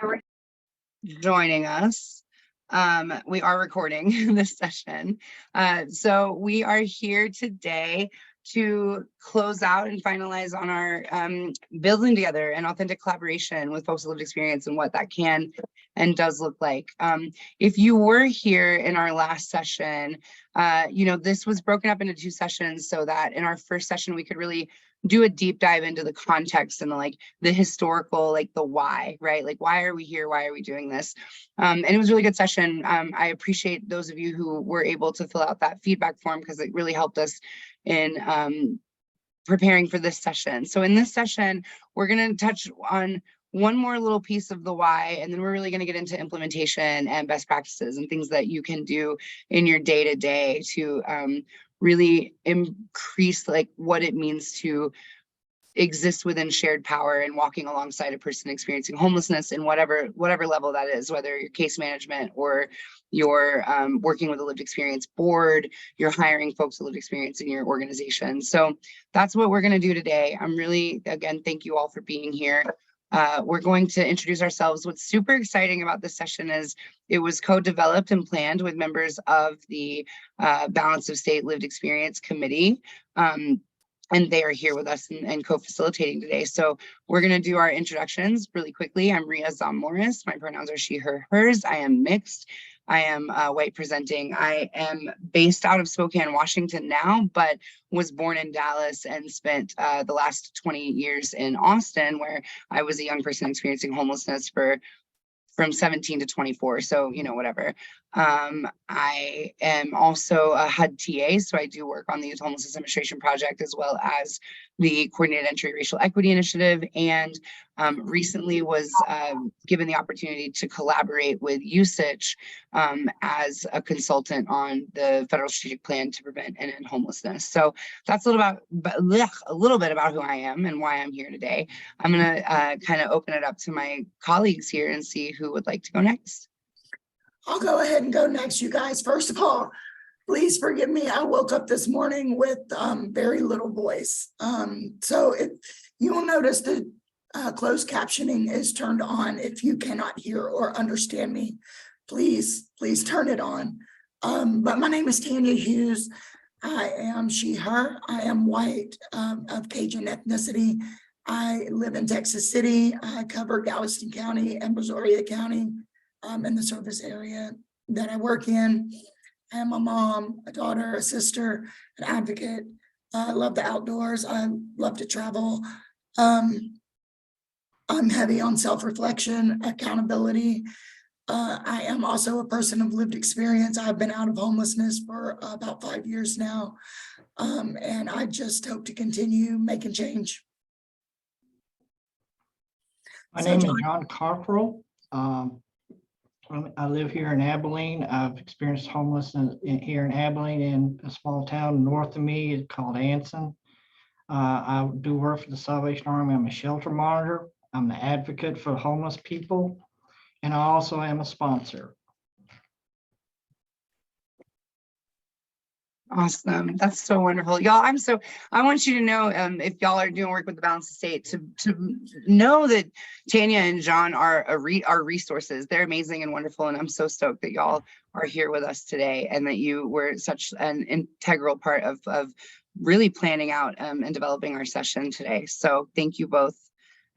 for joining us. We are recording this session. So we are here today to close out and finalize on our building together an authentic collaboration with folks with lived experience and what that can and does look like. If you were here in our last session, this was broken up into 2 sessions so that in our first session, we could really do a deep dive into the context and the historical, the why, right? Like, why are we here? Why are we doing this? And it was a really good session. I appreciate those of you who were able to fill out that feedback form because it really helped us in preparing for this session. So in this session, we're going to touch on one more little piece of the why, and then we're really going to get into implementation and best practices and things that you can do in your day-to-day to really increase what it means to exist within shared power and walking alongside a person experiencing homelessness in whatever level that is, whether you're case management or you're working with a lived experience board, you're hiring folks with lived experience in your organization. So that's what we're going to do today. I'm really, again, thank you all for being here. We're going to introduce ourselves. What's super exciting about this session is it was co-developed and planned with members of the Balance of State Lived Experience Committee. And they are here with us and co-facilitating today. So we're going to do our introductions really quickly. I'm Rhie Azzam Morris. My pronouns are she, her, hers. I am mixed. I am white presenting. I am based out of Spokane, Washington now, but was born in Dallas and spent the last 20 years in Austin, where I was a young person experiencing homelessness from 17 to 24. So, whatever. I am also a HUD TA, so I do work on the Youth Homelessness Administration Project as well as the Coordinated Entry Racial Equity Initiative, and recently was given the opportunity to collaborate with USICH as a consultant on the Federal Strategic Plan to Prevent and End Homelessness. So that's a little bit about who I am and why I'm here today. I'm going to kind of open it up to my colleagues here and see who would like to go next. I'll go ahead and go next, you guys. First of all, please forgive me. I woke up this morning with very little voice. So you will notice that closed captioning is turned on. If you cannot hear or understand me, please turn it on. But my name is Tanya Hughes. I am she, her. I am white, of Cajun ethnicity. I live in Texas City. I cover Galveston County and Brazoria County. In the service area that I work in. I am a mom, a daughter, a sister, an advocate. I love the outdoors. I love to travel. I'm heavy on self-reflection, accountability. I am also a person of lived experience. I've been out of homelessness for about 5 years now. And I just hope to continue making change. My name is John Cockrell. I live here in Abilene. I've experienced homelessness here in Abilene, in a small town north of me called Anson. I do work for the Salvation Army. I'm a shelter monitor. I'm the advocate for homeless people, and I also am a sponsor. Awesome. That's so wonderful. Y'all, I want you to know, if y'all are doing work with the Balance of State, to know that Tanya and John are resources. They're amazing and wonderful. And I'm so stoked that y'all are here with us today and that you were such an integral part of really planning out and developing our session today. So thank you both.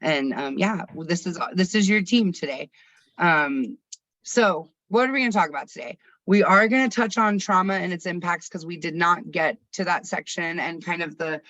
And yeah, this is your team today. So what are we going to talk about today? We are going to touch on trauma and its impacts because we did not get to that section, and kind of the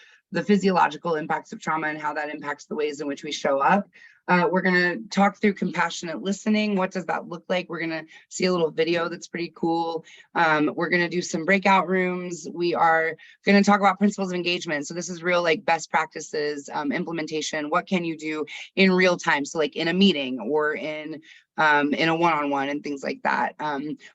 physiological impacts of trauma and how that impacts the ways in which we show up. We're going to talk through compassionate listening. What does that look like? We're going to see a little video that's pretty cool. We're going to do some breakout rooms. We are going to talk about principles of engagement. So this is real best practices, implementation. What can you do in real time? So in a meeting or in a one-on-one and things like that.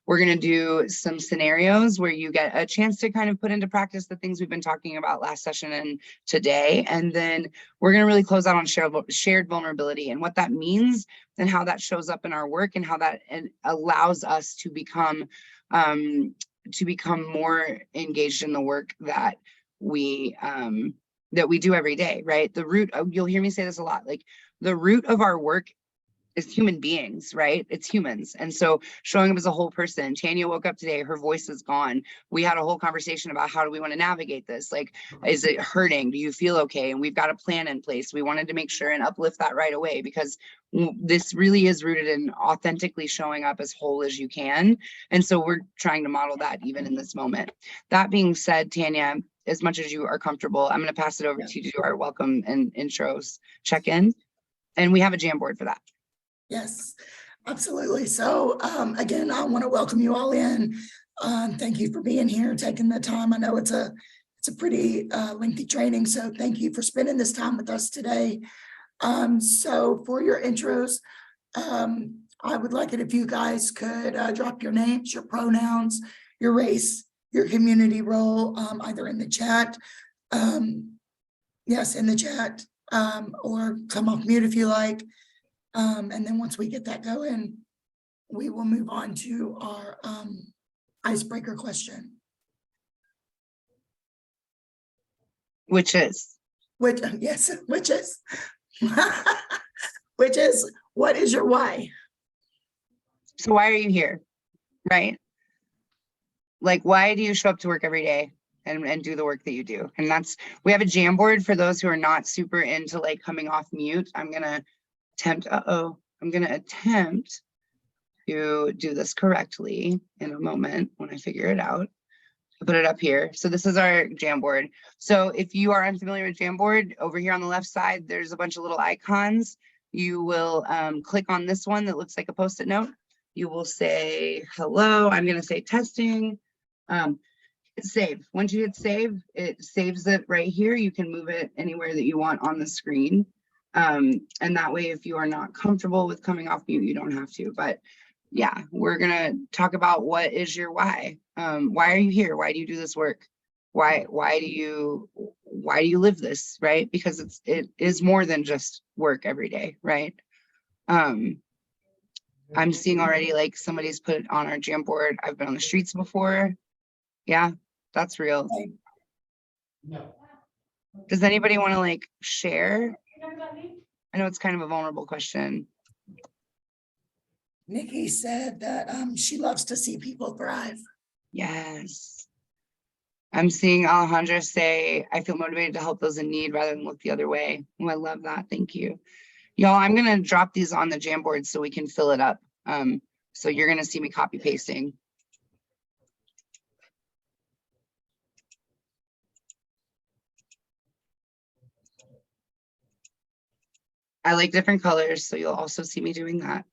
We're going to do some scenarios where you get a chance to kind of put into practice the things we've been talking about last session and today. And then we're going to really close out on shared vulnerability and what that means and how that shows up in our work and how that allows us to become more engaged in the work that we that we do every day, right? The root, you'll hear me say this a lot, like the root of our work is human beings, right? It's humans. And so showing up as a whole person. Tanya woke up today, her voice is gone. We had a whole conversation about how do we want to navigate this? Like, is it hurting? Do you feel okay? And we've got a plan in place. We wanted to make sure and uplift that right away, because this really is rooted in authentically showing up as whole as you can. And so we're trying to model that even in this moment. That being said, Tanya, as much as you are comfortable, I'm going to pass it over to you to do our welcome and intros check-in. And we have a Jamboard for that. Yes, absolutely. So again, I want to welcome you all in. Thank you for being here, taking the time. I know it's a pretty lengthy training, so thank you for spending this time with us today. So for your intros, I would like it if you guys could drop your names, your pronouns, your race, your community role, either in the chat. Yes, in the chat, or come off mute if you like. And then once we get that going, we will move on to our icebreaker question. Which is, Which is, which is, what is your why? so why are you here, right? Like, why do you show up to work every day and do the work that you do? And that's, we have a Jamboard for those who are not super into like coming off mute. I'm gonna attempt to do this correctly in a moment when I figure it out. I'll put it up here. So this is our Jamboard. So if you are unfamiliar with Jamboard, over here on the left side, there's a bunch of little icons. You will click on this one that looks like a Post-it note. You will say hello. I'm going to say testing. Save. Once you hit save, it saves it right here. You can move it anywhere that you want on the screen. And that way, if you are not comfortable with coming off mute, you don't have to. But yeah, we're gonna talk about what is your why. Why are you here? Why do you do this work? Why do you live this, right? Because it is more than just work every day, right? I'm seeing already like somebody's put it on our Jamboard. I've been on the streets before. Yeah, that's real. Does anybody want to like share? I know it's kind of a vulnerable question. Nikki said that she loves to see people thrive. Yes. I'm seeing Alejandra say, I feel motivated to help those in need rather than look the other way. Oh, I love that. Thank you. Y'all, I'm going to drop these on the Jamboard so we can fill it up. So you're going to see me copy pasting. I like different colors, so you'll also see me doing that.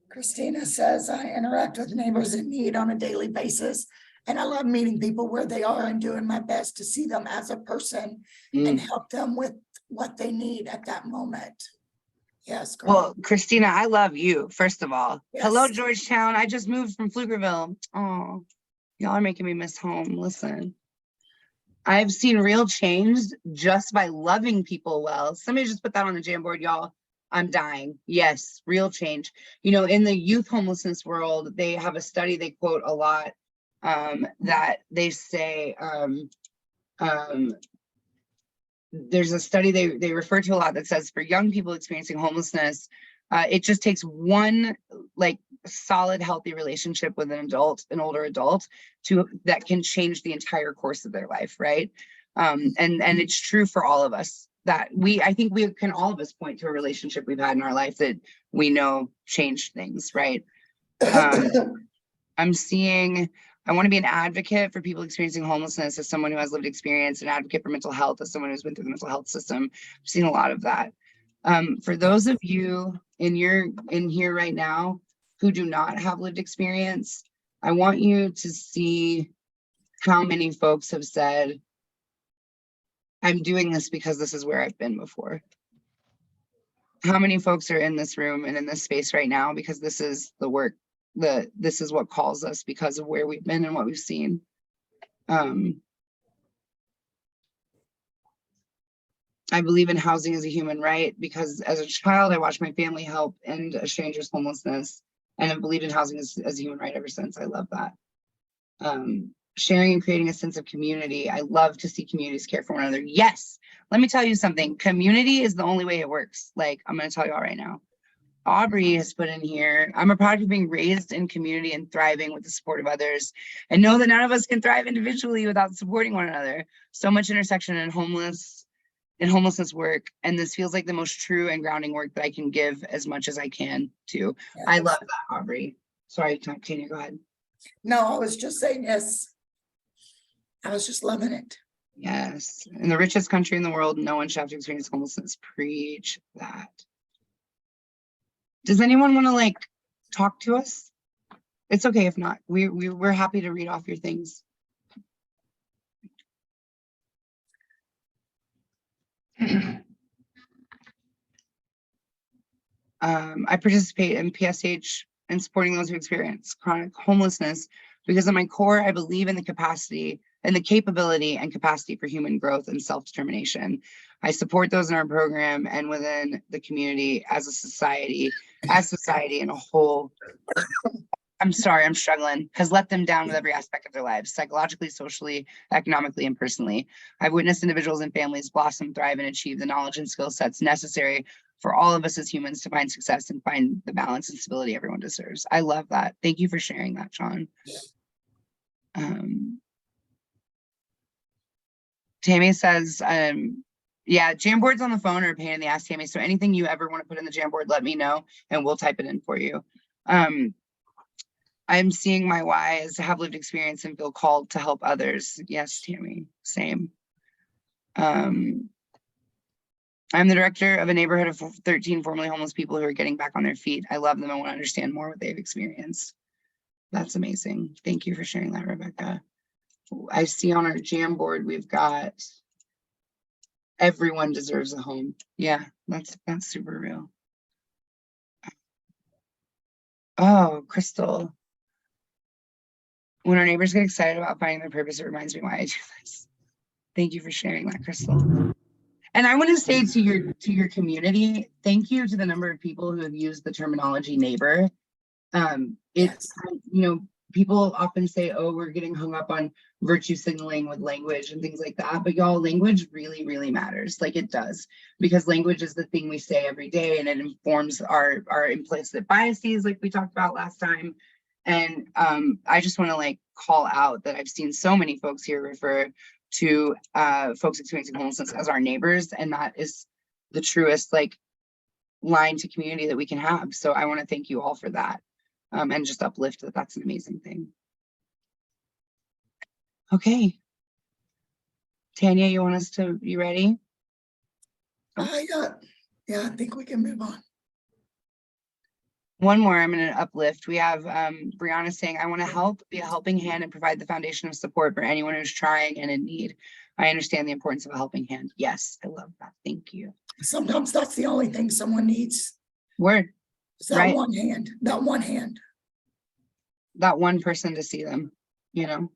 Christina says, I interact with neighbors in need on a daily basis, and I love meeting people where they are and doing my best to see them as a person and help them with what they need at that moment. Yes. Girl. Well, Christina, I love you, first of all. Yes. Hello, Georgetown. I just moved from Pflugerville. Oh, y'all are making me miss home. Listen. I've seen real change just by loving people well. Somebody just put that on the Jamboard, y'all. I'm dying. Yes, real change. You know, in the youth homelessness world, they have a study they quote a lot that they say, there's a study they refer to a lot that says for young people experiencing homelessness, it just takes one like solid, healthy relationship with an older adult that can change the entire course of their life, right? And it's true for all of us that I think we can all of us point to a relationship we've had in our life that we know changed things, right? I'm seeing, I want to be an advocate for people experiencing homelessness as someone who has lived experience, an advocate for mental health as someone who's been through the mental health system. I've seen a lot of that. For those of you in here right now who do not have lived experience, I want you to see how many folks have said, I'm doing this because this is where I've been before. How many folks are in this room and in this space right now because this is the work, this is what calls us because of where we've been and what we've seen. I believe in housing as a human right because as a child, I watched my family help end a stranger's homelessness, and I believed in housing as a human right ever since. I love that. Sharing and creating a sense of community. I love to see communities care for one another. Yes, let me tell you something. Community is the only way it works. Like, I'm going to tell you all right now. Aubrey has put in here, I'm a product of being raised in community and thriving with the support of others, and know that none of us can thrive individually without supporting one another. So much intersection in homelessness work, and this feels like the most true and grounding work that I can give as much as I can to. I love that, Aubrey. Sorry, Tanya, go ahead. No, I was just saying yes. I was just loving it. Yes. In the richest country in the world, no one should have to experience homelessness. Preach that. Does anyone want to like talk to us? It's okay if not. We're happy to read off your things. I participate in PSH and supporting those who experience chronic homelessness because at my core, I believe in the capacity and the capability and capacity for human growth and self-determination. I support those in our program and within the community as society in a whole. I'm sorry, I'm struggling, has let them down with every aspect of their lives, psychologically, socially, economically, and personally. I've witnessed individuals and families blossom, thrive, and achieve the knowledge and skill sets necessary for all of us as humans to find success and find the balance and stability everyone deserves. I love that. Thank you for sharing that, Sean. Tammy says, yeah, Jamboards on the phone are a pain in the ass, Tammy. So anything you ever want to put in the Jamboard, let me know and we'll type it in for you. I'm seeing my why as have lived experience and feel called to help others. Yes, Tammy, same. I'm the director of a neighborhood of 13 formerly homeless people who are getting back on their feet. I love them. I want to understand more what they've experienced. That's amazing. Thank you for sharing that, Rebecca. I see on our Jamboard, we've got everyone deserves a home. Yeah, that's super real. Oh, Crystal. When our neighbors get excited about finding their purpose, it reminds me why I do this. Thank you for sharing that, Crystal. And I want to say to your community, thank you to the number of people who have used the terminology neighbor. It's, you know, people often say, oh, we're getting hung up on virtue signaling with language and things like that. But y'all, language really, really matters. Like it does, because language is the thing we say every day and it informs our implicit biases, like we talked about last time. And I just want to like call out that I've seen so many folks here refer to folks experiencing homelessness as our neighbors, and that is the truest like line to community that we can have. So I want to thank you all for that, and just uplift that. That's an amazing thing. Okay, Tanya, you want us to, you ready? Yeah, I think we can move on. One more I'm going to uplift. We have Brianna saying, I want to help, be a helping hand and provide the foundation of support for anyone who's trying and in need. I understand the importance of a helping hand. Yes, I love that. Thank you. Sometimes that's the only thing someone needs. Word. It's that one hand, that one hand. That one person to see them, you know.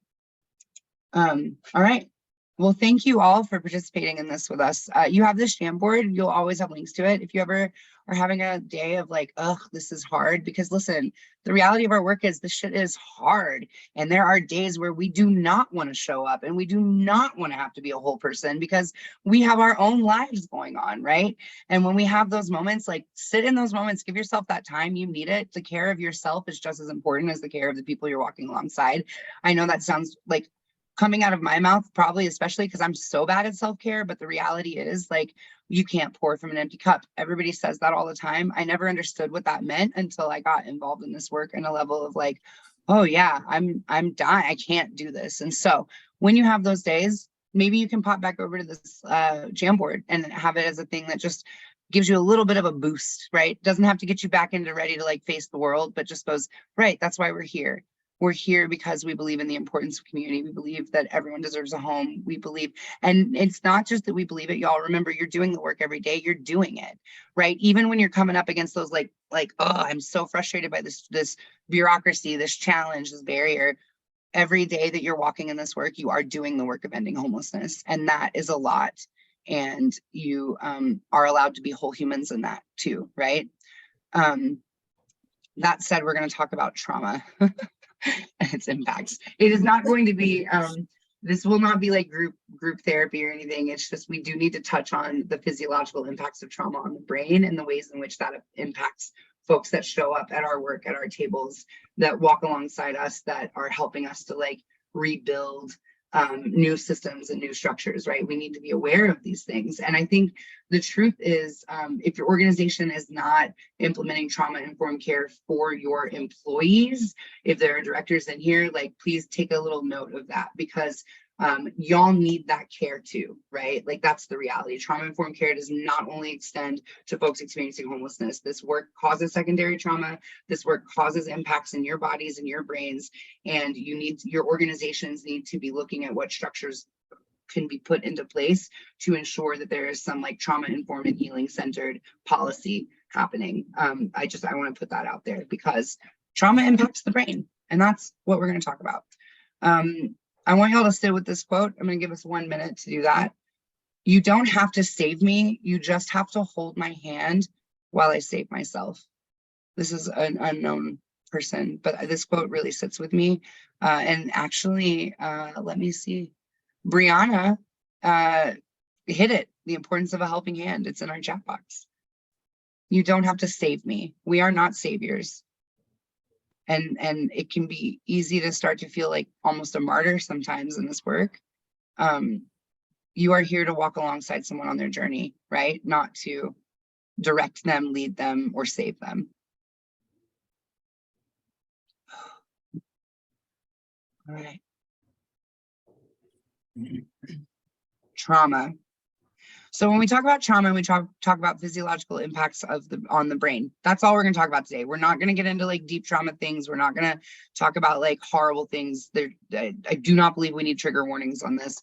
All right. Well, thank you all for participating in this with us. You have this Jamboard. You'll always have links to it. If you ever are having a day of like, ugh, this is hard, because listen, the reality of our work is this shit is hard. And there are days where we do not want to show up and we do not want to have to be a whole person because we have our own lives going on, right? And when we have those moments, like sit in those moments, give yourself that time. You need it. The care of yourself is just as important as the care of the people you're walking alongside. I know that sounds like coming out of my mouth, probably, especially because I'm so bad at self-care, but the reality is like, you can't pour from an empty cup. Everybody says that all the time. I never understood what that meant until I got involved in this work in a level of like, oh yeah, I'm dying. I can't do this. And so when you have those days, maybe you can pop back over to this Jamboard and have it as a thing that just gives you a little bit of a boost, right? Doesn't have to get you back into ready to like face the world, but just goes, right, that's why we're here. We're here because we believe in the importance of community. We believe that everyone deserves a home. We believe, and it's not just that we believe it, y'all. Remember, you're doing the work every day. You're doing it, right? Even when you're coming up against those like, oh, I'm so frustrated by this bureaucracy, this challenge, this barrier. Every day that you're walking in this work, you are doing the work of ending homelessness, and that is a lot. And you are allowed to be whole humans in that too, right? That said, we're going to talk about trauma. and its impacts. It is not going to be, this will not be like group therapy or anything. It's just, we do need to touch on the physiological impacts of trauma on the brain and the ways in which that impacts folks that show up at our work, at our tables, that walk alongside us, that are helping us to like rebuild new systems and new structures, right? We need to be aware of these things. And I think the truth is, if your organization is not implementing trauma-informed care for your employees, if there are directors in here, like, please take a little note of that, because y'all need that care too, right? Like, that's the reality. Trauma-informed care does not only extend to folks experiencing homelessness. This work causes secondary trauma. This work causes impacts in your bodies and your brains. And your organizations need to be looking at what structures can be put into place to ensure that there is some like trauma-informed and healing-centered policy happening. I want to put that out there, because trauma impacts the brain, and that's what we're going to talk about. I want y'all to sit with this quote. I'm going to give us 1 minute to do that. You don't have to save me. You just have to hold my hand while I save myself. This is an unknown person, but this quote really sits with me. And actually, let me see. Brianna hit it. The importance of a helping hand. It's in our chat box. You don't have to save me. We are not saviors. And it can be easy to start to feel like almost a martyr sometimes in this work. You are here to walk alongside someone on their journey, right? Not to direct them, lead them, or save them. All right. Trauma. So when we talk about trauma, we talk about physiological impacts on the brain. That's all we're going to talk about today. We're not going to get into like deep trauma things. We're not going to talk about like horrible things. I do not believe we need trigger warnings on this.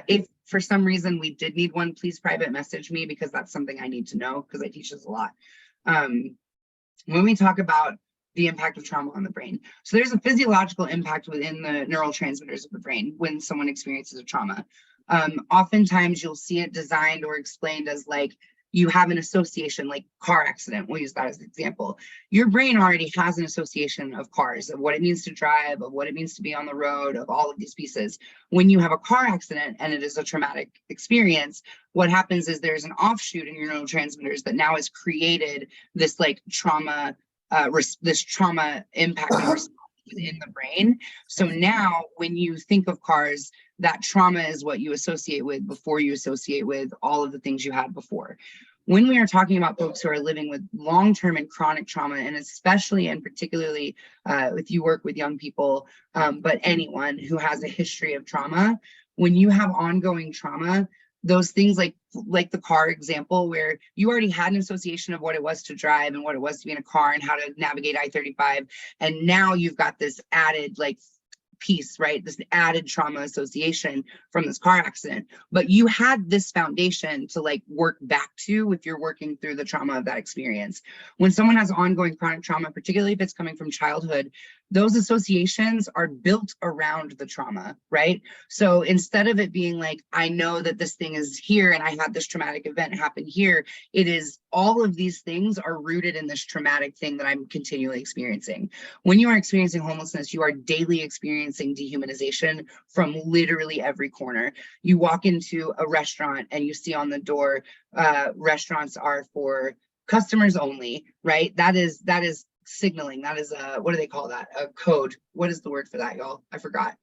If for some reason we did need one, please private message me, because that's something I need to know, because I teach this a lot. When we talk about the impact of trauma on the brain, so there's a physiological impact within the neurotransmitters of the brain when someone experiences a trauma. Oftentimes you'll see it designed or explained as like you have an association, like car accident. We'll use that as an example. Your brain already has an association of cars, of what it means to drive, of what it means to be on the road, of all of these pieces. When you have a car accident and it is a traumatic experience, what happens is there's an offshoot in your neurotransmitters that now has created this like trauma, this trauma impacting response within the brain. So now when you think of cars, that trauma is what you associate with before you associate with all of the things you had before. When we are talking about folks who are living with long-term and chronic trauma, and especially and particularly if you work with young people, but anyone who has a history of trauma, when you have ongoing trauma, those things like the car example, where you already had an association of what it was to drive and what it was to be in a car and how to navigate I-35. And now you've got this added like piece, right? This added trauma association from this car accident, but you had this foundation to like work back to if you're working through the trauma of that experience. When someone has ongoing chronic trauma, particularly if it's coming from childhood, those associations are built around the trauma, right? So instead of it being like, I know that this thing is here and I had this traumatic event happen here, it is all of these things are rooted in this traumatic thing that I'm continually experiencing. When you are experiencing homelessness, you are daily experiencing dehumanization from literally every corner. You walk into a restaurant and you see on the door, restaurants are for customers only, right? That is signaling. That is what do they call that? A code. What is the word for that, y'all? I forgot.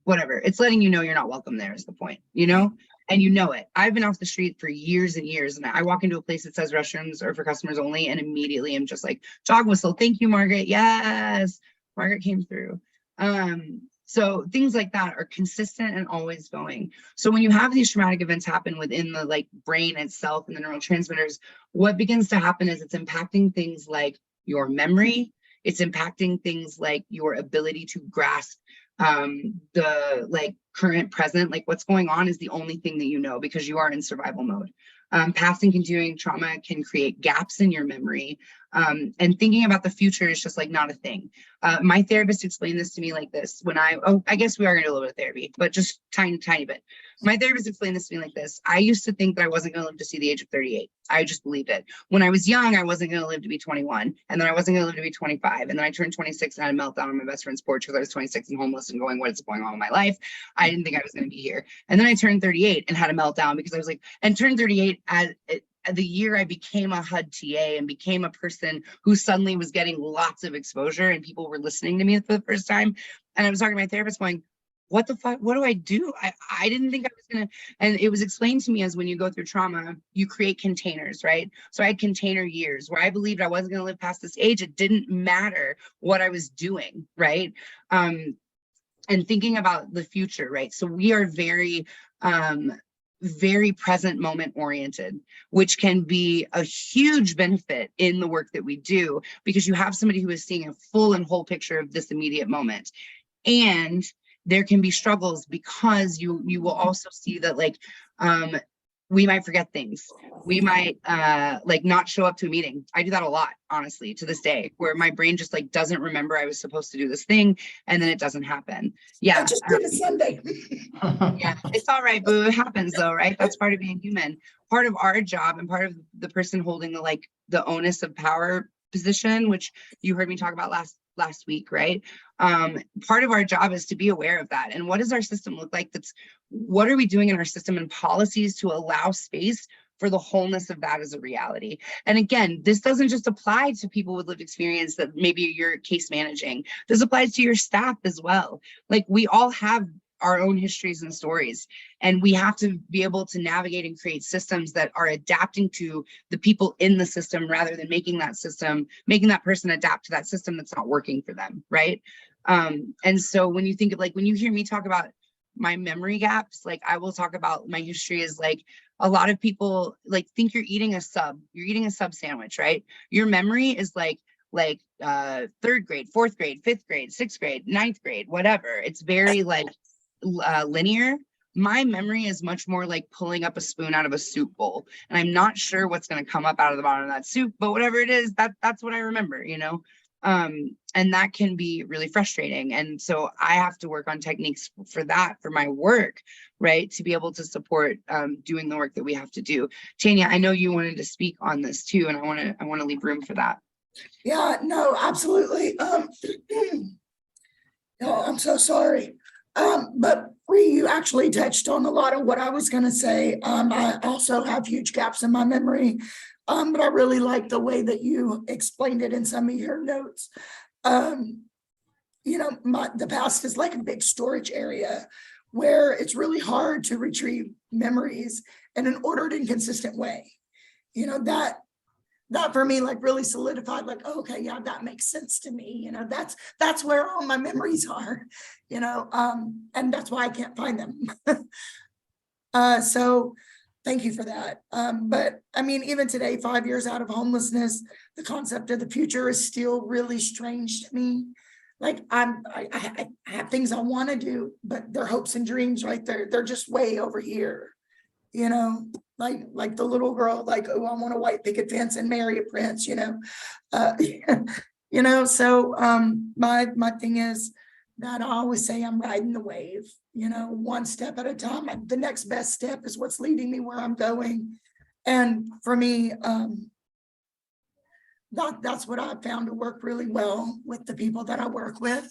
Whatever. It's letting you know you're not welcome there is the point, you know? And you know it. I've been off the street for years and years, and I walk into a place that says restrooms are for customers only, and immediately I'm just like, dog whistle. Thank you, Margaret. Yes. Margaret came through. So things like that are consistent and always going. So when you have these traumatic events happen within the like brain itself and the neurotransmitters, what begins to happen is it's impacting things like your memory. It's impacting things like your ability to grasp the like current present, like what's going on is the only thing that you know because you are in survival mode. Past and continuing trauma can create gaps in your memory. And thinking about the future is just like not a thing. My therapist explained this to me like this when I guess we are gonna do a little bit of therapy, but just tiny bit. My therapist explained this to me like this. I used to think that I wasn't going to live to see the age of 38. I just believed it. When I was young, I wasn't going to live to be 21. And then I wasn't going to live to be 25. And then I turned 26 and had a meltdown on my best friend's porch because I was 26 and homeless and going, what is going on in my life? I didn't think I was going to be here. And then I turned 38 and had a meltdown because I was like, and turned 38 as the year I became a HUD TA and became a person who suddenly was getting lots of exposure and people were listening to me for the first time. And I was talking to my therapist going, what the fuck, what do I do? I didn't think I was gonna, and it was explained to me as when you go through trauma, you create containers, right? So I had container years where I believed I wasn't gonna live past this age. It didn't matter what I was doing, right? And thinking about the future, right? So we are very present moment oriented, which can be a huge benefit in the work that we do, because you have somebody who is seeing a full and whole picture of this immediate moment. And there can be struggles because you will also see that like we might forget things. We might like not show up to a meeting. I do that a lot, honestly, to this day, where my brain just like doesn't remember I was supposed to do this thing and then it doesn't happen. Yeah. I just did a Sunday. Yeah, it's all right, boo. It happens though, right? That's part of being human. Part of our job and part of the person holding the like the onus of power position, which you heard me talk about last week, right? Part of our job is to be aware of that. And what does our system look like? What are we doing in our system and policies to allow space for the wholeness of that as a reality? And again, this doesn't just apply to people with lived experience that maybe you're case managing. This applies to your staff as well. Like we all have our own histories and stories, and we have to be able to navigate and create systems that are adapting to the people in the system rather than making that person adapt to that system that's not working for them, right? And so when you think of like, when you hear me talk about my memory gaps, like I will talk about my history is like, a lot of people like think you're eating a sub sandwich, right? Your memory is like third grade, fourth grade, fifth grade, sixth grade, ninth grade, whatever. It's very like linear. My memory is much more like pulling up a spoon out of a soup bowl, and I'm not sure what's going to come up out of the bottom of that soup, but whatever it is, that's what I remember, you know. And that can be really frustrating, and so I have to work on techniques for that, for my work, right, to be able to support doing the work that we have to do. Tanya, I know you wanted to speak on this too, and I want to leave room for that. Yeah, no, absolutely. No, I'm so sorry. But Rhie, you actually touched on a lot of what I was going to say. I also have huge gaps in my memory, but I really like the way that you explained it in some of your notes. You know, the past is like a big storage area where it's really hard to retrieve memories in an ordered and consistent way. You know, that for me like really solidified, like, oh, okay, yeah, that makes sense to me. You know, that's where all my memories are, you know, and that's why I can't find them. So thank you for that. But I mean, even today, 5 years out of homelessness, the concept of the future is still really strange to me. Like I have things I want to do, but they're hopes and dreams, right? They're just way over here, you know, like the little girl, like, oh, I want a white picket fence and marry a prince, you know. You know, so my thing is that I always say I'm riding the wave, you know, one step at a time. The next best step is what's leading me where I'm going. And for me, that's what I found to work really well with the people that I work with.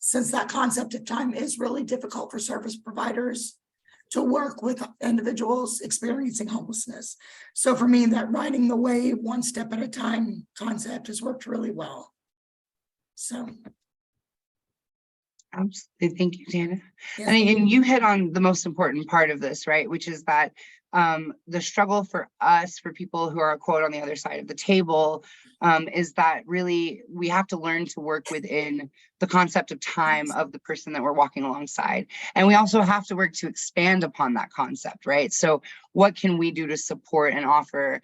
Since that concept of time is really difficult for service providers to work with individuals experiencing homelessness. So for me, that riding the wave one step at a time concept has worked really well. So. Absolutely. Thank you, Tana. Yeah. And you hit on the most important part of this, right? Which is that the struggle for us, for people who are quote on the other side of the table, is that really we have to learn to work within the concept of time of the person that we're walking alongside. And we also have to work to expand upon that concept, right? So what can we do to support and offer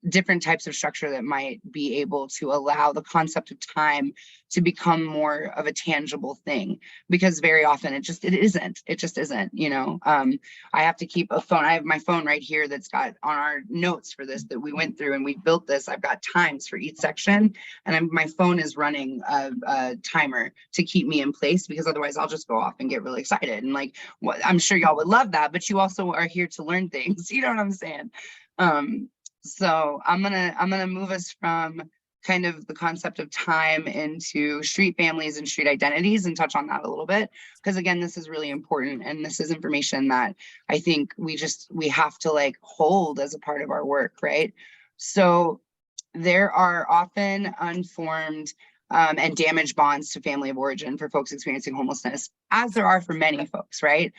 different types of structure that might be able to allow the concept of time to become more of a tangible thing, because very often it just isn't, you know. I have to keep a phone. I have my phone right here that's got on our notes for this that we went through and we built this. I've got times for each section, and my phone is running a timer to keep me in place, because otherwise I'll just go off and get really excited. And like, I'm sure y'all would love that, but you also are here to learn things. You know what I'm saying? So I'm gonna move us from kind of the concept of time into street families and street identities and touch on that a little bit, because again, this is really important, and this is information that I think we have to like hold as a part of our work, right? So there are often unformed and damaged bonds to family of origin for folks experiencing homelessness, as there are for many folks, right?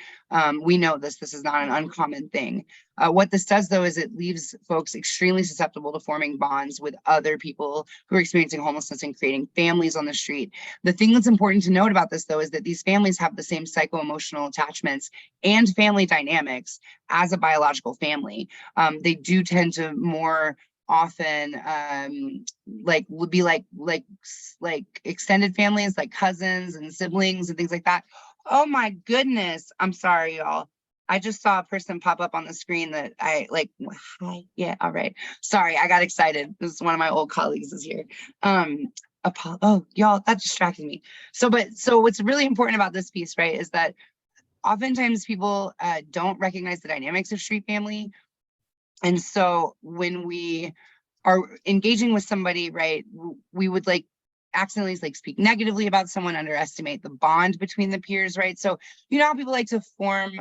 We know this is not an uncommon thing. What this does, though, is it leaves folks extremely susceptible to forming bonds with other people who are experiencing homelessness and creating families on the street. The thing that's important to note about this, though, is that these families have the same psycho-emotional attachments and family dynamics as a biological family. They do tend to more often like would be like extended families, like cousins and siblings and things like that. Oh my goodness, I'm sorry, y'all. I just saw a person pop up on the screen that I like. Hi, yeah, all right. Sorry, I got excited. This is one of my old colleagues is here. Oh, y'all, that distracted me. So what's really important about this piece, right, is that oftentimes people don't recognize the dynamics of street family. And so when we are engaging with somebody, right, we would like accidentally like speak negatively about someone, underestimate the bond between the peers, right? So you know how people like to form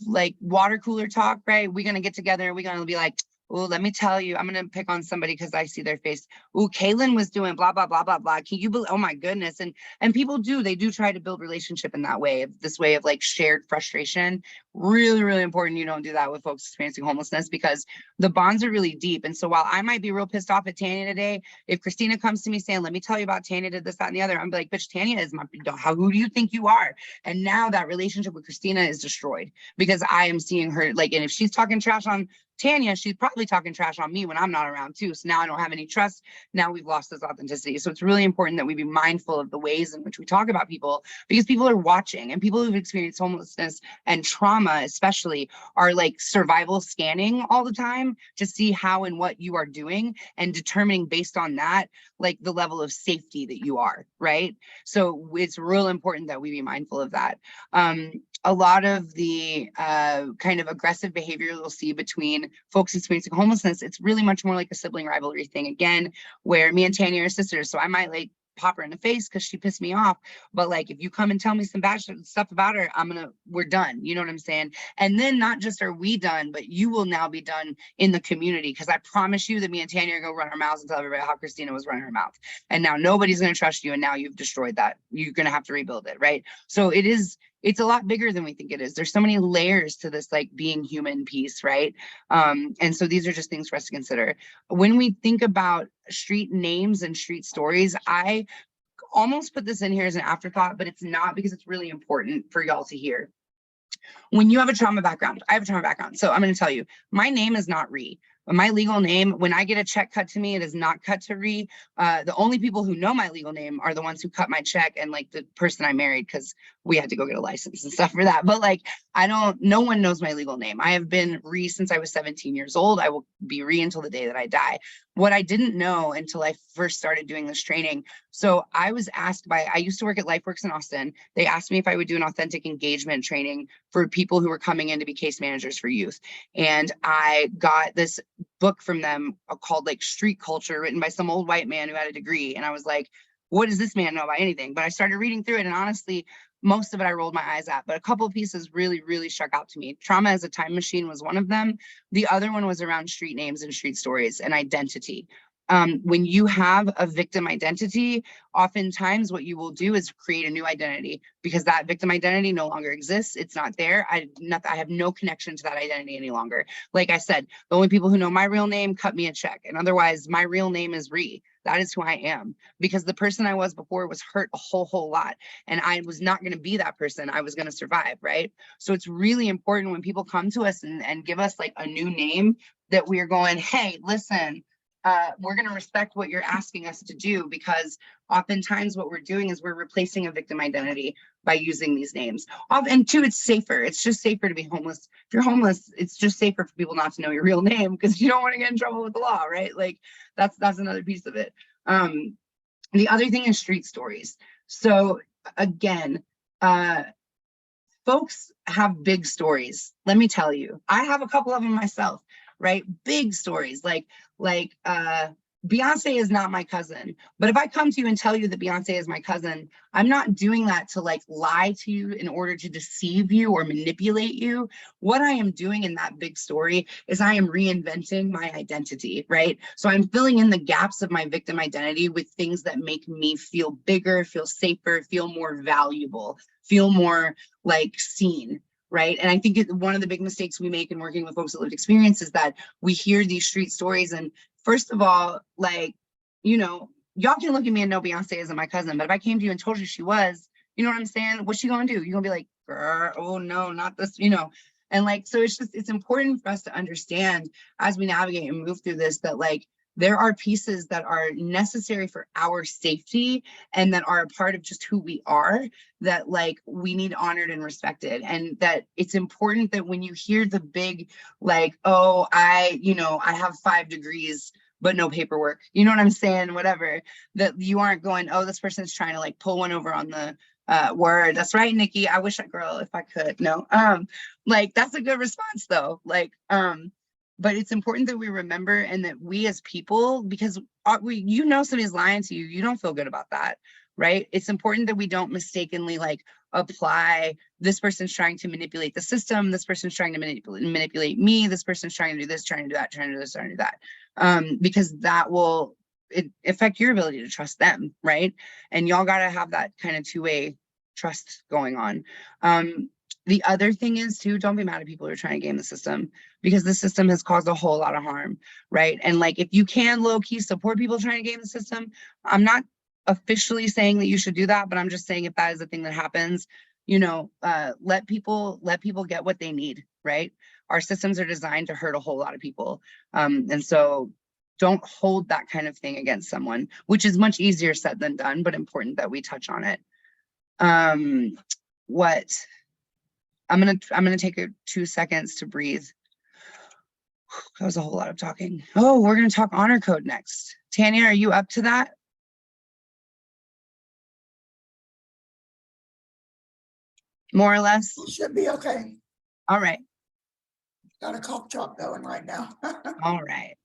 like water cooler talk, right? We're gonna get together, we're gonna be like, oh, let me tell you, I'm gonna pick on somebody because I see their face. Oh, Kaylin was doing blah blah blah blah blah. Can you believe? Oh my goodness! And people they do try to build relationship in that way, this way of like shared frustration. Really, really important you don't do that with folks experiencing homelessness, because the bonds are really deep. And so while I might be real pissed off at Tanya today, if Christina comes to me saying, "Let me tell you about Tanya did this, that, and the other," I'm like, "Bitch, Tanya is my who do you think you are?" And now that relationship with Christina is destroyed because I am seeing her like, and if she's talking trash on Tanya, she's probably talking trash on me when I'm not around too. So now I don't have any trust. Now we've lost this authenticity. So it's really important that we be mindful of the ways in which we talk about people, because people are watching, and people who've experienced homelessness and trauma especially are like survival scanning all the time to see how and what you are doing and determining based on that, like the level of safety that you are, right? So it's real important that we be mindful of that. A lot of the kind of aggressive behavior you'll see between folks experiencing homelessness, it's really much more like a sibling rivalry thing, again, where me and Tanya are sisters. So I might like pop her in the face because she pissed me off. But like, if you come and tell me some bad stuff about her, we're done. You know what I'm saying? And then not just are we done, but you will now be done in the community. Because I promise you that me and Tanya are going to run our mouths and tell everybody how Christina was running her mouth. And now nobody's going to trust you. And now you've destroyed that. You're going to have to rebuild it, right? So it's a lot bigger than we think it is. There's so many layers to this like being human piece, right? And so these are just things for us to consider. When we think about street names and street stories, I almost put this in here as an afterthought, but it's not, because it's really important for y'all to hear. When you have a trauma background, I have a trauma background. So I'm going to tell you, my name is not Rhie. My legal name, when I get a check cut to me, it is not cut to Rhie. The only people who know my legal name are the ones who cut my check and like the person I married, because we had to go get a license and stuff for that. But like, no one knows my legal name. I have been Rhie since I was 17 years old. I will be Rhie until the day that I die. What I didn't know until I first started doing this training. So I was asked I used to work at LifeWorks in Austin. They asked me if I would do an authentic engagement training for people who were coming in to be case managers for youth. And I got this book from them called like Street Culture, written by some old white man who had a degree. And I was like, what does this man know about anything? But I started reading through it, and honestly, most of it I rolled my eyes at, but a couple of pieces really, really struck out to me. Trauma as a Time Machine was one of them. The other one was around street names and street stories and identity. When you have a victim identity, oftentimes what you will do is create a new identity, because that victim identity no longer exists. It's not there. I have no connection to that identity any longer. Like I said, the only people who know my real name cut me a check. And otherwise, my real name is Rhie. That is who I am, because the person I was before was hurt a whole lot. And I was not going to be that person. I was going to survive, right? So it's really important when people come to us and give us like a new name, that we are going, hey, listen, we're going to respect what you're asking us to do, because oftentimes what we're doing is we're replacing a victim identity by using these names. And two, it's safer. It's just safer to be homeless. If you're homeless, it's just safer for people not to know your real name, because you don't want to get in trouble with the law, right? Like that's another piece of it. The other thing is street stories. So again, folks have big stories. Let me tell you, I have a couple of them myself, right? Big stories, like Beyonce is not my cousin, but if I come to you and tell you that Beyonce is my cousin, I'm not doing that to like lie to you in order to deceive you or manipulate you. What I am doing in that big story is I am reinventing my identity, right? So I'm filling in the gaps of my victim identity with things that make me feel bigger, feel safer, feel more valuable, feel more like seen. Right. And I think one of the big mistakes we make in working with folks that lived experience is that we hear these street stories. And first of all, like, you know, y'all can look at me and know Beyonce isn't my cousin, but if I came to you and told you she was, you know what I'm saying? What's she gonna do? You're gonna be like, oh no, not this, you know. And like, so it's important for us to understand as we navigate and move through this, that like, there are pieces that are necessary for our safety and that are a part of just who we are, that like we need honored and respected. And that it's important that when you hear the big, like, oh, I have 5 degrees, but no paperwork, you know what I'm saying? Whatever, that you aren't going, oh, this person's trying to like pull one over on the word. That's right, Nikki. I wish girl, if I could. No, like that's a good response though. Like, but it's important that we remember, and that we as people, because somebody's lying to you, you don't feel good about that, right? It's important that we don't mistakenly like apply, this person's trying to manipulate the system, this person's trying to manipulate me, this person's trying to do this, trying to do that, trying to do this, trying to do that, because that will affect your ability to trust them, right? And y'all got to have that kind of two-way trust going on. The other thing is too, don't be mad at people who are trying to game the system, because the system has caused a whole lot of harm, right? And like, if you can low-key support people trying to game the system, I'm not officially saying that you should do that, but I'm just saying if that is a thing that happens, you know, let people get what they need, right? Our systems are designed to hurt a whole lot of people. And so don't hold that kind of thing against someone, which is much easier said than done, but important that we touch on it. I'm gonna take 2 seconds to breathe. That was a whole lot of talking. Oh, we're gonna talk honor code next. Tanya, are you up to that? More or less? Should be okay. All right. Got a cough drop going right now. All right.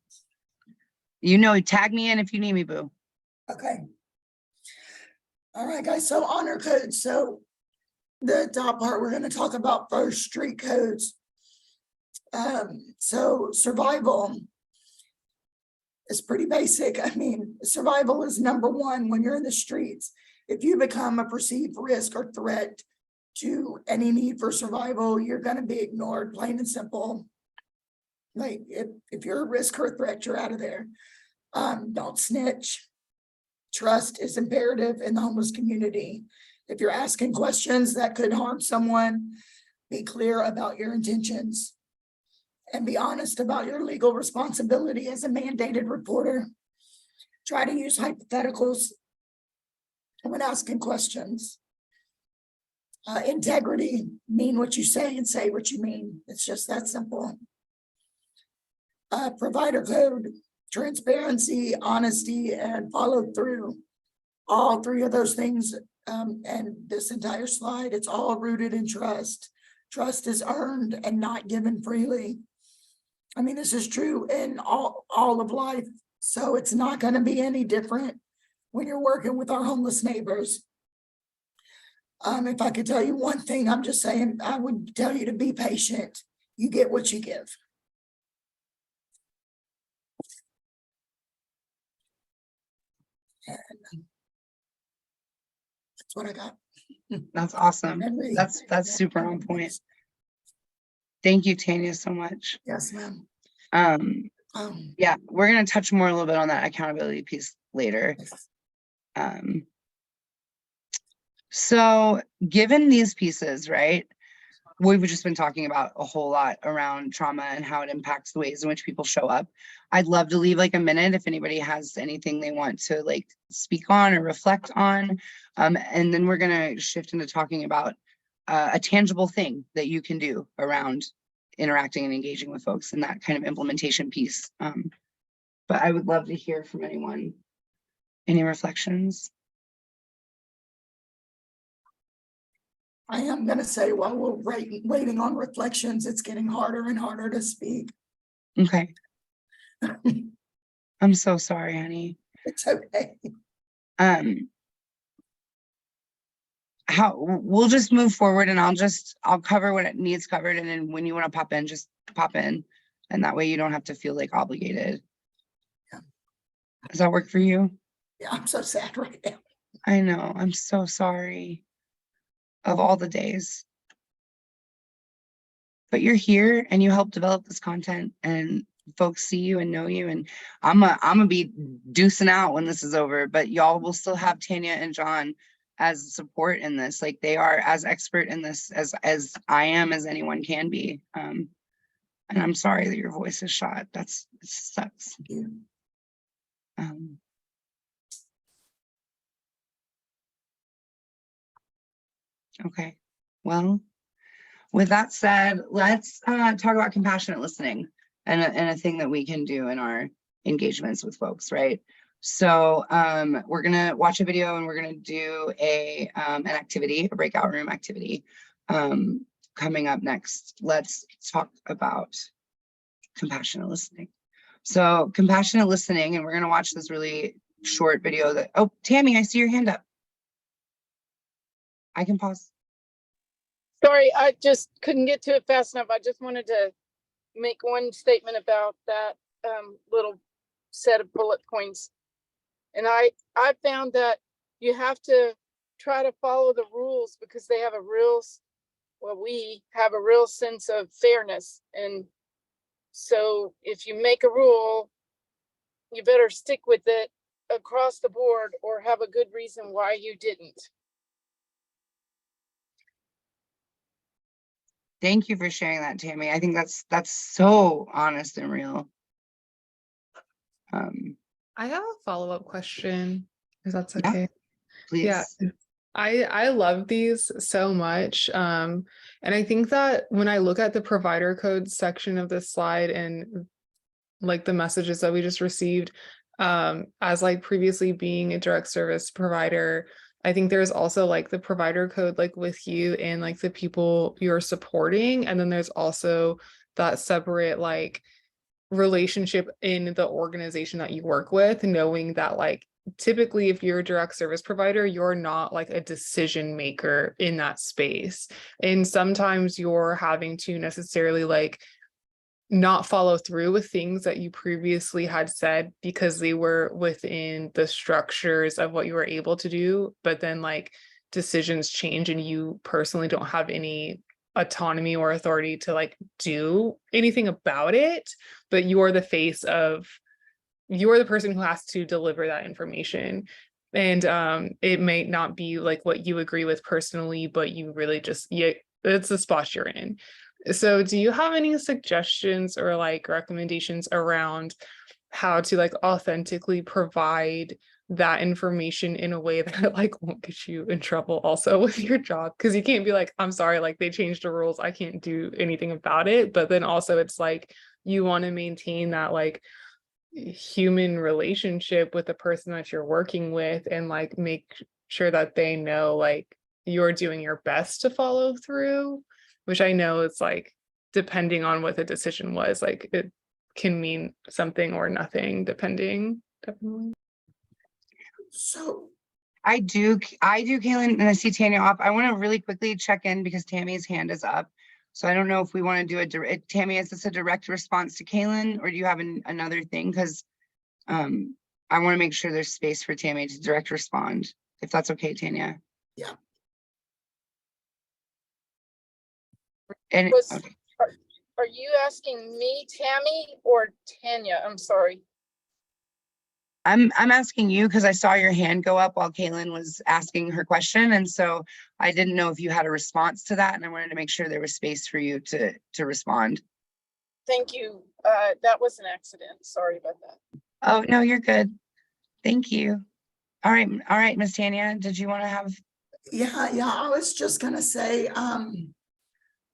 You know, tag me in if you need me, boo. Okay. All right, guys. So honor codes. So the top part we're going to talk about first, street codes. So survival is pretty basic. I mean, survival is number one when you're in the streets. If you become a perceived risk or threat to any need for survival, you're going to be ignored, plain and simple. Like if you're a risk or a threat, you're out of there. Don't snitch. Trust is imperative in the homeless community. If you're asking questions that could harm someone, be clear about your intentions and be honest about your legal responsibility as a mandated reporter. Try to use hypotheticals when asking questions. Integrity, mean what you say and say what you mean. It's just that simple. Provider code, transparency, honesty, and follow through. All three of those things, and this entire slide, it's all rooted in trust. Trust is earned and not given freely. I mean, this is true in all of life. So it's not going to be any different when you're working with our homeless neighbors. If I could tell you one thing, I'm just saying, I would tell you to be patient. You get what you give. And that's what I got. That's awesome. That's super on point. Thank you, Tanya, so much. Yes, ma'am. Yeah, we're going to touch more a little bit on that accountability piece later. So given these pieces, right, we've just been talking about a whole lot around trauma and how it impacts the ways in which people show up. I'd love to leave like a minute if anybody has anything they want to like speak on or reflect on. And then we're gonna shift into talking about a tangible thing that you can do around interacting and engaging with folks and that kind of implementation piece. But I would love to hear from anyone. Any reflections? I am going to say while we're waiting on reflections, it's getting harder and harder to speak. Okay. I'm so sorry, honey. It's okay. We'll just move forward and I'll cover what it needs covered. And then when you want to pop in, just pop in. And that way you don't have to feel like obligated. Yeah. Does that work for you? Yeah, I'm so sad right now. I know. I'm so sorry. Of all the days. But you're here and you help develop this content and folks see you and know you. And I'm gonna be deucing out when this is over, but y'all will still have Tanya and John as support in this. Like they are as expert in this as I am, as anyone can be. And I'm sorry that your voice is shot. It sucks. Thank you. Okay, well, with that said, let's talk about compassionate listening and a thing that we can do in our engagements with folks, right? So we're gonna watch a video and we're gonna do an activity, a breakout room activity coming up next. Let's talk about compassionate listening. So compassionate listening, and we're gonna watch this really short video that, oh, Tammy, I see your hand up. I can pause. Sorry, I just couldn't get to it fast enough. I just wanted to make one statement about that little set of bullet points. And I found that you have to try to follow the rules because they have we have a real sense of fairness. And so if you make a rule, you better stick with it across the board or have a good reason why you didn't. Thank you for sharing that, Tammy. I think that's so honest and real. I have a follow-up question, if that's Yeah, okay. please. Yeah, I love these so much. And I think that when I look at the provider code section of this slide and like the messages that we just received, as like previously being a direct service provider, I think there's also like the provider code like with you and like the people you're supporting. And then there's also that separate like relationship in the organization that you work with, knowing that like typically if you're a direct service provider, you're not like a decision maker in that space. And sometimes you're having to necessarily like not follow through with things that you previously had said because they were within the structures of what you were able to do. But then like decisions change and you personally don't have any autonomy or authority to like do anything about it, but you're the person who has to deliver that information. And it may not be like what you agree with personally, but you really just, it's the spot you're in. So do you have any suggestions or like recommendations around how to like authentically provide that information in a way that like won't get you in trouble also with your job? Because you can't be like, I'm sorry, like they changed the rules, I can't do anything about it. But then also it's like you want to maintain that like human relationship with the person that you're working with and like make sure that they know like you're doing your best to follow through, which I know it's like depending on what the decision was, like it can mean something or nothing depending. Definitely. So I do, Kaylin, and I see Tanya off. I want to really quickly check in because Tammy's hand is up. So I don't know if we want to do a direct, Tammy, is this a direct response to Kaylin or do you have another thing? Because I want to make sure there's space for Tammy to direct respond, if that's okay, Tanya. yeah. And okay. Are you asking me, Tammy, or Tanya? I'm sorry. I'm asking you because I saw your hand go up while Kaylin was asking her question. And so I didn't know if you had a response to that. And I wanted to make sure there was space for you to respond. Thank you. That was an accident. Sorry about that. Oh, no, you're good. Thank you. All right. All right, Miss Tanya, did you want to have? Yeah, I was just gonna say,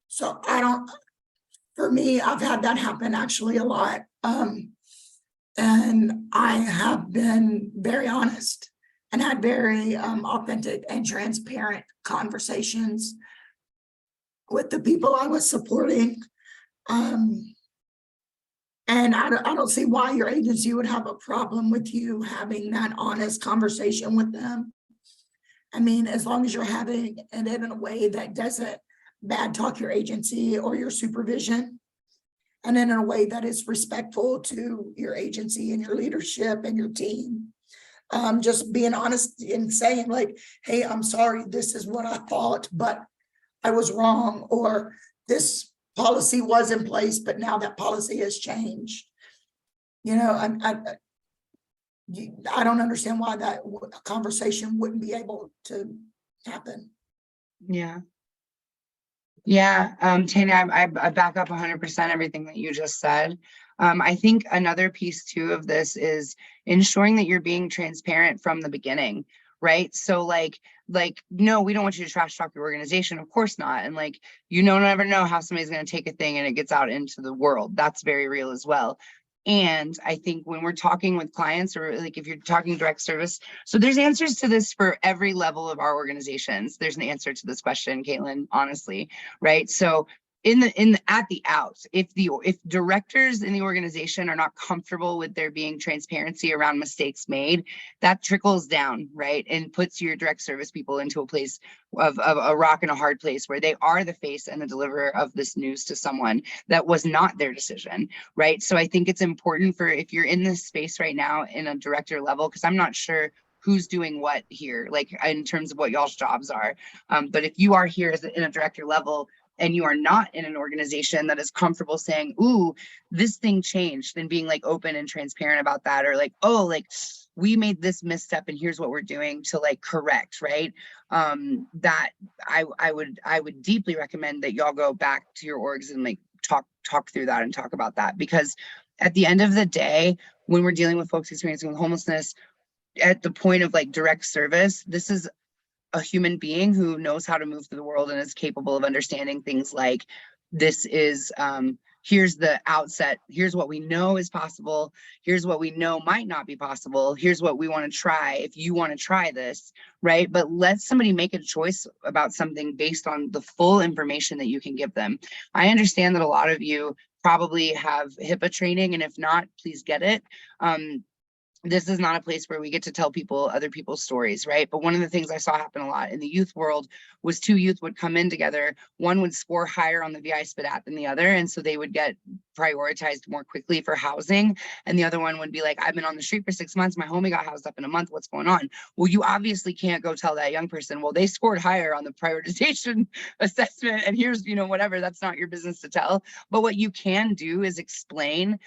so for me, I've had that happen actually a lot. And I have been very honest and had very authentic and transparent conversations with the people I was supporting. And I don't see why your agency would have a problem with you having that honest conversation with them. I mean, as long as you're having it in a way that doesn't bad talk your agency or your supervision, and in a way that is respectful to your agency and your leadership and your team. Just being honest and saying like, hey, I'm sorry, this is what I thought, but I was wrong, or this policy was in place, but now that policy has changed. You know, I don't understand why that conversation wouldn't be able to happen. Yeah. Yeah, Tanya, I back up 100% everything that you just said. I think another piece too of this is ensuring that you're being transparent from the beginning, right? So like, no, we don't want you to trash talk your organization. Of course not. And like, you never know how somebody's going to take a thing and it gets out into the world. That's very real as well. And I think when we're talking with clients, or like if you're talking direct service, so there's answers to this for every level of our organizations. There's an answer to this question, Caitlin, honestly, right? So at the out, if directors in the organization are not comfortable with there being transparency around mistakes made, that trickles down, right? And puts your direct service people into a place of a rock and a hard place where they are the face and the deliverer of this news to someone that was not their decision, right? So I think it's important for, if you're in this space right now in a director level, because I'm not sure who's doing what here, like in terms of what y'all's jobs are. But if you are here in a director level, and you are not in an organization that is comfortable saying, ooh, this thing changed, and being like open and transparent about that, or like, oh, like we made this misstep and here's what we're doing to like correct, right? That I would deeply recommend that y'all go back to your orgs and like talk through that and talk about that, because at the end of the day, when we're dealing with folks experiencing homelessness at the point of like direct service, this is a human being who knows how to move through the world and is capable of understanding things like, this is here's the outset, here's what we know is possible, here's what we know might not be possible, here's what we want to try if you want to try this, right? But let somebody make a choice about something based on the full information that you can give them. I understand that a lot of you probably have HIPAA training, and if not, please get it. This is not a place where we get to tell people other people's stories, right? But one of the things I saw happen a lot in the youth world was two youth would come in together. One would score higher on the VI SPDAT than the other, and so they would get prioritized more quickly for housing. And the other one would be like, I've been on the street for 6 months, my homie got housed up in a month, what's going on? Well, you obviously can't go tell that young person, well, they scored higher on the prioritization assessment, and here's, whatever, that's not your business to tell. But what you can do is explain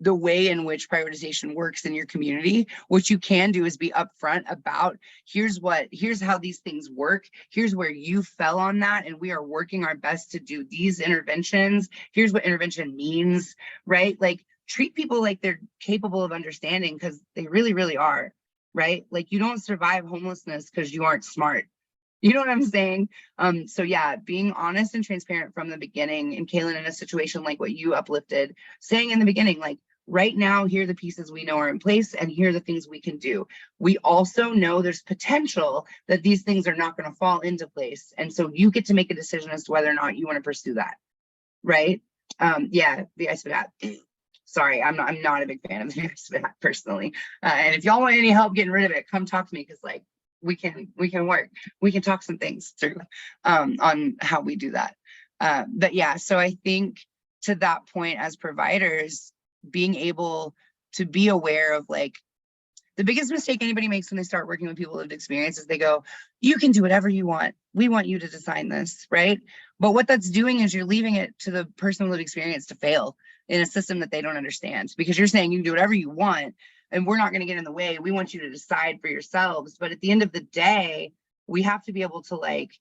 the way in which prioritization works in your community. What you can do is be upfront about, here's how these things work. Here's where you fell on that, and we are working our best to do these interventions. Here's what intervention means, right? Like, treat people like they're capable of understanding, because they really, really are, right? Like, you don't survive homelessness because you aren't smart. You know what I'm saying? So yeah, being honest and transparent from the beginning. And Kaylin, in a situation like what you uplifted, saying in the beginning, like, right now, here are the pieces we know are in place, and here are the things we can do. We also know there's potential that these things are not going to fall into place. And so you get to make a decision as to whether or not you want to pursue that, right? Yeah, the ISPDAT. Sorry, I'm not a big fan of the ISPDAT personally. And if y'all want any help getting rid of it, come talk to me, because like, we can work, we can talk some things through on how we do that. But yeah, so I think to that point, as providers, being able to be aware of, like, the biggest mistake anybody makes when they start working with people with lived experience is they go, you can do whatever you want, we want you to design this, right? But what that's doing is you're leaving it to the person with lived experience to fail in a system that they don't understand, because you're saying you can do whatever you want. and we're not going to get in the way. We want you to decide for yourselves. But at the end of the day, we have to be able to like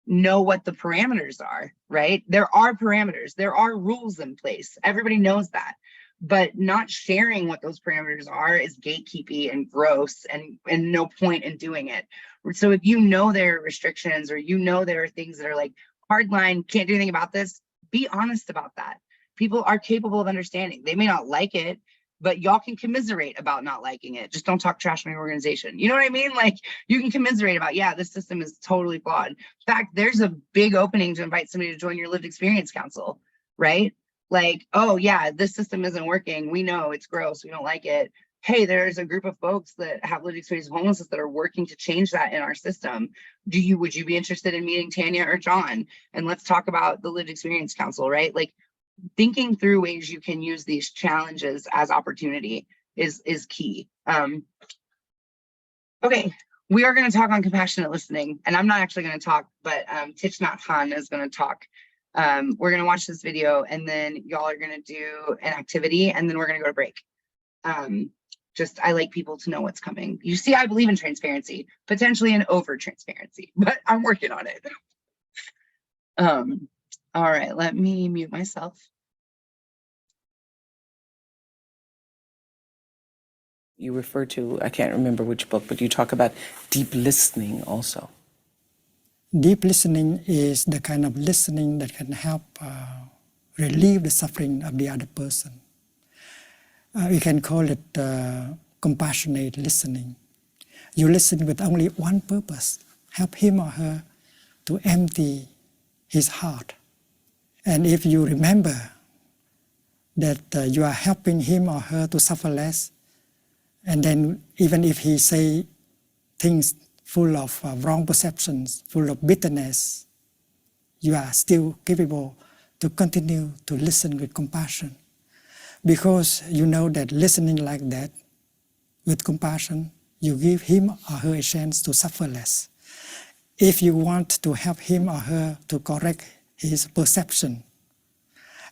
know what the parameters are, right? There are parameters, there are rules in place. Everybody knows that. But not sharing what those parameters are is gatekeepy and gross, and no point in doing it. So if you know there are restrictions, or you know there are things that are like hard line, can't do anything about this, be honest about that. People are capable of understanding. They may not like it, but y'all can commiserate about not liking it. Just don't talk trash on your organization. You know what I mean? Like, you can commiserate about, yeah, this system is totally flawed. In fact, there's a big opening to invite somebody to join your lived experience council, right? Like, oh yeah, this system isn't working. We know it's gross. We don't like it. Hey, there's a group of folks that have lived experience of homelessness that are working to change that in our system. Would you be interested in meeting Tanya or John? And let's talk about the lived experience council, right? Like, thinking through ways you can use these challenges as opportunity is key. Okay, we are going to talk on compassionate listening, and I'm not actually going to talk, but Thich Nhat Hanh is going to talk. We're going to watch this video, and then y'all are going to do an activity, and then we're going to go to break. I like people to know what's coming. You see, I believe in transparency, potentially an over transparency, but I'm working on it. All right, let me mute myself. You refer to, I can't remember which book, but you talk about deep listening also. Deep listening is the kind of listening that can help relieve the suffering of the other person. We can call it compassionate listening. You listen with only one purpose: help him or her to empty his heart. And if you remember that you are helping him or her to suffer less, and then even if he say things full of wrong perceptions, full of bitterness, you are still capable to continue to listen with compassion. Because you know that listening like that, with compassion, you give him or her a chance to suffer less. If you want to help him or her to correct his perception,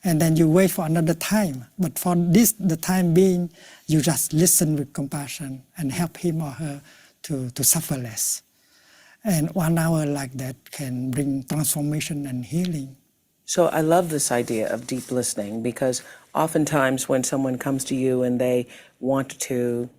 and then you wait for another time, but for the time being, you just listen with compassion and help him or her to suffer less. And 1 hour like that can bring transformation and healing. So I love this idea of deep listening, because oftentimes when someone comes to you and they want to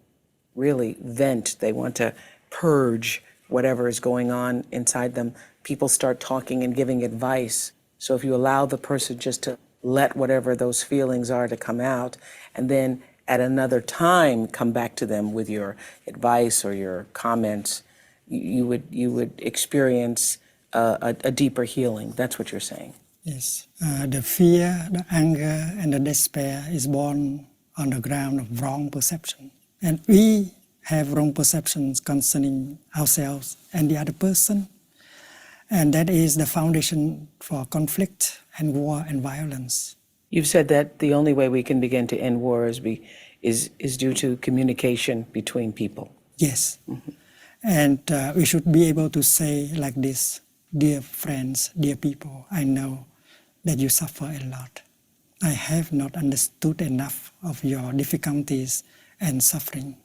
really vent, they want to purge whatever is going on inside them, people start talking and giving advice. So if you allow the person just to let whatever those feelings are to come out, and then at another time come back to them with your advice or your comments, you would experience a deeper healing. That's what you're saying. Yes, the fear, the anger, and the despair is born on the ground of wrong perception. And we have wrong perceptions concerning ourselves and the other person. And that is the foundation for conflict and war and violence. You've said that the only way we can begin to end war is due to communication between people. Yes. Mm-hmm. And we should be able to say like this: dear friends, dear people, I know that you suffer a lot. I have not understood enough of your difficulties and suffering.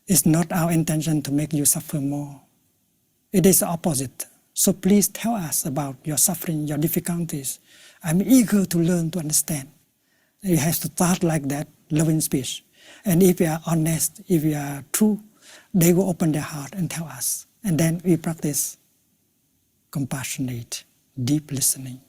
It's not our intention to make you suffer more. It is the opposite. So please tell us about your suffering, your difficulties. I'm eager to learn, to understand. You have to start like that, loving speech. And if we are honest, if we are true, they will open their heart and tell us. And then we practice compassionate, deep listening.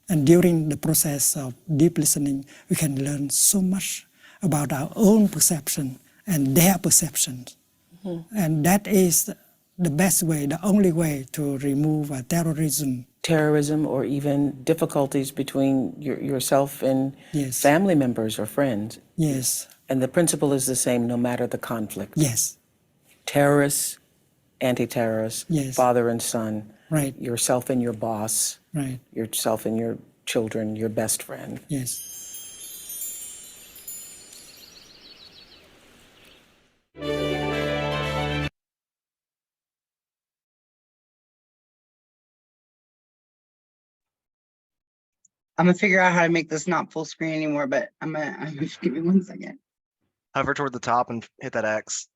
And during the process of deep listening, we can learn so much about our own perception and their perceptions. Mm-hmm. And that is the best way, the only way to remove terrorism. Terrorism, or even difficulties between yourself and yes. family members or friends. Yes. And the principle is the same no matter the conflict. Yes. Terrorists, anti-terrorists, yes. father and son, right. Yourself and your boss, right. Yourself and your children, your best friend. Yes. I'm gonna figure out how to make this not full screen anymore, but I'm gonna give me 1 second. Hover toward the top and hit that X.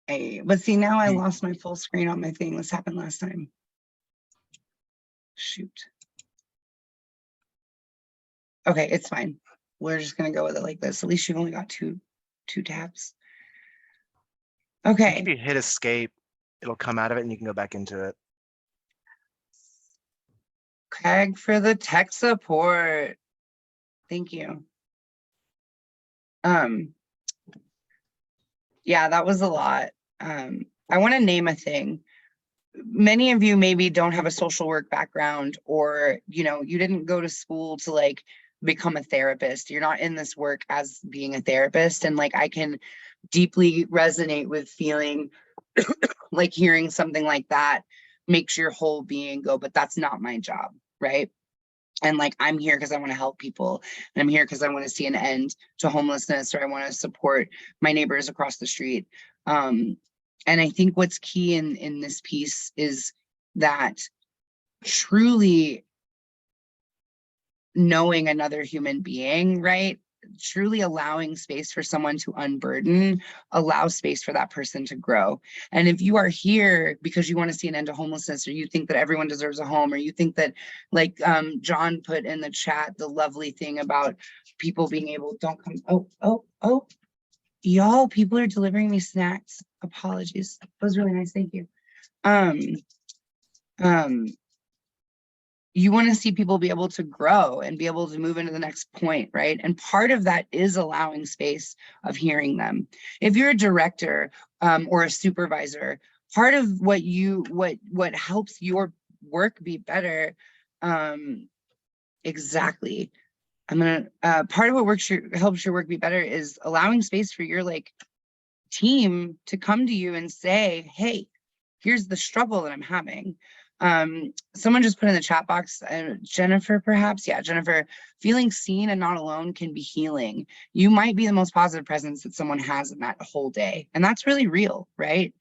Hey, but see, now I lost my full screen on my thing. This happened last time. Shoot. Okay, it's fine. We're just gonna go with it like this. At least you've only got two tabs. If Okay. you hit escape, it'll come out of it and you can go back into it. Craig for the tech support. Thank you. Yeah, that was a lot. I want to name a thing. Many of you maybe don't have a social work background, or you didn't go to school to like become a therapist. You're not in this work as being a therapist, and like I can deeply resonate with feeling like hearing something like that makes your whole being go, but that's not my job, right? And like, I'm here because I want to help people. And I'm here because I want to see an end to homelessness, or I want to support my neighbors across the street. And I think what's key in this piece is that truly knowing another human being, right? Truly allowing space for someone to unburden, allow space for that person to grow. And if you are here because you want to see an end to homelessness, or you think that everyone deserves a home, or you think that, like John put in the chat, the lovely thing about people being able, don't come, oh, y'all, people are delivering me snacks. Apologies. That was really nice. Thank you. You want to see people be able to grow and be able to move into the next point, right? And part of that is allowing space of hearing them. If you're a director or a supervisor, part of what helps your work be better, exactly. Part of what helps your work be better is allowing space for your like team to come to you and say, hey, here's the struggle that I'm having. Someone just put in the chat box, Jennifer, perhaps. Yeah, Jennifer, feeling seen and not alone can be healing. You might be the most positive presence that someone has in that whole day. And that's really real, right?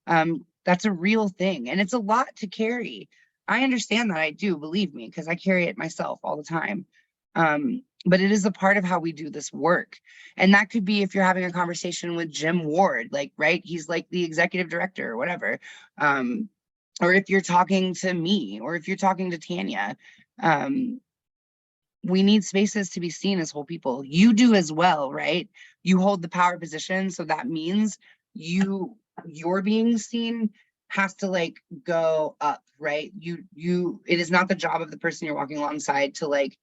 That's a real thing. And it's a lot to carry. I understand that. I do, believe me, because I carry it myself all the time. But it is a part of how we do this work. And that could be if you're having a conversation with Jim Ward, like, right? He's like the executive director or whatever. Or if you're talking to me, or if you're talking to Tanya, we need spaces to be seen as whole people. You do as well, right? You hold the power position. So that means your being seen has to like go up, right? It is not the job of the person you're walking alongside to like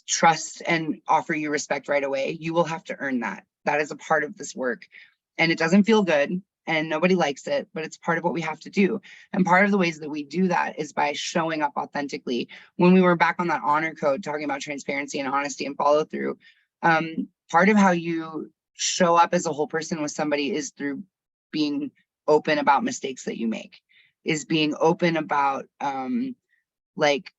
trust and offer you respect right away. You will have to earn that. That is a part of this work. And it doesn't feel good and nobody likes it, but it's part of what we have to do. And part of the ways that we do that is by showing up authentically. When we were back on that honor code, talking about transparency and honesty and follow through, part of how you show up as a whole person with somebody is through being open about mistakes that you make, is being open about like,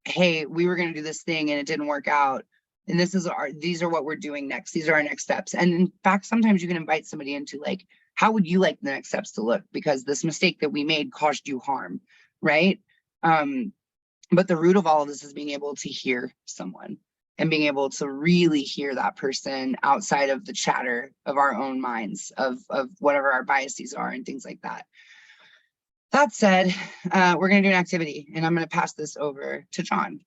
hey, we were going to do this thing and it didn't work out. And these are what we're doing next. These are our next steps. And in fact, sometimes you can invite somebody into like, how would you like the next steps to look? Because this mistake that we made caused you harm, right? But the root of all of this is being able to hear someone and being able to really hear that person outside of the chatter of our own minds, of whatever our biases are and things like that. That said, we're going to do an activity, and I'm going to pass this over to John.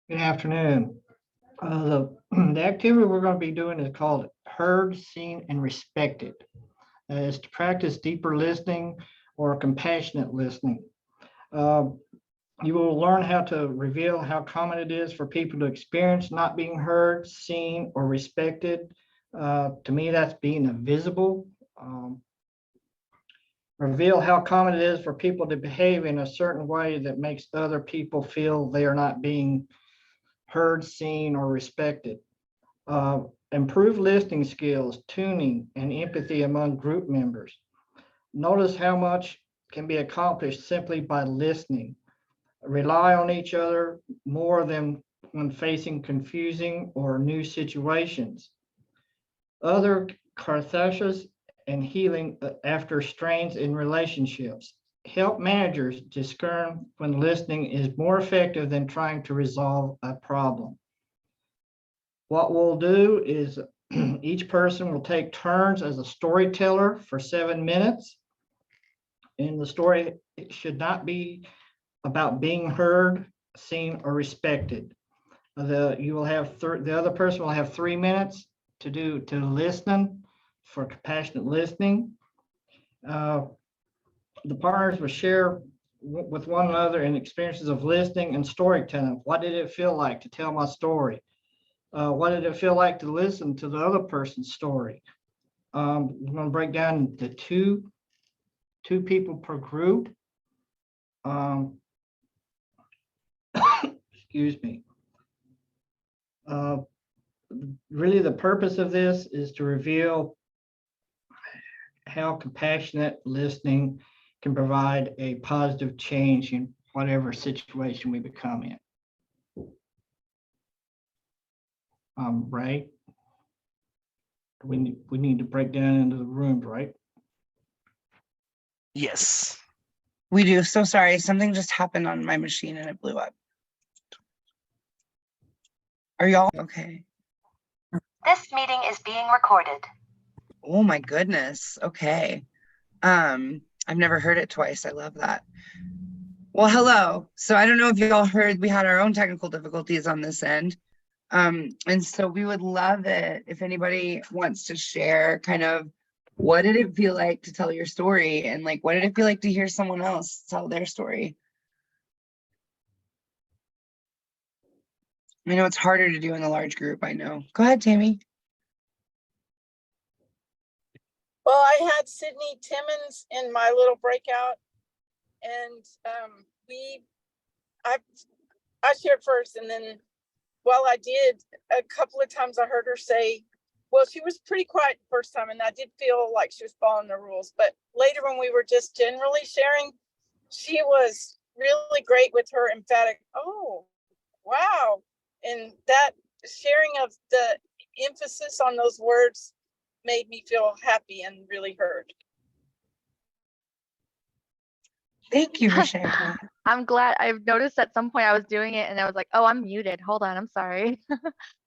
Good afternoon. The activity we're going to be doing is called Heard, Seen, and Respected. It's to practice deeper listening or compassionate listening. You will learn how to reveal how common it is for people to experience not being heard, seen, or respected. To me, that's being invisible. Reveal how common it is for people to behave in a certain way that makes other people feel they are not being heard, seen, or respected. Improve listening skills, tuning, and empathy among group members. Notice how much can be accomplished simply by listening. Rely on each other more than when facing confusing or new situations. Other catharsis and healing after strains in relationships. help managers discern when listening is more effective than trying to resolve a problem. What we'll do is each person will take turns as a storyteller for 7 minutes. And the story should not be about being heard, seen, or respected. The other person will have 3 minutes to listen for compassionate listening. The partners will share with one another in experiences of listening and storytelling. What did it feel like to tell my story? What did it feel like to listen to the other person's story? We're going to break down the two people per group. Excuse me. Really, the purpose of this is to reveal how compassionate listening can provide a positive change in whatever situation we become in. Right? We need to break down into the rooms, right? Yes. We do. So sorry. Something just happened on my machine and it blew up. Are y'all okay? This meeting is being recorded. Oh my goodness. Okay. I've never heard it twice. I love that. Well, hello. So I don't know if you all heard, we had our own technical difficulties on this end. And so we would love it if anybody wants to share kind of what did it feel like to tell your story, and like what did it feel like to hear someone else tell their story? I know it's harder to do in a large group, I know. Go ahead, Tammy. Well, I had Sydney Timmons in my little breakout, and I shared first, and then while I did, a couple of times I heard her say, well, she was pretty quiet the first time, and I did feel like she was following the rules. But later, when we were just generally sharing, she was really great with her emphatic, oh, wow. And that sharing of the emphasis on those words made me feel happy and really heard. Thank you for sharing that. I'm glad. I've noticed at some point I was doing it and I was like, oh, I'm muted. Hold on. I'm sorry.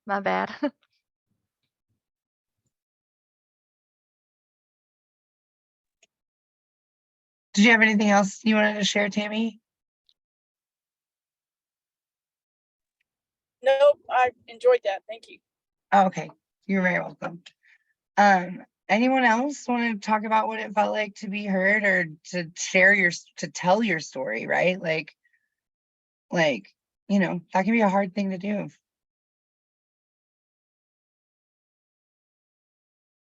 My bad. Did you have anything else you wanted to share, Tammy? Nope, I enjoyed that. Thank you. Oh, okay, you're very welcome. Anyone else want to talk about what it felt like to be heard, or to share to tell your story, right? Like, you know, that can be a hard thing to do.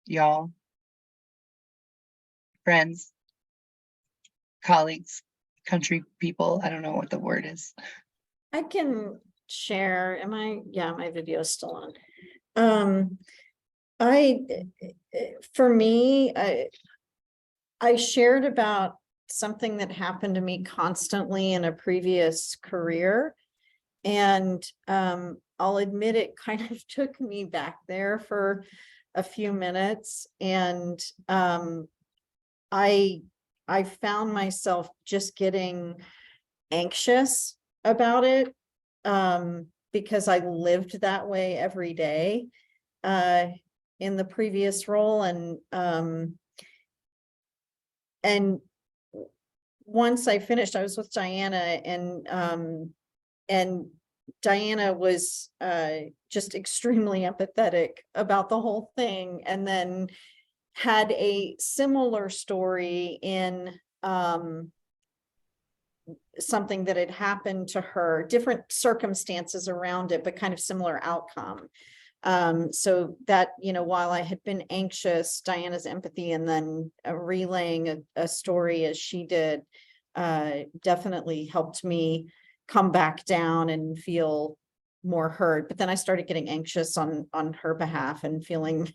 Y'all, friends, colleagues, country people, I don't know what the word is. I can share. Yeah, my video is still on. For me, I shared about something that happened to me constantly in a previous career. And I'll admit it kind of took me back there for a few minutes. And I found myself just getting anxious about it because I lived that way every day in the previous role. And once I finished, I was with Diana, and Diana was just extremely empathetic about the whole thing, and then had a similar story in something that had happened to her, different circumstances around it, but kind of similar outcome. So that, you know, while I had been anxious, Diana's empathy and then relaying a story as she did definitely helped me come back down and feel more heard. But then I started getting anxious on her behalf and feeling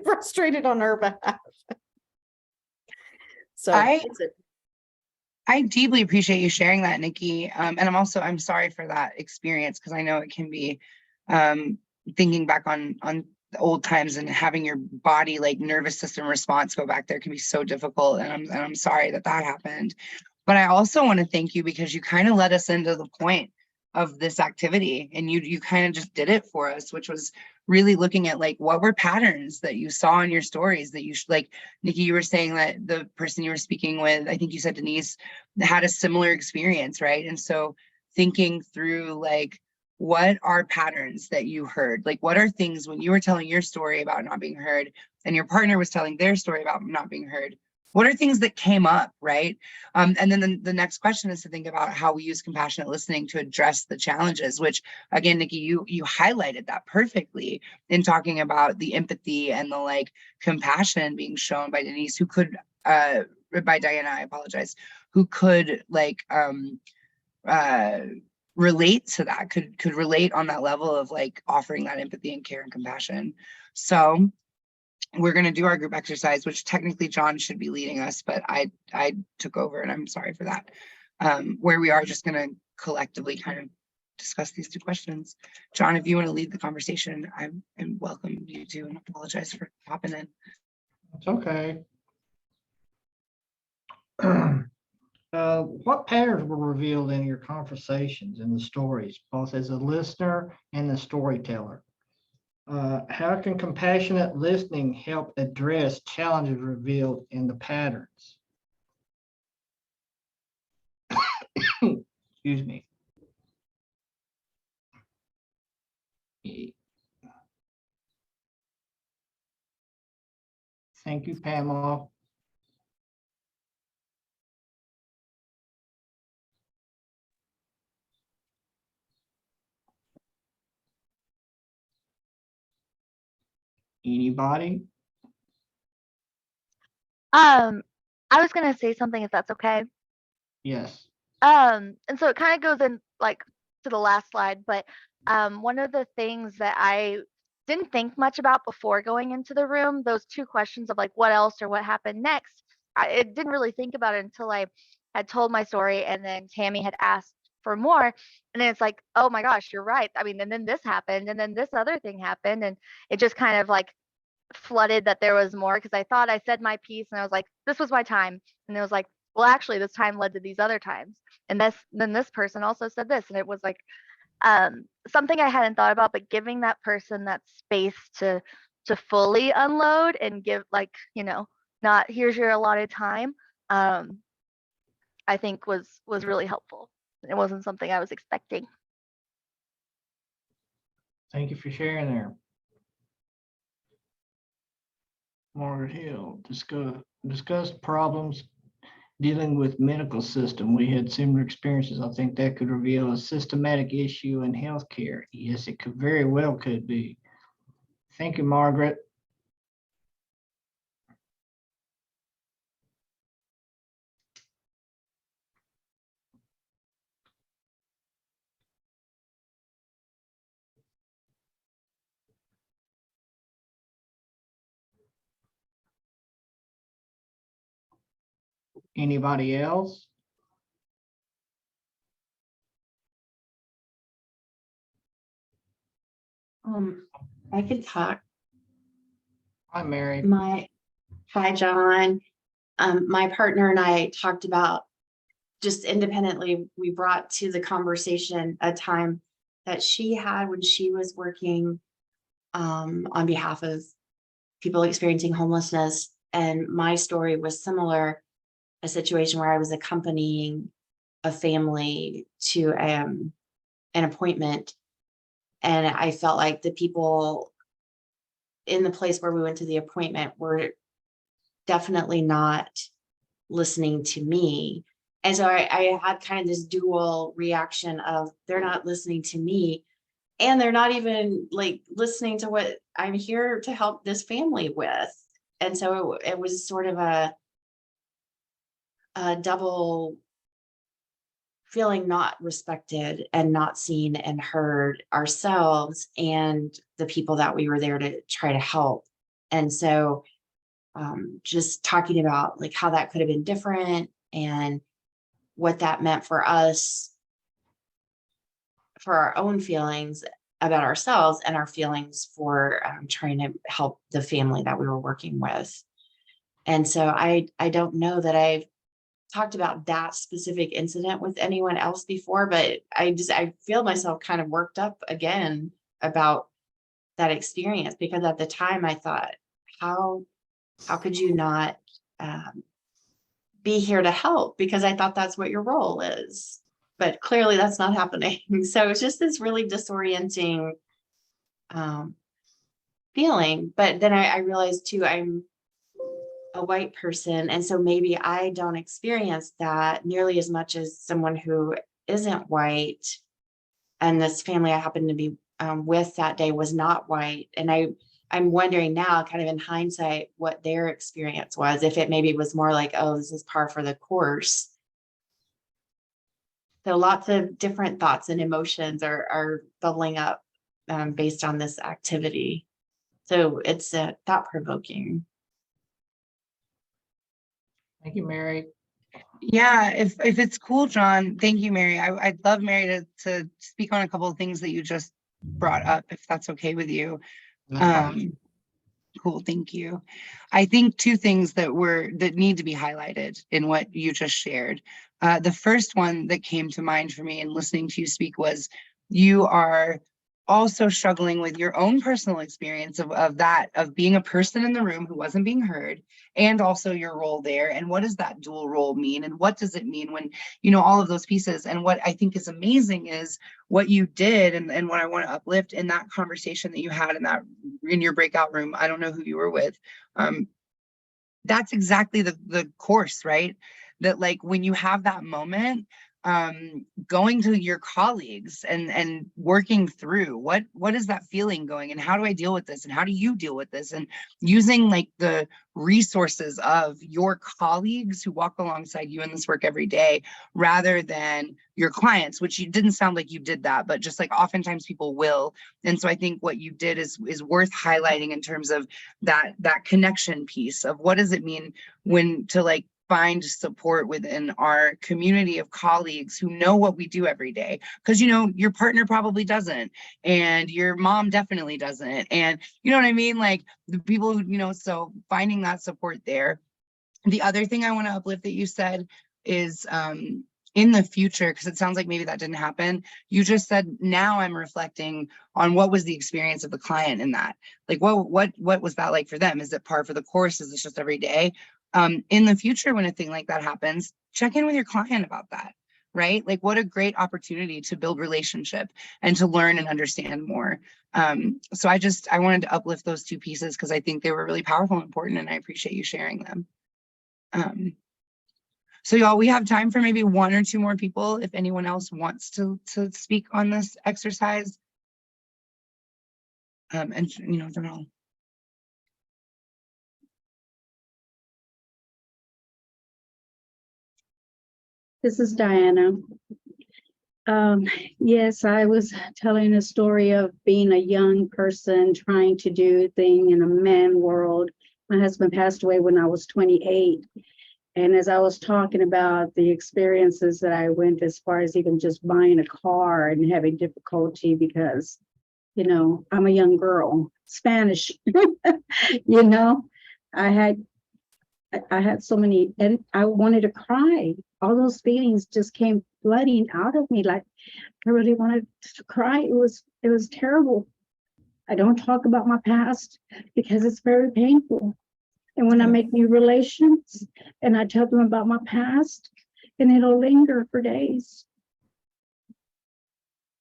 frustrated on her behalf. So I deeply appreciate you sharing that, Nikki. And I'm sorry for that experience, because I know it can be thinking back on the old times, and having your body, like nervous system response, go back there can be so difficult. And I'm sorry that that happened. But I also want to thank you because you kind of led us into the point of this activity, and you kind of just did it for us, which was really looking at like what were patterns that you saw in your stories that you should, like Nikki, you were saying that the person you were speaking with, I think you said Denise, had a similar experience, right? And so thinking through like, what are patterns that you heard? Like, what are things when you were telling your story about not being heard and your partner was telling their story about not being heard? What are things that came up, right? And then the next question is to think about how we use compassionate listening to address the challenges, which again, Nikki, you highlighted that perfectly in talking about the empathy and the like compassion being shown by Denise, who could, by Diana, I apologize, who could like, relate to that, could relate on that level of like offering that empathy and care and compassion. So we're going to do our group exercise, which technically John should be leading us, but I took over and I'm sorry for that. Where we are just going to collectively kind of discuss these two questions. John, if you want to lead the conversation, I'm welcome you to, and apologize for popping in. It's okay. What patterns were revealed in your conversations and the stories, both as a listener and the storyteller? How can compassionate listening help address challenges revealed in the patterns? Excuse me. Thank you, Pamela. Anybody? I was gonna say something if that's okay. Yes. And so it kind of goes in like to the last slide, but one of the things that I didn't think much about before going into the room, those two questions of like what else or what happened next, I didn't really think about it until I had told my story and then Tammy had asked for more. And then it's like, oh my gosh, you're right. I mean, and then this happened and then this other thing happened. And it just kind of like flooded that there was more because I thought I said my piece and I was like, this was my time. And it was like, well, actually, this time led to these other times. And then this person also said this. And it was like something I hadn't thought about, but giving that person that space to fully unload and give like, you know, not here's your allotted time, I think was really helpful. It wasn't something I was expecting. Thank you for sharing there. Margaret Hill, discuss problems dealing with medical system. We had similar experiences. I think that could reveal a systematic issue in healthcare. Yes, it could very well could be. Thank you, Margaret. Anybody else? I could talk. Hi, Mary. Hi, John. My partner and I talked about just independently, we brought to the conversation a time that she had when she was working on behalf of people experiencing homelessness. And my story was similar, a situation where I was accompanying a family to an appointment. And I felt like the people in the place where we went to the appointment were definitely not listening to me. And so I had kind of this dual reaction of they're not listening to me and they're not even like listening to what I'm here to help this family with. And so it was sort of a double feeling not respected and not seen and heard ourselves and the people that we were there to try to help. And so just talking about like how that could have been different and what that meant for us, for our own feelings, about ourselves and our feelings for trying to help the family that we were working with. And so I don't know that I've talked about that specific incident with anyone else before, but I feel myself kind of worked up again about that experience, because at the time I thought, how could you not be here to help? Because I thought that's what your role is, but clearly that's not happening. So it's just this really disorienting feeling. But then I realized too, I'm a white person, and so maybe I don't experience that nearly as much as someone who isn't white. And this family I happened to be with that day was not white, and I'm wondering now, kind of in hindsight, what their experience was, if it maybe was more like, oh, this is par for the course. So lots of different thoughts and emotions are bubbling up based on this activity. So it's thought-provoking. Thank you, Mary. Yeah, if it's cool, John, thank you, Mary. I'd love Mary to speak on a couple of things that you just brought up, if that's okay with you. That's fine. Cool, thank you. I think two things that need to be highlighted in what you just shared. The first one that came to mind for me in listening to you speak was you are also struggling with your own personal experience of being a person in the room who wasn't being heard, and also your role there. And what does that dual role mean? And what does it mean when, all of those pieces? And what I think is amazing is what you did, and what I want to uplift in that conversation that you had in your breakout room. I don't know who you were with. That's exactly the course, right? That, like, when you have that moment, going to your colleagues and working through what is that feeling going, and how do I deal with this, and how do you deal with this, and using like the resources of your colleagues who walk alongside you in this work every day, rather than your clients, which you didn't sound like you did that, but just like oftentimes people will. And so I think what you did is worth highlighting in terms of that connection piece of what does it mean when to like find support within our community of colleagues who know what we do every day. Because, your partner probably doesn't, and your mom definitely doesn't. And you know what I mean? Like the people who, so finding that support there. The other thing I want to uplift that you said is in the future, because it sounds like maybe that didn't happen. You just said, now I'm reflecting on what was the experience of the client in that. Like, what was that like for them? Is it par for the course? Is it just every day? In the future, when a thing like that happens, check in with your client about that, right? Like, what a great opportunity to build relationship and to learn and understand more. So I wanted to uplift those two pieces because I think they were really powerful and important, and I appreciate you sharing them. So y'all, we have time for maybe one or two more people if anyone else wants to speak on this exercise. And then I'll. This is Diana. Yes, I was telling a story of being a young person trying to do a thing in a man world. My husband passed away when I was 28. And as I was talking about the experiences that I went as far as even just buying a car and having difficulty because, I'm a young girl, Spanish, I had so many, and I wanted to cry. All those feelings just came flooding out of me. Like I really wanted to cry. It was terrible. I don't talk about my past because it's very painful. And when I make new relations and I tell them about my past, and it'll linger for days.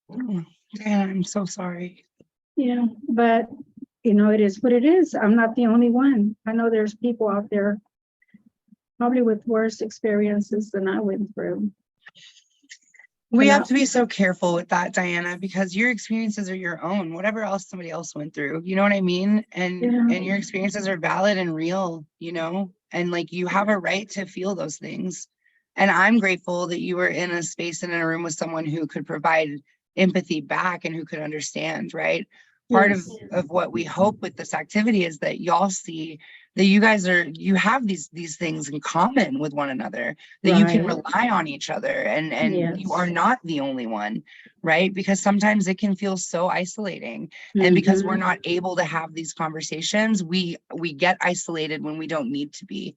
Oh, I'm so sorry. Yeah, but it is what it is. I'm not the only one. I know there's people out there probably with worse experiences than I went through. We have to be so careful with that, Diana, because your experiences are your own, whatever else somebody else went through. You know what I mean? And your experiences are valid and real, and like you have a right to feel those things. And I'm grateful that you were in a space and in a room with someone who could provide empathy back and who could understand, right? Part of what we hope with this activity is that y'all see that you have these things in common with one another, that you can Right. rely on each other, and you Yes. are not the only one, right? Because sometimes it can feel so isolating, and because we're Mhm. not able to have these conversations, we get isolated when we don't need to be.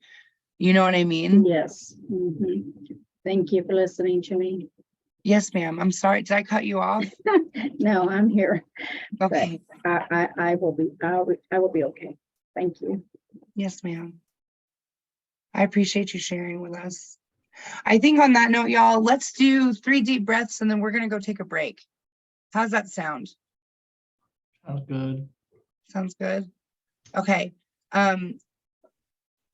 You know what I mean? Yes. Mhm. Thank you for listening to me. Yes, ma'am. I'm sorry. Did I cut you off? No, I'm here, but Okay. I will be, I will be okay. Thank you. Yes, ma'am. I appreciate you sharing with us. I think on that note, y'all, let's do 3 deep breaths and then we're going to go take a break. How's that sound? Sounds good. Sounds good. Okay. And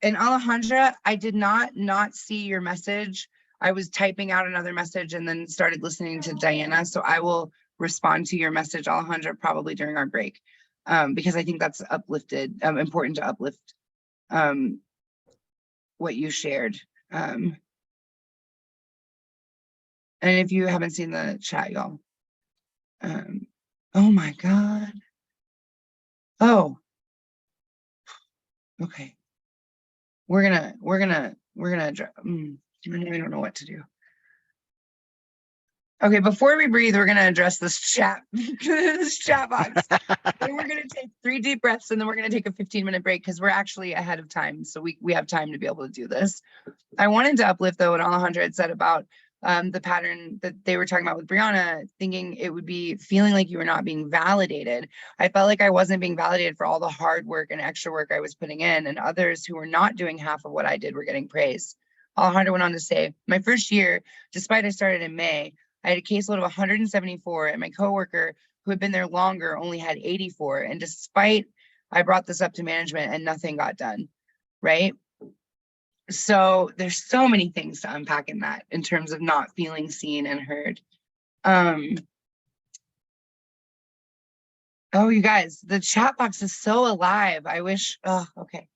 Alejandra, I did not see your message. I was typing out another message and then started listening to Diana. So I will respond to your message, Alejandra, probably during our break. Because I think that's uplifted, important to uplift what you shared. And if you haven't seen the chat, y'all. Oh my God. Oh, okay. We're gonna address, I don't know what to do. Okay, before we breathe, we're gonna address this chat, this chat box. Then we're gonna take 3 deep breaths and then we're gonna take a 15-minute break because we're actually ahead of time. So we have time to be able to do this. I wanted to uplift though what Alejandra had said about the pattern that they were talking about with Brianna, thinking it would be feeling like you were not being validated. I felt like I wasn't being validated for all the hard work and extra work I was putting in, and others who were not doing half of what I did were getting praise. Alejandra went on to say, my first year, despite I started in May, I had a caseload of 174, and my coworker who had been there longer only had 84. And despite I brought this up to management and nothing got done, right? So there's so many things to unpack in that in terms of not feeling seen and heard. Oh, you guys, the chat box is so alive. I wish, oh, okay.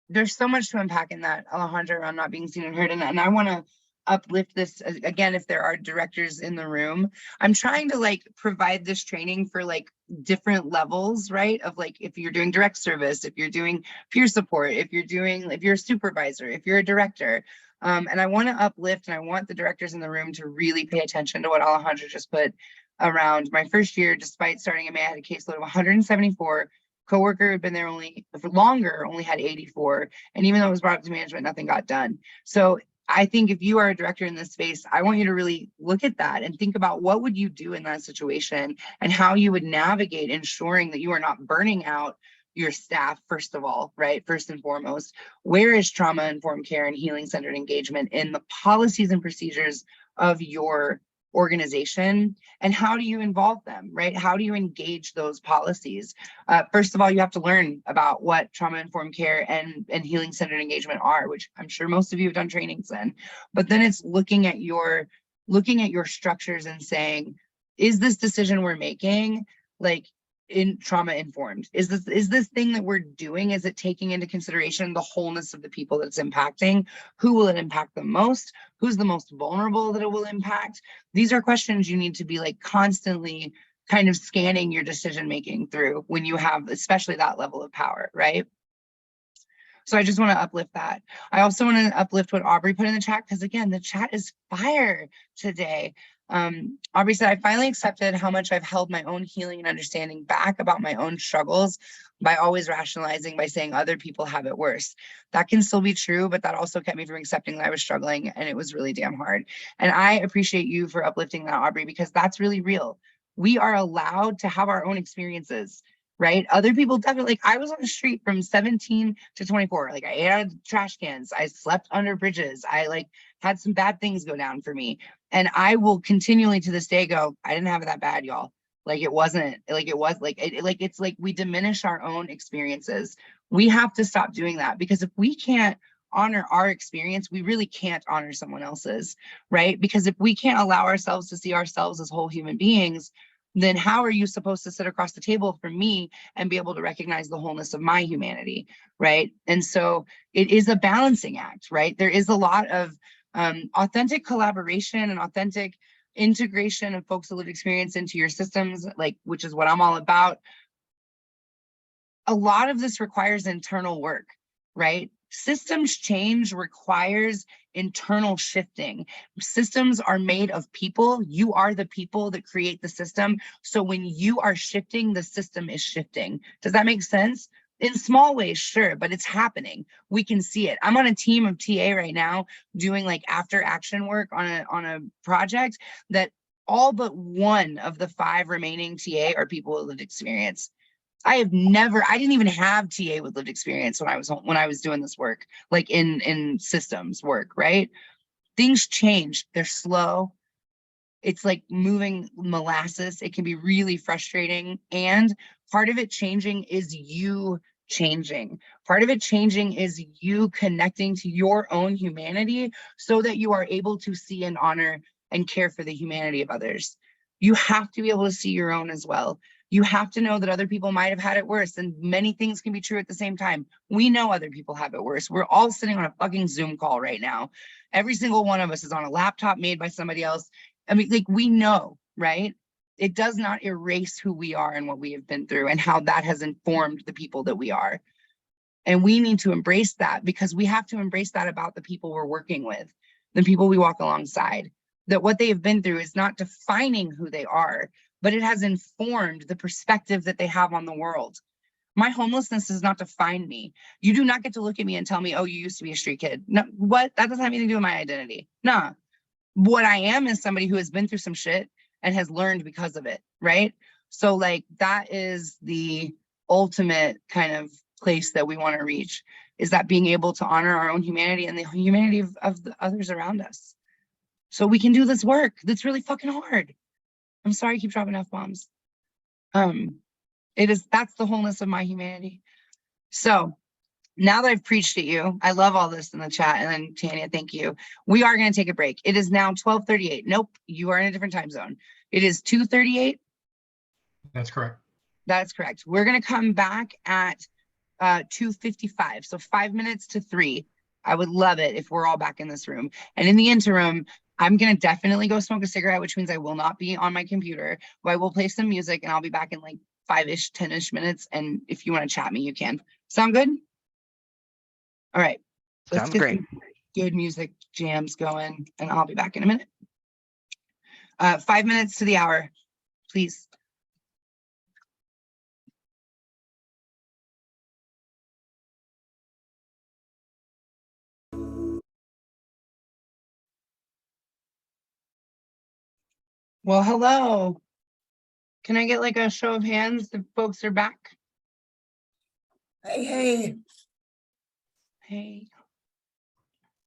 There's so much to unpack in that, Alejandra, around not being seen and heard. And I want to uplift this again, if there are directors in the room. I'm trying to like provide this training for like different levels, right? Of like, if you're doing direct service, if you're doing peer support, if you're a supervisor, if you're a director. And I want to uplift, and I want the directors in the room to really pay attention to what Alejandra just put around. My first year, despite starting in May, I had a caseload of 174. Coworker had been there only for longer, only had 84. And even though it was brought up to management, nothing got done. So I think if you are a director in this space, I want you to really look at that and think about what would you do in that situation and how you would navigate ensuring that you are not burning out your staff, first of all, right? First and foremost, where is trauma-informed care and healing-centered engagement in the policies and procedures of your organization, and how do you involve them, right? How do you engage those policies? First of all, you have to learn about what trauma-informed care and healing-centered engagement are, which I'm sure most of you have done trainings in. But then it's looking at your structures and saying, is this decision we're making like in trauma informed? Is this thing that we're doing, is it taking into consideration the wholeness of the people that it's impacting? Who will it impact the most? Who's the most vulnerable that it will impact? These are questions you need to be like constantly kind of scanning your decision making through when you have especially that level of power, right? So I just want to uplift that. I also want to uplift what Aubrey put in the chat, because again, the chat is fire today. Aubrey said, I finally accepted how much I've held my own healing and understanding back about my own struggles by always rationalizing by saying other people have it worse. That can still be true, but that also kept me from accepting that I was struggling, and it was really damn hard. And I appreciate you for uplifting that, Aubrey, because that's really real. We are allowed to have our own experiences, right? Other people definitely, like I was on the street from 17 to 24. Like I ate out of trash cans. I slept under bridges. I like had some bad things go down for me. And I will continually to this day go, I didn't have it that bad, y'all. Like it wasn't like it was like it's like we diminish our own experiences. We have to stop doing that, because if we can't honor our experience, we really can't honor someone else's, right? Because if we can't allow ourselves to see ourselves as whole human beings, then how are you supposed to sit across the table from me and be able to recognize the wholeness of my humanity, right? And so it is a balancing act, right? There is a lot of authentic collaboration and authentic integration of folks' lived experience into your systems, like, which is what I'm all about. a lot of this requires internal work, right? Systems change requires internal shifting. Systems are made of people. You are the people that create the system. So when you are shifting, the system is shifting. Does that make sense? In small ways, sure, but it's happening. We can see it. I'm on a team of TA right now doing like after action work on a project that all but one of the 5 remaining TA are people with lived experience. I didn't even have TA with lived experience when I was doing this work, like in systems work, right? Things change. They're slow. It's like moving molasses. It can be really frustrating. And part of it changing is you changing. Part of it changing is you connecting to your own humanity so that you are able to see and honor and care for the humanity of others. You have to be able to see your own as well. You have to know that other people might have had it worse, and many things can be true at the same time. We know other people have it worse. We're all sitting on a fucking Zoom call right now. Every single one of us is on a laptop made by somebody else. I mean, like, we know, right? It does not erase who we are and what we have been through and how that has informed the people that we are. And we need to embrace that, because we have to embrace that about the people we're working with, the people we walk alongside, that what they have been through is not defining who they are, but it has informed the perspective that they have on the world. My homelessness does not define me. You do not get to look at me and tell me, oh, you used to be a street kid. No, what? That doesn't have anything to do with my identity. Nah. What I am is somebody who has been through some shit and has learned because of it, right? So like, that is the ultimate kind of place that we want to reach, is that being able to honor our own humanity and the humanity of the others around us. So we can do this work that's really fucking hard. I'm sorry I keep dropping F-bombs. That's the wholeness of my humanity. So now that I've preached at you, I love all this in the chat. And then Tanya, thank you. We are going to take a break. It is now 12:38. Nope, you are in a different time zone. It is 2:38. That's correct. That's correct. We're going to come back at 2:55. So 5 minutes to 3. I would love it if we're all back in this room. And in the interim, I'm going to definitely go smoke a cigarette, which means I will not be on my computer, but I will play some music and I'll be back in like 5-ish, 10-ish minutes. And if you want to chat me, you can. Sound good? All right. Let's Sounds get great. some good music jams going, and I'll be back in a minute. 5 minutes to the hour, please. Well, hello. Can I get like a show of hands if folks are back? Hey, hey. Hey,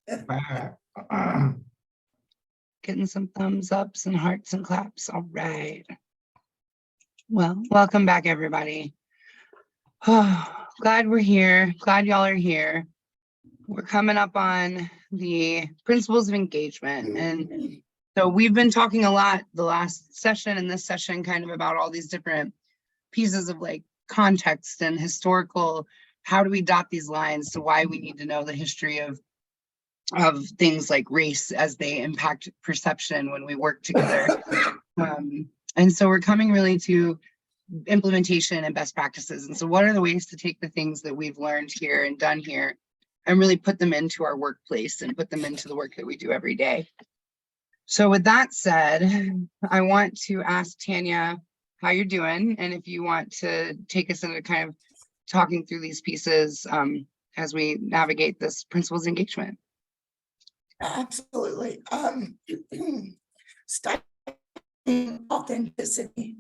Back. getting some thumbs ups and hearts and claps. All right. Well, welcome back, everybody. Oh, glad we're here. Glad y'all are here. We're coming up on the principles of engagement. And so we've been talking a lot the last session and this session kind of about all these different pieces of like context and historical, how do we dot these lines to why we need to know the history of things like race as they impact perception when we work together. And so we're coming really to implementation and best practices. And so what are the ways to take the things that we've learned here and done here and really put them into our workplace and put them into the work that we do every day? So with that said, I want to ask Tanya how you're doing, and if you want to take us into kind of talking through these pieces as we navigate this principles engagement. Absolutely. Studying authenticity.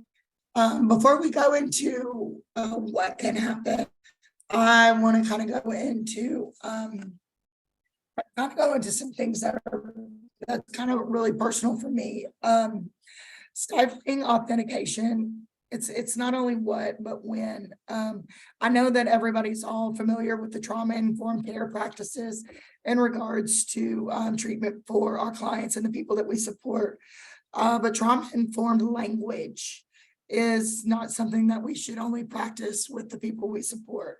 Before we go into what can happen, I want to kind of go into some things that's kind of really personal for me. Stifling authentication. It's not only what, but when. I know that everybody's all familiar with the trauma-informed care practices in regards to treatment for our clients and the people that we support. But trauma-informed language is not something that we should only practice with the people we support.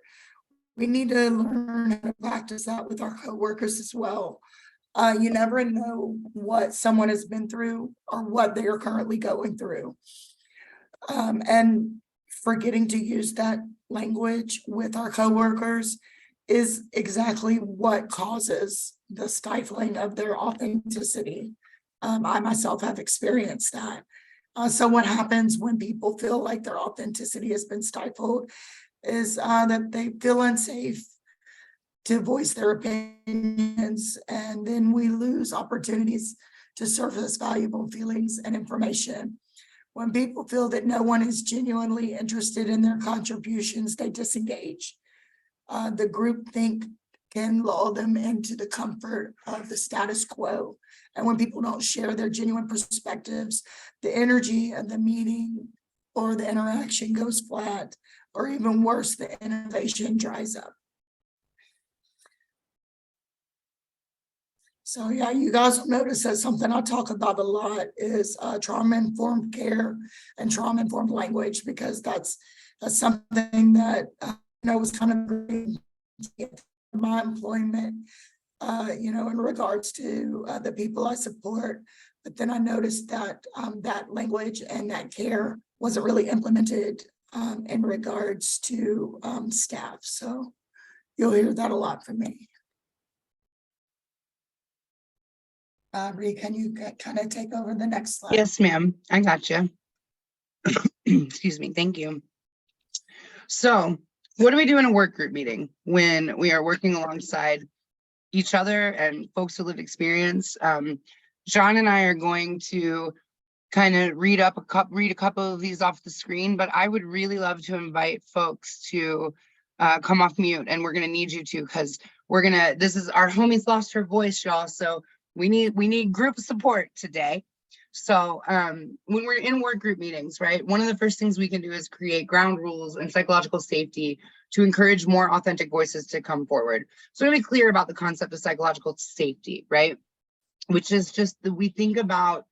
We need to learn how to practice that with our coworkers as well. You never know what someone has been through or what they are currently going through. And forgetting to use that language with our coworkers is exactly what causes the stifling of their authenticity. I myself have experienced that. So what happens when people feel like their authenticity has been stifled is that they feel unsafe to voice their opinions, and then we lose opportunities to surface valuable feelings and information. When people feel that no one is genuinely interested in their contributions, they disengage. The groupthink can lull them into the comfort of the status quo. And when people don't share their genuine perspectives, the energy of the meeting or the interaction goes flat, or even worse, the innovation dries up. So yeah, you guys will notice that something I talk about a lot is trauma-informed care and trauma-informed language, because that's something that was kind of great my employment, in regards to the people I support. But then I noticed that that language and that care wasn't really implemented in regards to staff. So you'll hear that a lot from me. Rhie, can you kind of take over the next slide? Yes, ma'am. I got you. Excuse me. Thank you. So what do we do in a work group meeting when we are working alongside each other and folks who lived experience? John and I are going to kind of read a couple of these off the screen, but I would really love to invite folks to come off mute, and we're going to need you to, because this is our homie's lost her voice, y'all. So we need group support today. So when we're in work group meetings, right, one of the first things we can do is create ground rules and psychological safety to encourage more authentic voices to come forward. So to be clear about the concept of psychological safety, right, which is just that we think about,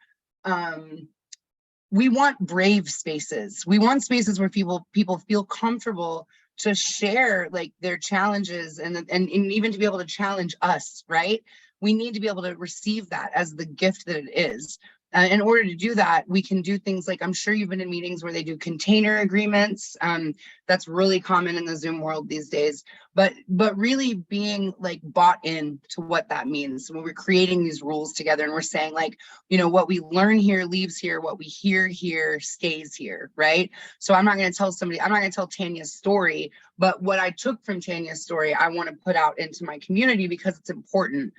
we want brave spaces. We want spaces where people feel comfortable to share like their challenges and even to be able to challenge us, right? We need to be able to receive that as the gift that it is. In order to do that, we can do things like, I'm sure you've been in meetings where they do container agreements. That's really common in the Zoom world these days, but really being like bought in to what that means when we're creating these rules together, and we're saying like, what we learn here leaves here, what we hear here stays here, right? So I'm not going to tell Tanya's story, but what I took from Tanya's story, I want to put out into my community because it's important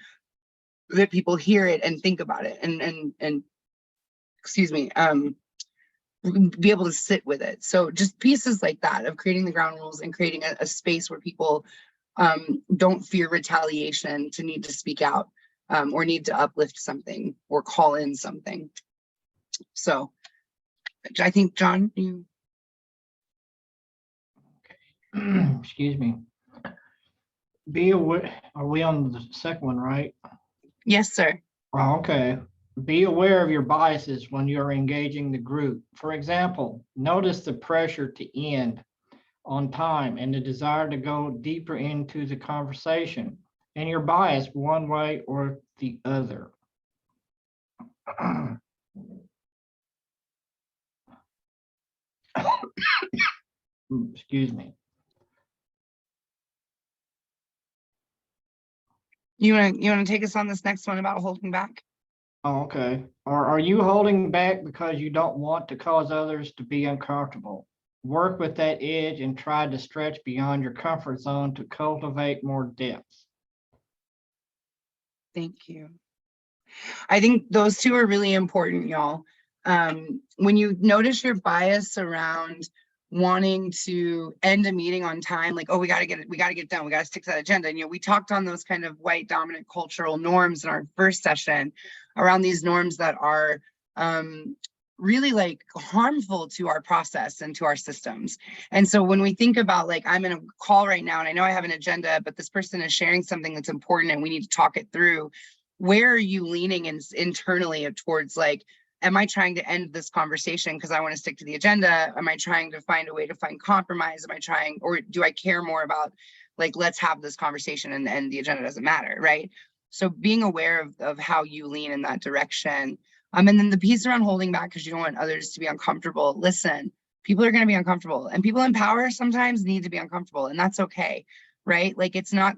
that people hear it and think about it and excuse me, be able to sit with it. So just pieces like that of creating the ground rules and creating a space where people don't fear retaliation to need to speak out or need to uplift something or call in something. So I think, John, you. Excuse me. Be aware, are we on the second one, right? Yes, sir. Oh, okay. Be aware of your biases when you're engaging the group. For example, notice the pressure to end on time and the desire to go deeper into the conversation, and your bias one way or the other. Excuse me. You want to take us on this next one about holding back? Oh, okay. Or are you holding back because you don't want to cause others to be uncomfortable? Work with that edge and try to stretch beyond your comfort zone to cultivate more depth. Thank you. I think those two are really important, y'all. When you notice your bias around wanting to end a meeting on time, like, oh, we got to get done, we got to stick to that agenda. And we talked on those kind of white dominant cultural norms in our first session around these norms that are really like harmful to our process and to our systems. And so when we think about like, I'm in a call right now and I know I have an agenda, but this person is sharing something that's important and we need to talk it through. Where are you leaning internally towards like, am I trying to end this conversation because I want to stick to the agenda? Am I trying to find a way to find compromise? Or do I care more about like, let's have this conversation and the agenda doesn't matter, right? So being aware of how you lean in that direction. And then the piece around holding back because you don't want others to be uncomfortable. Listen, people are going to be uncomfortable, and people in power sometimes need to be uncomfortable, and that's okay, right? Like it's not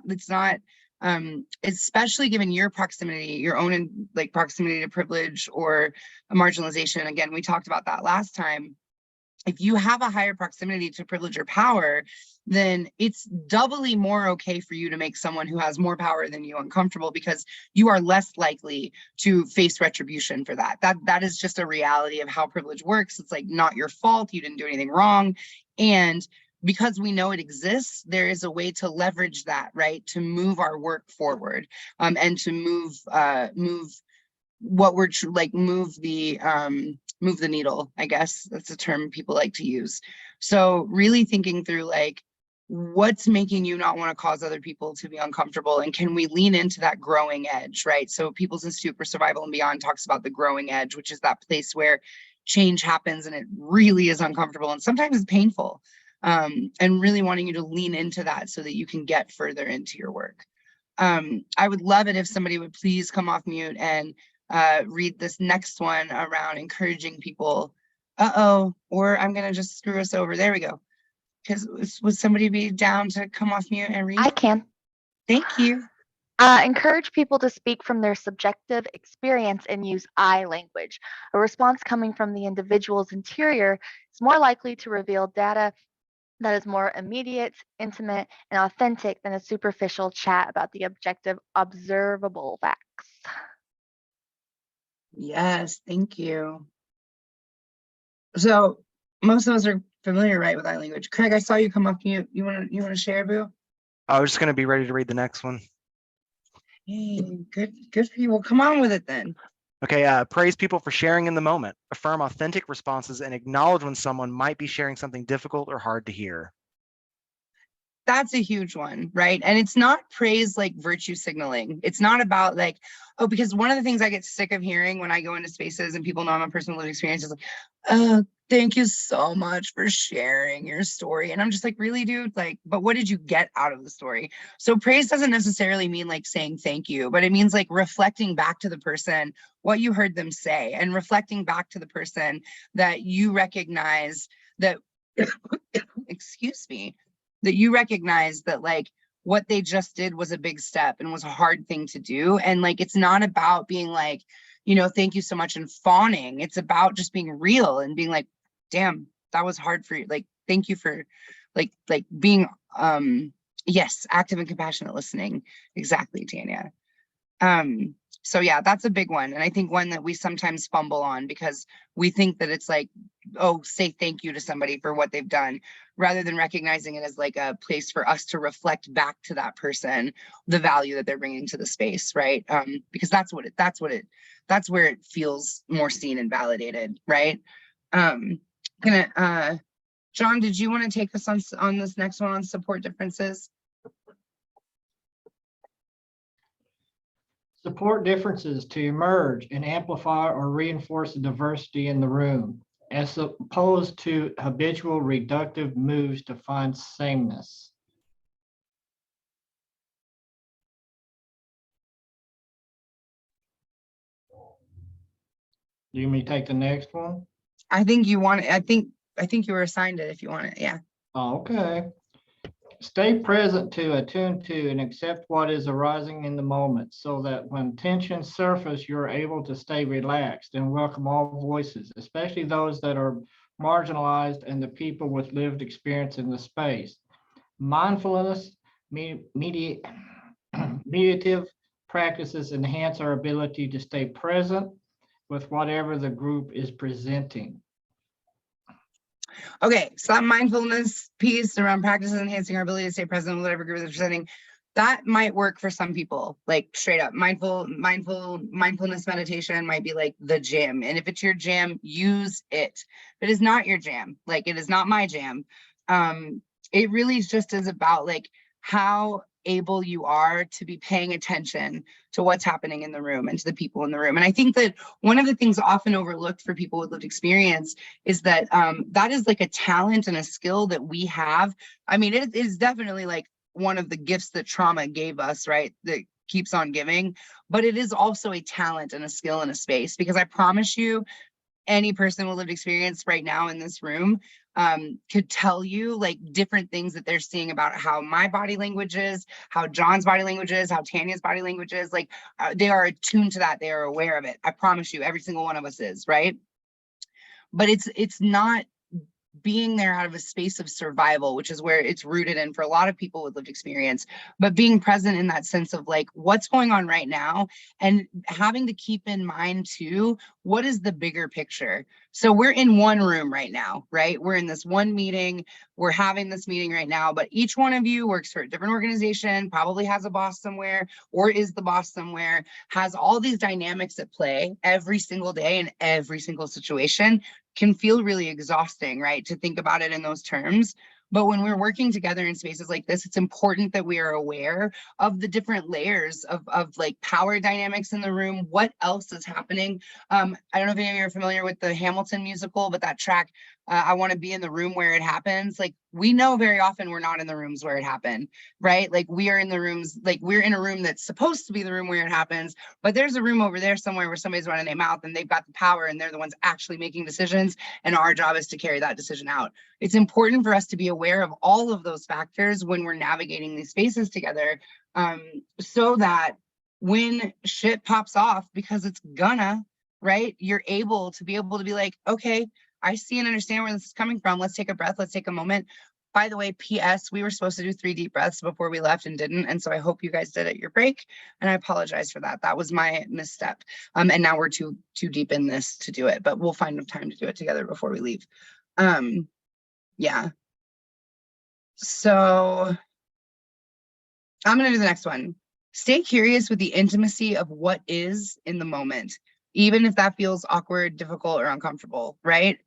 especially given your proximity, your own like proximity to privilege or marginalization. Again, we talked about that last time. If you have a higher proximity to privilege or power, then it's doubly more okay for you to make someone who has more power than you uncomfortable, because you are less likely to face retribution for that. That is just a reality of how privilege works. It's like not your fault. You didn't do anything wrong. And because we know it exists, there is a way to leverage that, right? To move our work forward, and to move what we're move the needle, I guess that's a term people like to use. So really thinking through like, what's making you not want to cause other people to be uncomfortable, and can we lean into that growing edge, right? So People's Institute for Survival and Beyond talks about the growing edge, which is that place where change happens and it really is uncomfortable and sometimes it's painful, and really wanting you to lean into that so that you can get further into your work. I would love it if somebody would please come off mute and read this next one around encouraging people. Or I'm gonna just screw us over. There we go. Because would somebody be down to come off mute and read? I can. Thank you. Encourage people to speak from their subjective experience and use I language. A response coming from the individual's interior is more likely to reveal data that is more immediate, intimate, and authentic than a superficial chat about the objective, observable facts. Yes, thank you. So most of us are familiar, right, with I language. Craig, I saw you come up. You wanna share, boo? I was just going to be ready to read the next one. Hey, good for you. Well, come on with it then. Okay, praise people for sharing in the moment. Affirm authentic responses and acknowledge when someone might be sharing something difficult or hard to hear. That's a huge one, right? And it's not praise like virtue signaling. It's not about like, oh, because one of the things I get sick of hearing when I go into spaces and people know I'm a person with lived experience is like, oh, thank you so much for sharing your story. And I'm just like, really, dude? Like, but what did you get out of the story? So praise doesn't necessarily mean like saying thank you, but it means like reflecting back to the person what you heard them say, and reflecting back to the person that you recognize that, excuse me, that you recognize that like what they just did was a big step and was a hard thing to do. And like, it's not about being like, thank you so much and fawning. It's about just being real and being like, damn, that was hard for you. Like, thank you for like being, yes, active and compassionate listening. Exactly, Tanya. So yeah, that's a big one. And I think one that we sometimes fumble on because we think that it's like, oh, say thank you to somebody for what they've done, rather than recognizing it as like a place for us to reflect back to that person the value that they're bringing to the space, right? Because that's where it feels more seen and validated, right? John, did you want to take us on this next one on support differences? Support differences to emerge and amplify or reinforce the diversity in the room, as opposed to habitual reductive moves to find sameness. Do you want me to take the next one? I think you want it. I think you were assigned it if you want it. Yeah. Okay. Stay present to, attune to, and accept what is arising in the moment, so that when tensions surface, you're able to stay relaxed and welcome all voices, especially those that are marginalized and the people with lived experience in the space. Mindfulness, mediative practices enhance our ability to stay present with whatever the group is presenting. Okay, so that mindfulness piece around practices enhancing our ability to stay present with whatever group is presenting, that might work for some people. Like straight up, mindfulness meditation might be like the jam. And if it's your jam, use it. If it is not your jam, like it is not my jam. It really just is about like how able you are to be paying attention to what's happening in the room and to the people in the room. And I think that one of the things often overlooked for people with lived experience is that that is like a talent and a skill that we have. I mean, it is definitely like one of the gifts that trauma gave us, right? That keeps on giving, but it is also a talent and a skill in a space, because I promise you, any person with lived experience right now in this room could tell you like different things that they're seeing about how my body language is, how John's body language is, how Tanya's body language is. Like they are attuned to that. They are aware of it. I promise you, every single one of us is, right? But it's not being there out of a space of survival, which is where it's rooted in for a lot of people with lived experience, but being present in that sense of like what's going on right now and having to keep in mind too, what is the bigger picture? So we're in one room right now, right? We're in this one meeting, we're having this meeting right now, but each one of you works for a different organization, probably has a boss somewhere or is the boss somewhere, has all these dynamics at play every single day in every single situation. Can feel really exhausting, right? To think about it in those terms. But when we're working together in spaces like this, it's important that we are aware of the different layers of like power dynamics in the room. What else is happening? I don't know if any of you are familiar with the Hamilton musical, but that track, I Want to Be in the Room Where It Happens. Like we know very often we're not in the rooms where it happened, right? Like we are in the rooms, like we're in a room that's supposed to be the room where it happens, but there's a room over there somewhere where somebody's running their mouth and they've got the power and they're the ones actually making decisions. And our job is to carry that decision out. It's important for us to be aware of all of those factors when we're navigating these spaces together, so that when shit pops off, because it's gonna, right? You're able to be like, okay, I see and understand where this is coming from. Let's take a breath. Let's take a moment. By the way, PS, we were supposed to do 3 deep breaths before we left and didn't. And so I hope you guys did at your break. And I apologize for that. That was my misstep. And now we're too deep in this to do it, but we'll find enough time to do it together before we leave. Yeah. So I'm going to do the next one. Stay curious with the intimacy of what is in the moment, even if that feels awkward, difficult, or uncomfortable, right?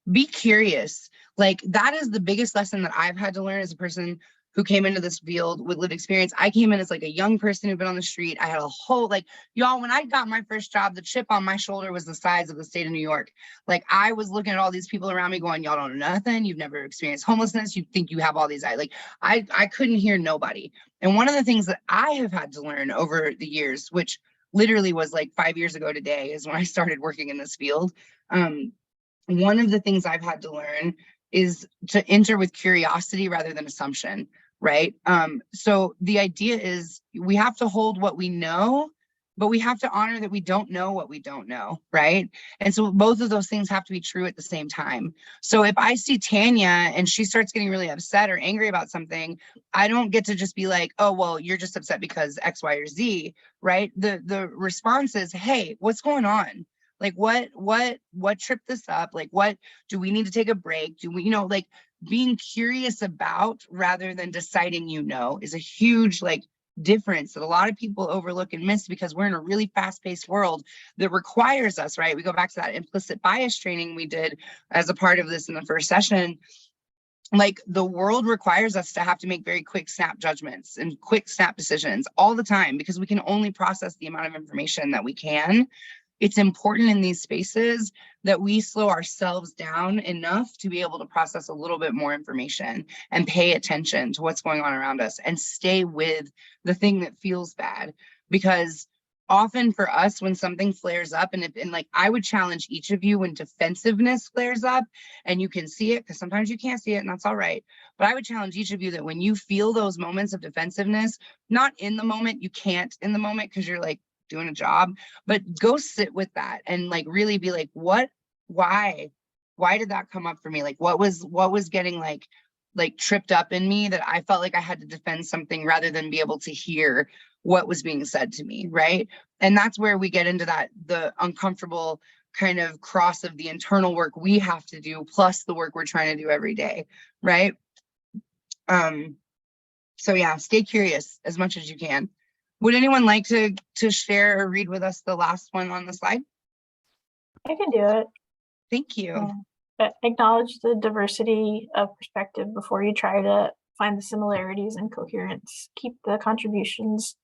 Be curious. Like that is the biggest lesson that I've had to learn as a person who came into this field with lived experience. I came in as like a young person who'd been on the street. I had a whole, like, y'all, when I got my first job, the chip on my shoulder was the size of the state of New York. Like I was looking at all these people around me going, y'all don't know nothing. You've never experienced homelessness. You think you have all these, I couldn't hear nobody. And one of the things that I have had to learn over the years, which literally was like 5 years ago today is when I started working in this field. One of the things I've had to learn is to enter with curiosity rather than assumption, right? So the idea is we have to hold what we know, but we have to honor that we don't know what we don't know, right? And so both of those things have to be true at the same time. So if I see Tanya and she starts getting really upset or angry about something, I don't get to just be like, oh, well, you're just upset because X, Y, or Z, right? The response is, hey, what's going on? Like what tripped this up? Like what do we need to take a break? Do we, like being curious about rather than deciding, is a huge like difference that a lot of people overlook and miss because we're in a really fast-paced world that requires us, right? We go back to that implicit bias training we did as a part of this in the first session. Like the world requires us to have to make very quick snap judgments and quick snap decisions all the time because we can only process the amount of information that we can. It's important in these spaces that we slow ourselves down enough to be able to process a little bit more information and pay attention to what's going on around us and stay with the thing that feels bad. Because often for us, when something flares up, and like I would challenge each of you when defensiveness flares up, and you can see it because sometimes you can't see it and that's all right. But I would challenge each of you that when you feel those moments of defensiveness, not in the moment, you can't in the moment because you're like, doing a job, but go sit with that and like really be like, why did that come up for me? Like what was getting like tripped up in me that I felt like I had to defend something rather than be able to hear what was being said to me, right? And that's where we get into the uncomfortable kind of cross of the internal work we have to do plus the work we're trying to do every day, right? So yeah, stay curious as much as you can. Would anyone like to share or read with us the last one on the slide? I can do it. Thank you. Acknowledge the diversity of perspective before you try to find the similarities and coherence. Keep the contributions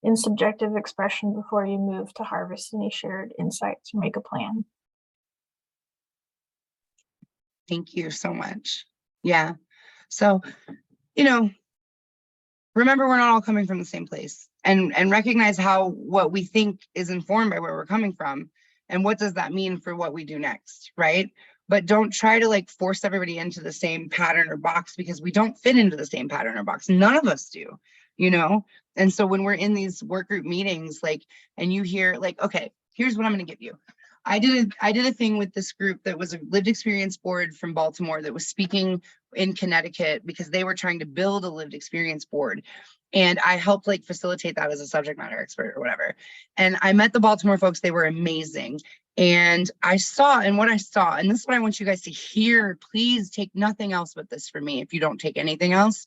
in subjective expression before you move to harvest any shared insights or make a plan. Thank you so much. Yeah. So, remember, we're not all coming from the same place, and recognize how what we think is informed by where we're coming from. And what does that mean for what we do next, right? But don't try to like force everybody into the same pattern or box, because we don't fit into the same pattern or box. None of us do, you know? And so when we're in these work group meetings, like, and you hear like, okay, here's what I'm going to give you. I did a thing with this group that was a lived experience board from Baltimore that was speaking in Connecticut because they were trying to build a lived experience board. And I helped like facilitate that as a subject matter expert or whatever. And I met the Baltimore folks. They were amazing. And I saw, and what I saw, and this is what I want you guys to hear, please take nothing else but this from me if you don't take anything else.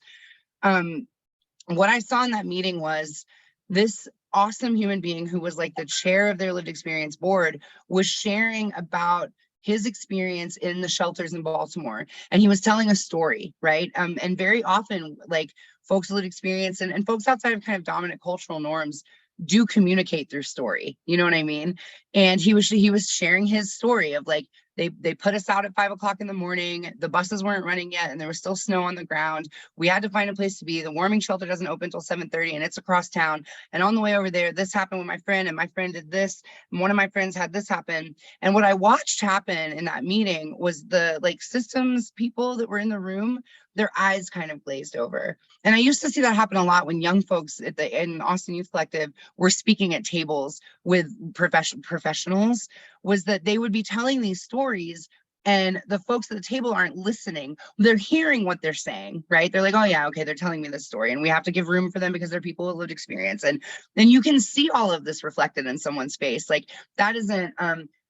What I saw in that meeting was this awesome human being who was like the chair of their lived experience board was sharing about his experience in the shelters in Baltimore. And he was telling a story, right? And very often like folks with lived experience and folks outside of kind of dominant cultural norms do communicate through story, you know what I mean? And he was sharing his story of like, they put us out at 5 o'clock in the morning. The buses weren't running yet, and there was still snow on the ground. We had to find a place to be. The warming shelter doesn't open until 7:30, and it's across town. And on the way over there, this happened with my friend, and my friend did this, and one of my friends had this happen. And what I watched happen in that meeting was the like systems people that were in the room, their eyes kind of glazed over. And I used to see that happen a lot when young folks in Austin Youth Collective were speaking at tables with professionals, was that they would be telling these stories and the folks at the table aren't listening. They're hearing what they're saying, right? They're like, oh yeah, okay, they're telling me this story, and we have to give room for them because they're people with lived experience. And then you can see all of this reflected in someone's face. Like that isn't,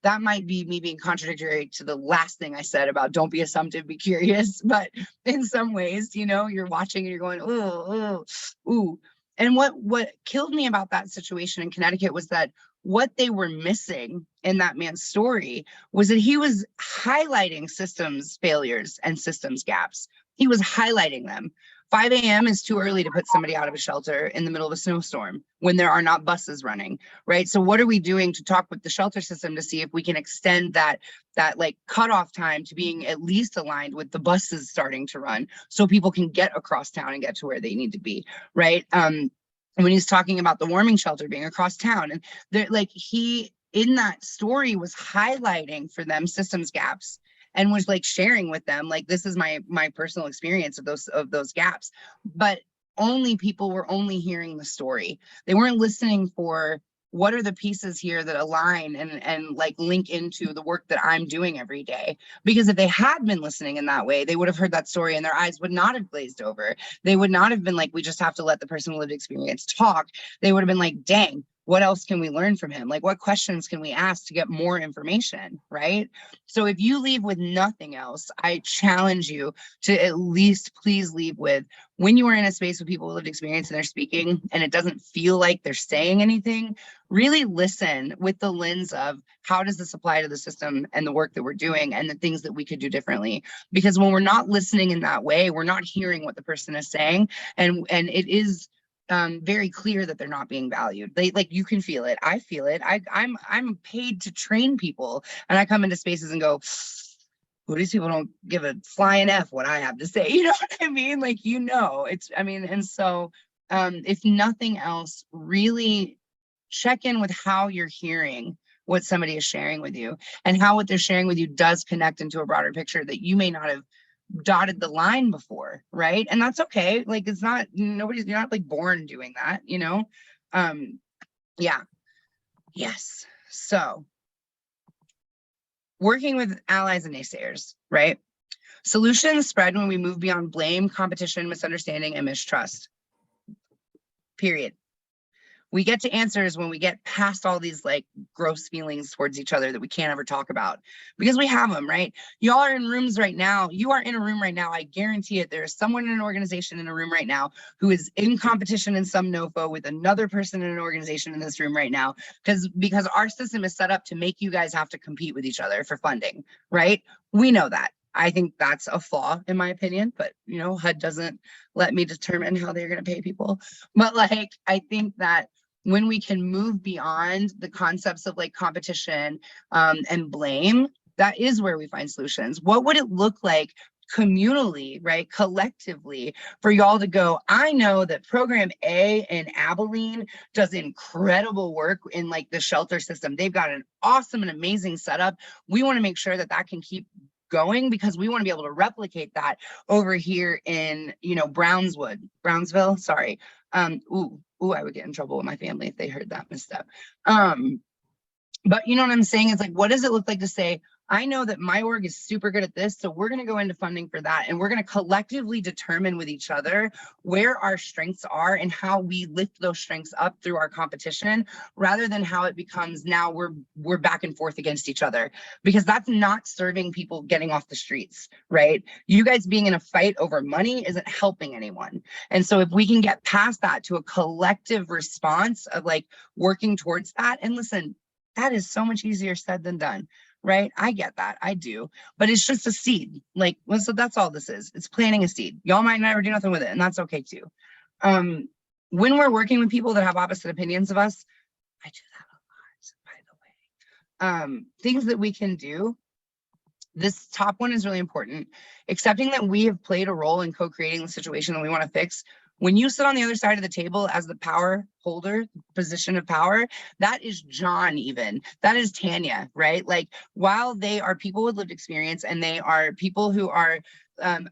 that might be me being contradictory to the last thing I said about don't be assumptive, be curious. But in some ways, you know, you're watching and you're going, ooh, ooh, ooh. And what killed me about that situation in Connecticut was that what they were missing in that man's story was that he was highlighting systems failures and systems gaps. He was highlighting them. 5 a.m. is too early to put somebody out of a shelter in the middle of a snowstorm when there are not buses running, right? So what are we doing to talk with the shelter system to see if we can extend that like cutoff time to being at least aligned with the buses starting to run so people can get across town and get to where they need to be, right? When he's talking about the warming shelter being across town, and they're like, he in that story was highlighting for them systems gaps and was like sharing with them, like, this is my personal experience of those gaps. But people were only hearing the story. They weren't listening for what are the pieces here that align and like link into the work that I'm doing every day. Because if they had been listening in that way, they would have heard that story and their eyes would not have glazed over. They would not have been like, we just have to let the person with lived experience talk. They would have been like, dang, what else can we learn from him? Like, what questions can we ask to get more information, right? So if you leave with nothing else, I challenge you to at least please leave with, when you are in a space with people with lived experience and they're speaking and it doesn't feel like they're saying anything, really listen with the lens of how does this apply to the system and the work that we're doing and the things that we could do differently. Because when we're not listening in that way, we're not hearing what the person is saying, and it is very clear that they're not being valued. Like, you can feel it. I feel it. I'm paid to train people, and I come into spaces and go, well, these people don't give a flying F what I have to say. You know what I mean? Like, you know, and so if nothing else, really check in with how you're hearing what somebody is sharing with you, and how what they're sharing with you does connect into a broader picture that you may not have dotted the line before, right? And that's okay. Like, it's not, you're not like born doing that, you know? Yeah. Yes. So working with allies and naysayers, right? Solutions spread when we move beyond blame, competition, misunderstanding, and mistrust. Period. We get to answers when we get past all these like gross feelings towards each other that we can't ever talk about, because we have them, right? Y'all are in rooms right now. You are in a room right now. I guarantee it. There's someone in an organization in a room right now who is in competition in some NOFO with another person in an organization in this room right now, because our system is set up to make you guys have to compete with each other for funding, right? We know that. I think that's a flaw in my opinion, but you know, HUD doesn't let me determine how they're going to pay people. But like, I think that when we can move beyond the concepts of like competition and blame, that is where we find solutions. What would it look like communally, right, collectively, for y'all to go, I know that Program A in Abilene does incredible work in like the shelter system. They've got an awesome and amazing setup. We want to make sure that that can keep going, because we want to be able to replicate that over here in, you know, Brownsville, sorry. Ooh, I would get in trouble with my family if they heard that misstep. But you know what I'm saying? It's like, what does it look like to say, I know that my org is super good at this, so we're going to go into funding for that. And we're going to collectively determine with each other where our strengths are and how we lift those strengths up through our competition, rather than how it becomes now we're back and forth against each other, because that's not serving people getting off the streets, right? You guys being in a fight over money isn't helping anyone. And so if we can get past that to a collective response of like working towards that, and listen, that is so much easier said than done, right? I get that, I do, but it's just a seed. Like, well, so that's all this is. It's planting a seed. Y'all might never do nothing with it, and that's okay too. When we're working with people that have opposite opinions of us, I do that a lot, by the way. Things that we can do. This top one is really important. Accepting that we have played a role in co-creating the situation that we want to fix. When you sit on the other side of the table as the power holder, position of power, that is John even. That is Tanya, right? Like, while they are people with lived experience and they are people who are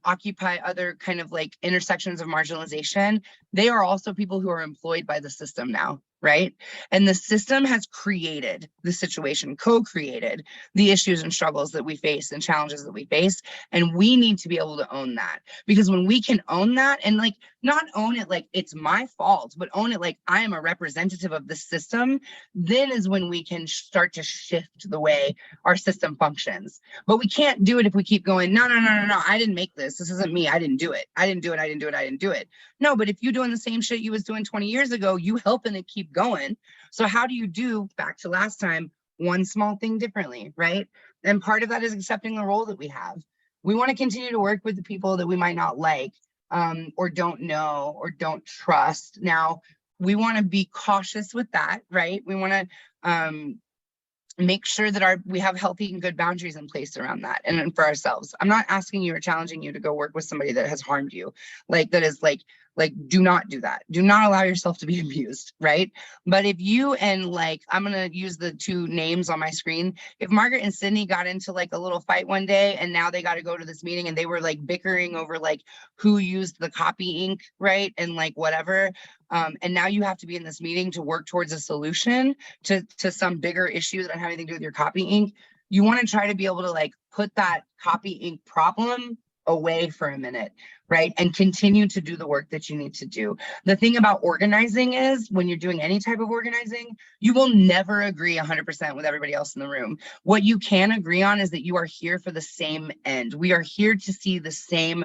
occupy other kind of like intersections of marginalization, they are also people who are employed by the system now, right? And the system has created the situation, co-created the issues and struggles that we face and challenges that we face. And we need to be able to own that, because when we can own that, and like not own it like it's my fault, but own it like I am a representative of the system, then is when we can start to shift the way our system functions. But we can't do it if we keep going, no, I didn't make this. This isn't me. I didn't do it. I didn't do it. No, but if you're doing the same shit you was doing 20 years ago, you helping it keep going. So how do you do, back to last time, one small thing differently, right? And part of that is accepting the role that we have. We want to continue to work with the people that we might not like, or don't know, or don't trust. Now, we want to be cautious with that, right? We want to make sure that we have healthy and good boundaries in place around that, and for ourselves. I'm not asking you or challenging you to go work with somebody that has harmed you, like that is like do not do that. Do not allow yourself to be abused, right? But if you and like, I'm gonna use the two names on my screen, if Margaret and Sydney got into like a little fight one day and now they got to go to this meeting and they were like bickering over like who used the copy ink, right? And like whatever, and now you have to be in this meeting to work towards a solution to some bigger issue that don't have anything to do with your copy ink. You want to try to be able to like put that copy ink problem away for a minute, right? And continue to do the work that you need to do. The thing about organizing is, when you're doing any type of organizing, you will never agree 100% with everybody else in the room. What you can agree on is that you are here for the same end. We are here to see the same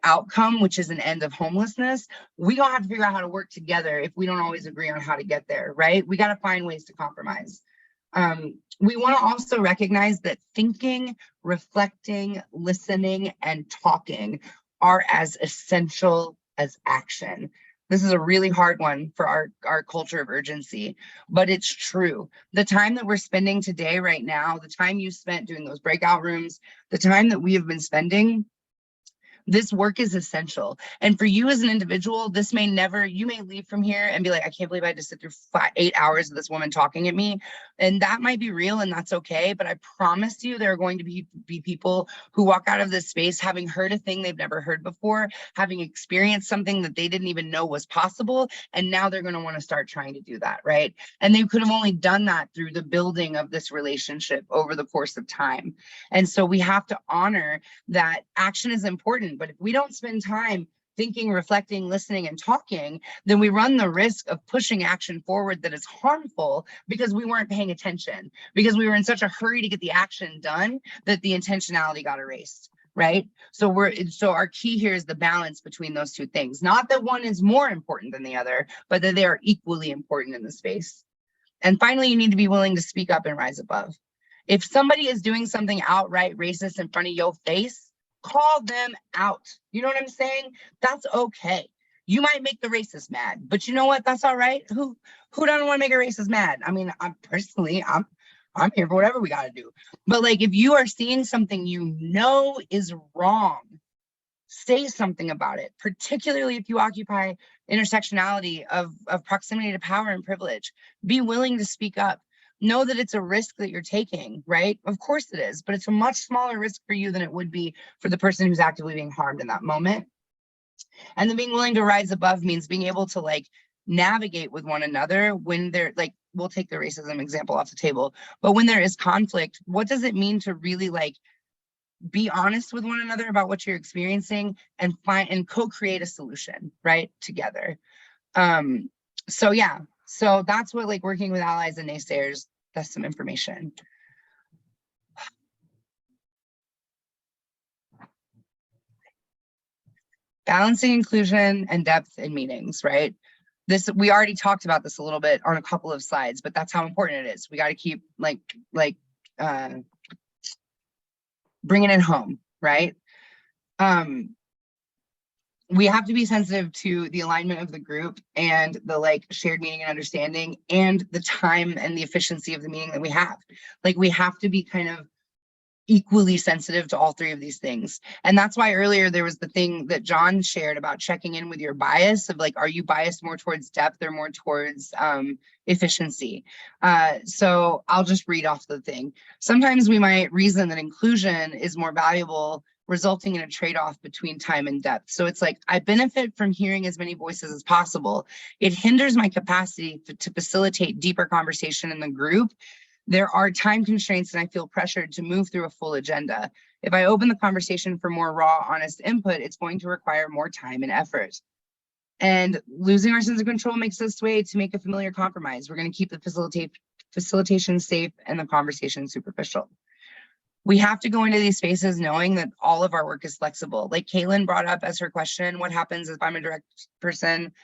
outcome, which is an end of homelessness. We don't have to figure out how to work together if we don't always agree on how to get there, right? We got to find ways to compromise. We want to also recognize that thinking, reflecting, listening, and talking are as essential as action. This is a really hard one for our culture of urgency, but it's true. The time that we're spending today, right now, the time you spent doing those breakout rooms, the time that we have been spending, this work is essential. And for you as an individual, this may never, you may leave from here and be like, I can't believe I had to sit through 8 hours of this woman talking at me. And that might be real, and that's okay. But I promise you, there are going to be people who walk out of this space having heard a thing they've never heard before, having experienced something that they didn't even know was possible. And now they're going to want to start trying to do that, right? And they could have only done that through the building of this relationship over the course of time. And so we have to honor that action is important. But if we don't spend time thinking, reflecting, listening, and talking, then we run the risk of pushing action forward that is harmful because we weren't paying attention, because we were in such a hurry to get the action done that the intentionality got erased, right? So our key here is the balance between those two things. Not that one is more important than the other, but that they are equally important in the space. And finally, you need to be willing to speak up and rise above. If somebody is doing something outright racist in front of your face, call them out. You know what I'm saying? That's okay. You might make the racist mad, but you know what? That's all right. Who doesn't want to make a racist mad? I mean, I'm I'm here for whatever we got to do. But like, if you are seeing something you know is wrong, say something about it, particularly if you occupy intersectionality of proximity to power and privilege. Be willing to speak up. Know that it's a risk that you're taking, right? Of course it is, but it's a much smaller risk for you than it would be for the person who's actively being harmed in that moment. And then being willing to rise above means being able to like navigate with one another when they're like, we'll take the racism example off the table, but when there is conflict, what does it mean to really like be honest with one another about what you're experiencing and find and co-create a solution, right, together. So yeah, so that's what like working with allies and naysayers, that's some information. Balancing inclusion and depth in meetings, right? This, we already talked about this a little bit on a couple of slides, but that's how important it is. We got to keep bringing it home, right? We have to be sensitive to the alignment of the group and the like shared meaning and understanding and the time and the efficiency of the meeting that we have. Like we have to be kind of equally sensitive to all three of these things. And that's why earlier there was the thing that John shared about checking in with your bias of like, are you biased more towards depth or more towards efficiency? So I'll just read off the thing. Sometimes we might reason that inclusion is more valuable, resulting in a trade-off between time and depth. So it's like, I benefit from hearing as many voices as possible. It hinders my capacity to facilitate deeper conversation in the group. There are time constraints and I feel pressured to move through a full agenda. If I open the conversation for more raw, honest input, it's going to require more time and effort. And losing our sense of control makes us sway to make a familiar compromise. We're going to keep the facilitation safe and the conversation superficial. We have to go into these spaces knowing that all of our work is flexible. Like Kaylin brought up as her question, what happens if I'm a direct person?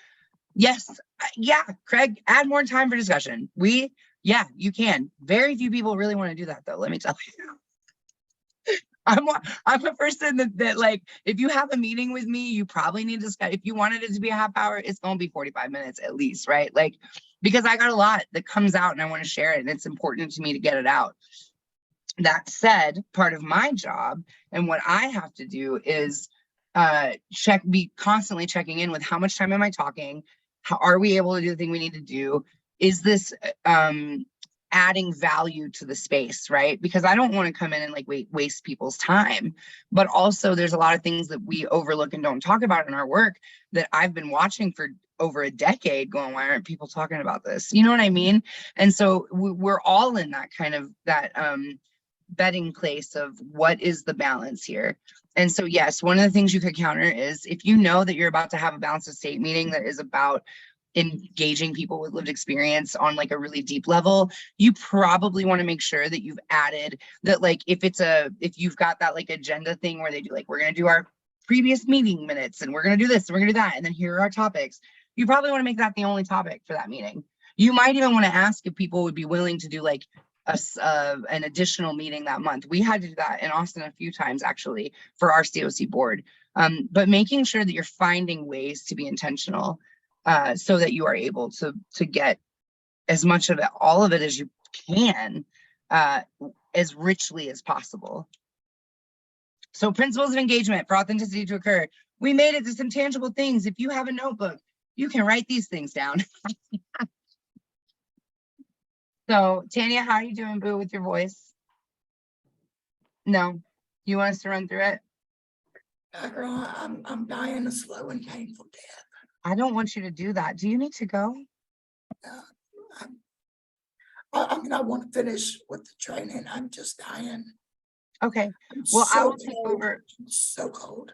Yes, yeah, Craig, add more time for discussion. Yeah, you can. Very few people really want to do that though, let me tell you. I'm a person that like, if you have a meeting with me, you probably need to discuss. If you wanted it to be a half hour, it's gonna be 45 minutes at least, right? Like, because I got a lot that comes out and I want to share it and it's important to me to get it out. That said, part of my job and what I have to do is be constantly checking in with how much time am I talking? How are we able to do the thing we need to do? Is this adding value to the space, right? Because I don't want to come in and like waste people's time, but also there's a lot of things that we overlook and don't talk about in our work that I've been watching for over a decade going, why aren't people talking about this? You know what I mean? And so we're all in that kind of betting place of what is the balance here. And so yes, one of the things you could counter is if you know that you're about to have a balanced estate meeting that is about engaging people with lived experience on like a really deep level, you probably want to make sure that you've added that, like if you've got that like agenda thing where they do like, we're going to do our previous meeting minutes and we're going to do this and we're going to do that, and then here are our topics. You probably want to make that the only topic for that meeting. You might even want to ask if people would be willing to do like an additional meeting that month. We had to do that in Austin a few times actually for our COC board. But making sure that you're finding ways to be intentional so that you are able to get as much of it, all of it as you can, as richly as possible. So principles of engagement for authenticity to occur. We made it to some tangible things. If you have a notebook, you can write these things down. So Tanya, how are you doing, boo, with your voice? No, you want us to run through it? Girl, I'm dying a slow and painful death. I don't want you to do that. Do you need to go? I mean, I want to finish with the training. I'm just dying. Okay. I'm Well, so I will take cold. over. I'm so cold.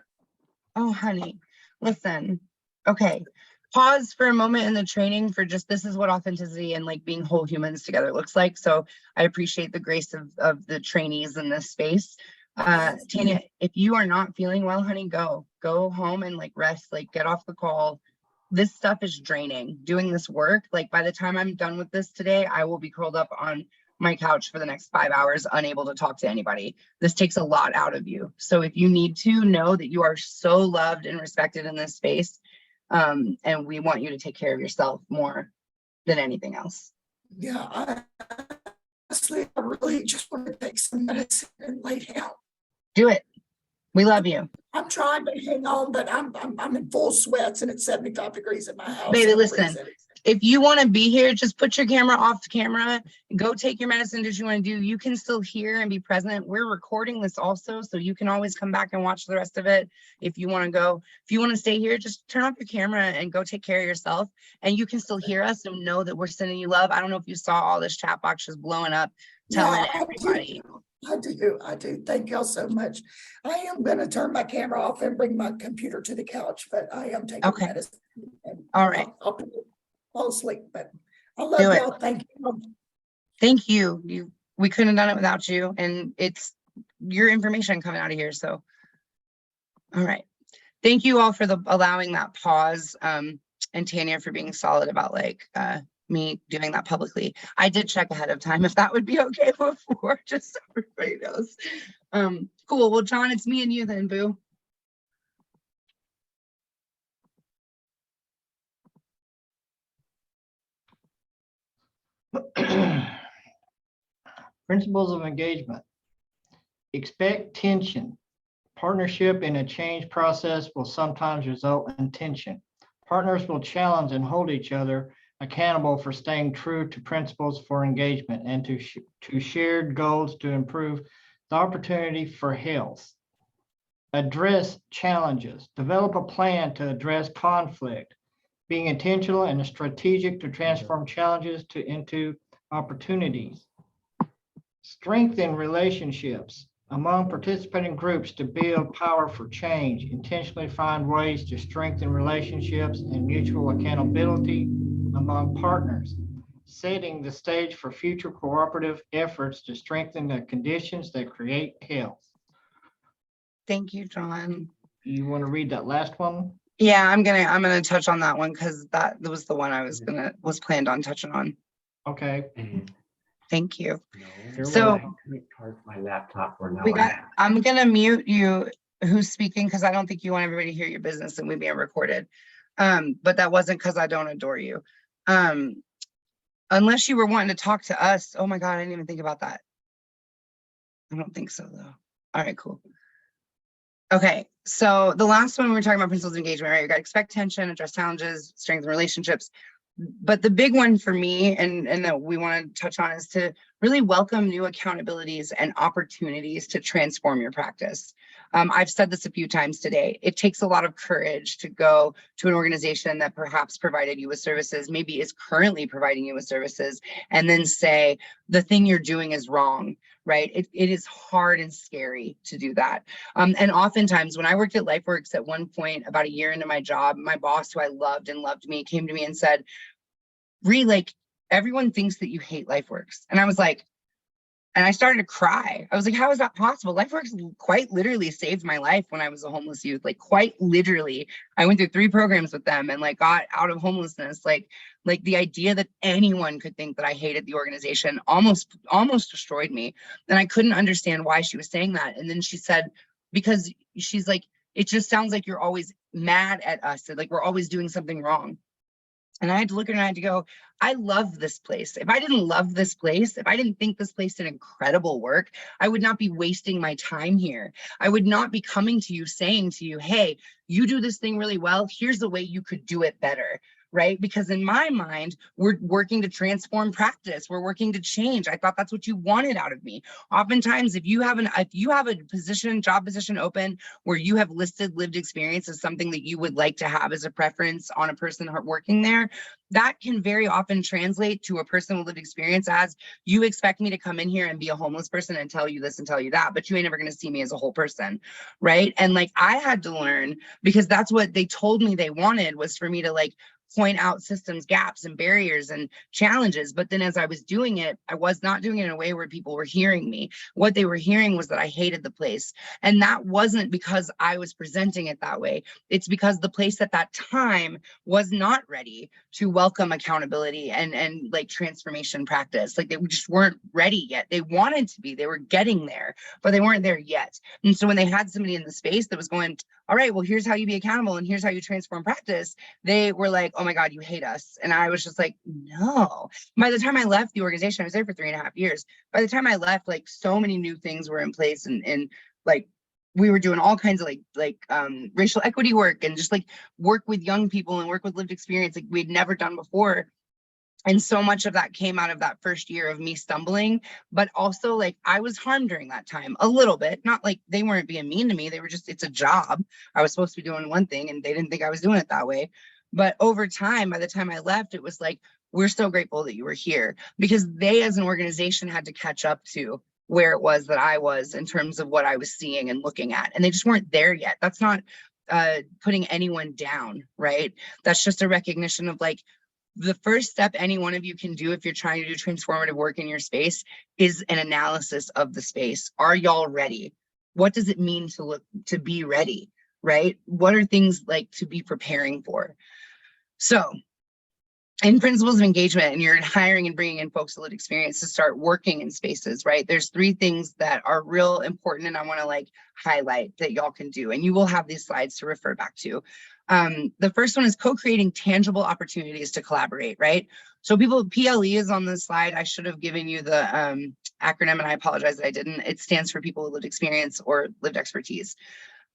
Oh, honey, listen. Okay. Pause for a moment in the training for just, this is what authenticity and like being whole humans together looks like. So I appreciate the grace of the trainees in this space. Tanya, if you are not feeling well, honey, go home and like rest, like get off the call. This stuff is draining. Doing this work, like by the time I'm done with this today, I will be curled up on my couch for the next 5 hours, unable to talk to anybody. This takes a lot out of you. So if you need to, know that you are so loved and respected in this space. And we want you to take care of yourself more than anything else. Yeah, honestly, I really just want to take some medicine and lay down. Do it. We love you. I'm trying to hang on, but I'm in full sweats and it's 75 degrees in my house. Baby, I'm listen, freezing. if you want to be here, just put your camera off camera, go take your medicine that you want to do. You can still hear and be present. We're recording this also, so you can always come back and watch the rest of it if you want to go. If you want to stay here, just turn off your camera and go take care of yourself. And you can still hear us and know that we're sending you love. I don't know if you saw all this chat box just blowing up, telling everybody. I do. Thank y'all so much. I am gonna turn my camera off and bring my computer to the couch, but I am taking medicine. All right. I'll fall asleep, but I love Do it. y'all. Thank you. Thank you. We couldn't have done it without you. And it's your information coming out of here. So, all right. Thank you all for allowing that pause. And Tanya for being solid about me doing that publicly. I did check ahead of time if that would be okay before, just so everybody knows. Cool. Well, John, it's me and you then, boo. Principles of engagement. Expect tension. Partnership in a change process will sometimes result in tension. Partners will challenge and hold each other accountable for staying true to principles for engagement and to shared goals to improve the opportunity for health. Address challenges. Develop a plan to address conflict. Being intentional and strategic to transform challenges into opportunities. Strengthen relationships among participating groups to build power for change. Intentionally find ways to strengthen relationships and mutual accountability among partners. Setting the stage for future cooperative efforts to strengthen the conditions that create health. Thank you, John. You want to read that last one? Yeah, I'm gonna touch on that one because that was the one I was planned on touching on. Okay. Thank you. No, so my laptop for now. I'm gonna mute you who's speaking because I don't think you want everybody to hear your business and we being recorded. But that wasn't because I don't adore you. Unless you were wanting to talk to us. Oh my God, I didn't even think about that. I don't think so though. All right, cool. Okay, so the last one we were talking about principles of engagement, right? You got to expect tension, address challenges, strengthen relationships. But the big one for me and that we want to touch on is to really welcome new accountabilities and opportunities to transform your practice. I've said this a few times today. It takes a lot of courage to go to an organization that perhaps provided you with services, maybe is currently providing you with services, and then say, the thing you're doing is wrong, right? It is hard and scary to do that. And oftentimes when I worked at LifeWorks at one point, about a year into my job, my boss, who I loved and loved me, came to me and said, Rhie, like, everyone thinks that you hate LifeWorks. And I was like, and I started to cry. I was like, how is that possible? LifeWorks quite literally saved my life when I was a homeless youth. Like, quite literally, I went through 3 programs with them and like got out of homelessness. Like the idea that anyone could think that I hated the organization almost destroyed me. And I couldn't understand why she was saying that. And then she said, because she's like, it just sounds like you're always mad at us. Like we're always doing something wrong. And I had to look at her and I had to go, I love this place. If I didn't love this place, if I didn't think this place did incredible work, I would not be wasting my time here. I would not be coming to you saying to you, hey, you do this thing really well. Here's the way you could do it better. Right? Because in my mind, we're working to transform practice. We're working to change. I thought that's what you wanted out of me. Oftentimes, if you have a job position open where you have listed lived experience as something that you would like to have as a preference on a person working there, that can very often translate to a person with lived experience as, you expect me to come in here and be a homeless person and tell you this and tell you that, but you ain't never going to see me as a whole person. Right? And like, I had to learn, because that's what they told me they wanted, was for me to like point out systems gaps and barriers and challenges. But then as I was doing it, I was not doing it in a way where people were hearing me. What they were hearing was that I hated the place. And that wasn't because I was presenting it that way. It's because the place at that time was not ready to welcome accountability and like transformation practice. Like they just weren't ready yet. They wanted to be, they were getting there, but they weren't there yet. And so when they had somebody in the space that was going, all right, well, here's how you be accountable and here's how you transform practice, they were like, oh my God, you hate us. And I was just like, no. By the time I left the organization, I was there for 3.5 years. By the time I left, like so many new things were in place, and like we were doing all kinds of racial equity work, and just like work with young people and work with lived experience like we'd never done before. And so much of that came out of that first year of me stumbling, but also like I was harmed during that time a little bit. Not like they weren't being mean to me. They were just, it's a job. I was supposed to be doing one thing and they didn't think I was doing it that way. But over time, by the time I left, it was like, we're so grateful that you were here, because they as an organization had to catch up to where it was that I was in terms of what I was seeing and looking at. And they just weren't there yet. That's not putting anyone down, right? That's just a recognition of like, the first step any one of you can do if you're trying to do transformative work in your space is an analysis of the space. Are y'all ready? What does it mean to be ready, right? What are things like to be preparing for? So in principles of engagement, and you're hiring and bringing in folks with lived experience to start working in spaces, right? There's 3 things that are real important, and I want to like highlight that y'all can do, and you will have these slides to refer back to. The first one is co-creating tangible opportunities to collaborate, right? So PLE is on this slide. I should have given you the acronym, and I apologize that I didn't. It stands for people with lived experience or lived expertise.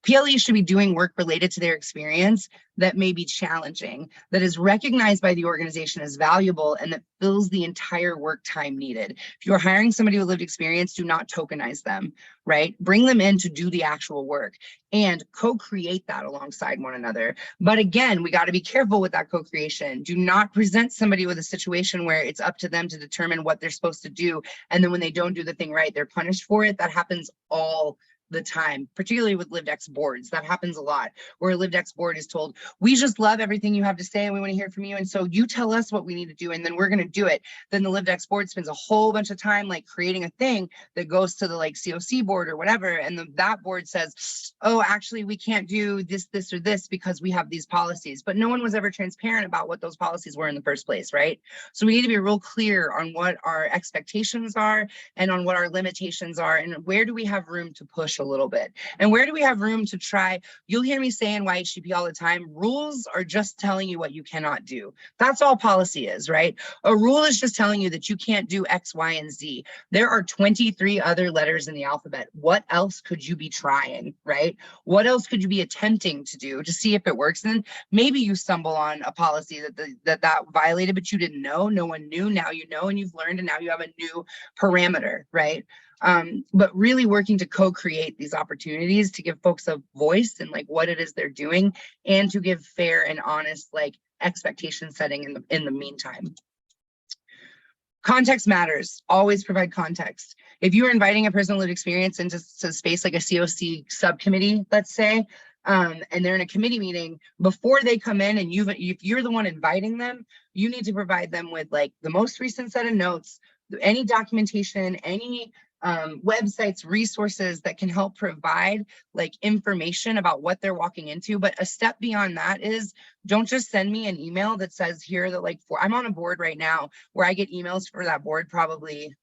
PLE should be doing work related to their experience that may be challenging, that is recognized by the organization as valuable, and that fills the entire work time needed. If you're hiring somebody with lived experience, do not tokenize them, right? Bring them in to do the actual work and co-create that alongside one another. But again, we got to be careful with that co-creation. Do not present somebody with a situation where it's up to them to determine what they're supposed to do, and then when they don't do the thing right, they're punished for it. That happens all the time, particularly with lived ex boards. That happens a lot, where a lived ex board is told, we just love everything you have to say and we want to hear from you, and so you tell us what we need to do and then we're going to do it. Then the lived ex board spends a whole bunch of time like creating a thing that goes to the like COC board or whatever, and that board says, oh, actually we can't do this, this, or this because we have these policies. But no one was ever transparent about what those policies were in the first place, right? So we need to be real clear on what our expectations are and on what our limitations are, and where do we have room to push a little bit, and where do we have room to try. You'll hear me say in YHTP all the time, rules are just telling you what you cannot do. That's all policy is, right? A rule is just telling you that you can't do X, Y, and Z. There are 23 other letters in the alphabet. What else could you be trying, right? What else could you be attempting to do to see if it works? And then maybe you stumble on a policy that violated, but you didn't know. No one knew. Now you know, and you've learned, and now you have a new parameter, right? But really working to co-create these opportunities to give folks a voice and like what it is they're doing, and to give fair and honest like expectation setting in the meantime. Context matters. Always provide context. If you are inviting a person with lived experience into space like a COC subcommittee, let's say, and they're in a committee meeting, before they come in, and if you're the one inviting them, you need to provide them with like the most recent set of notes, any documentation, any websites, resources that can help provide like information about what they're walking into. But a step beyond that is, don't just send me an email that says here that like, I'm on a board right now where I get emails for that board probably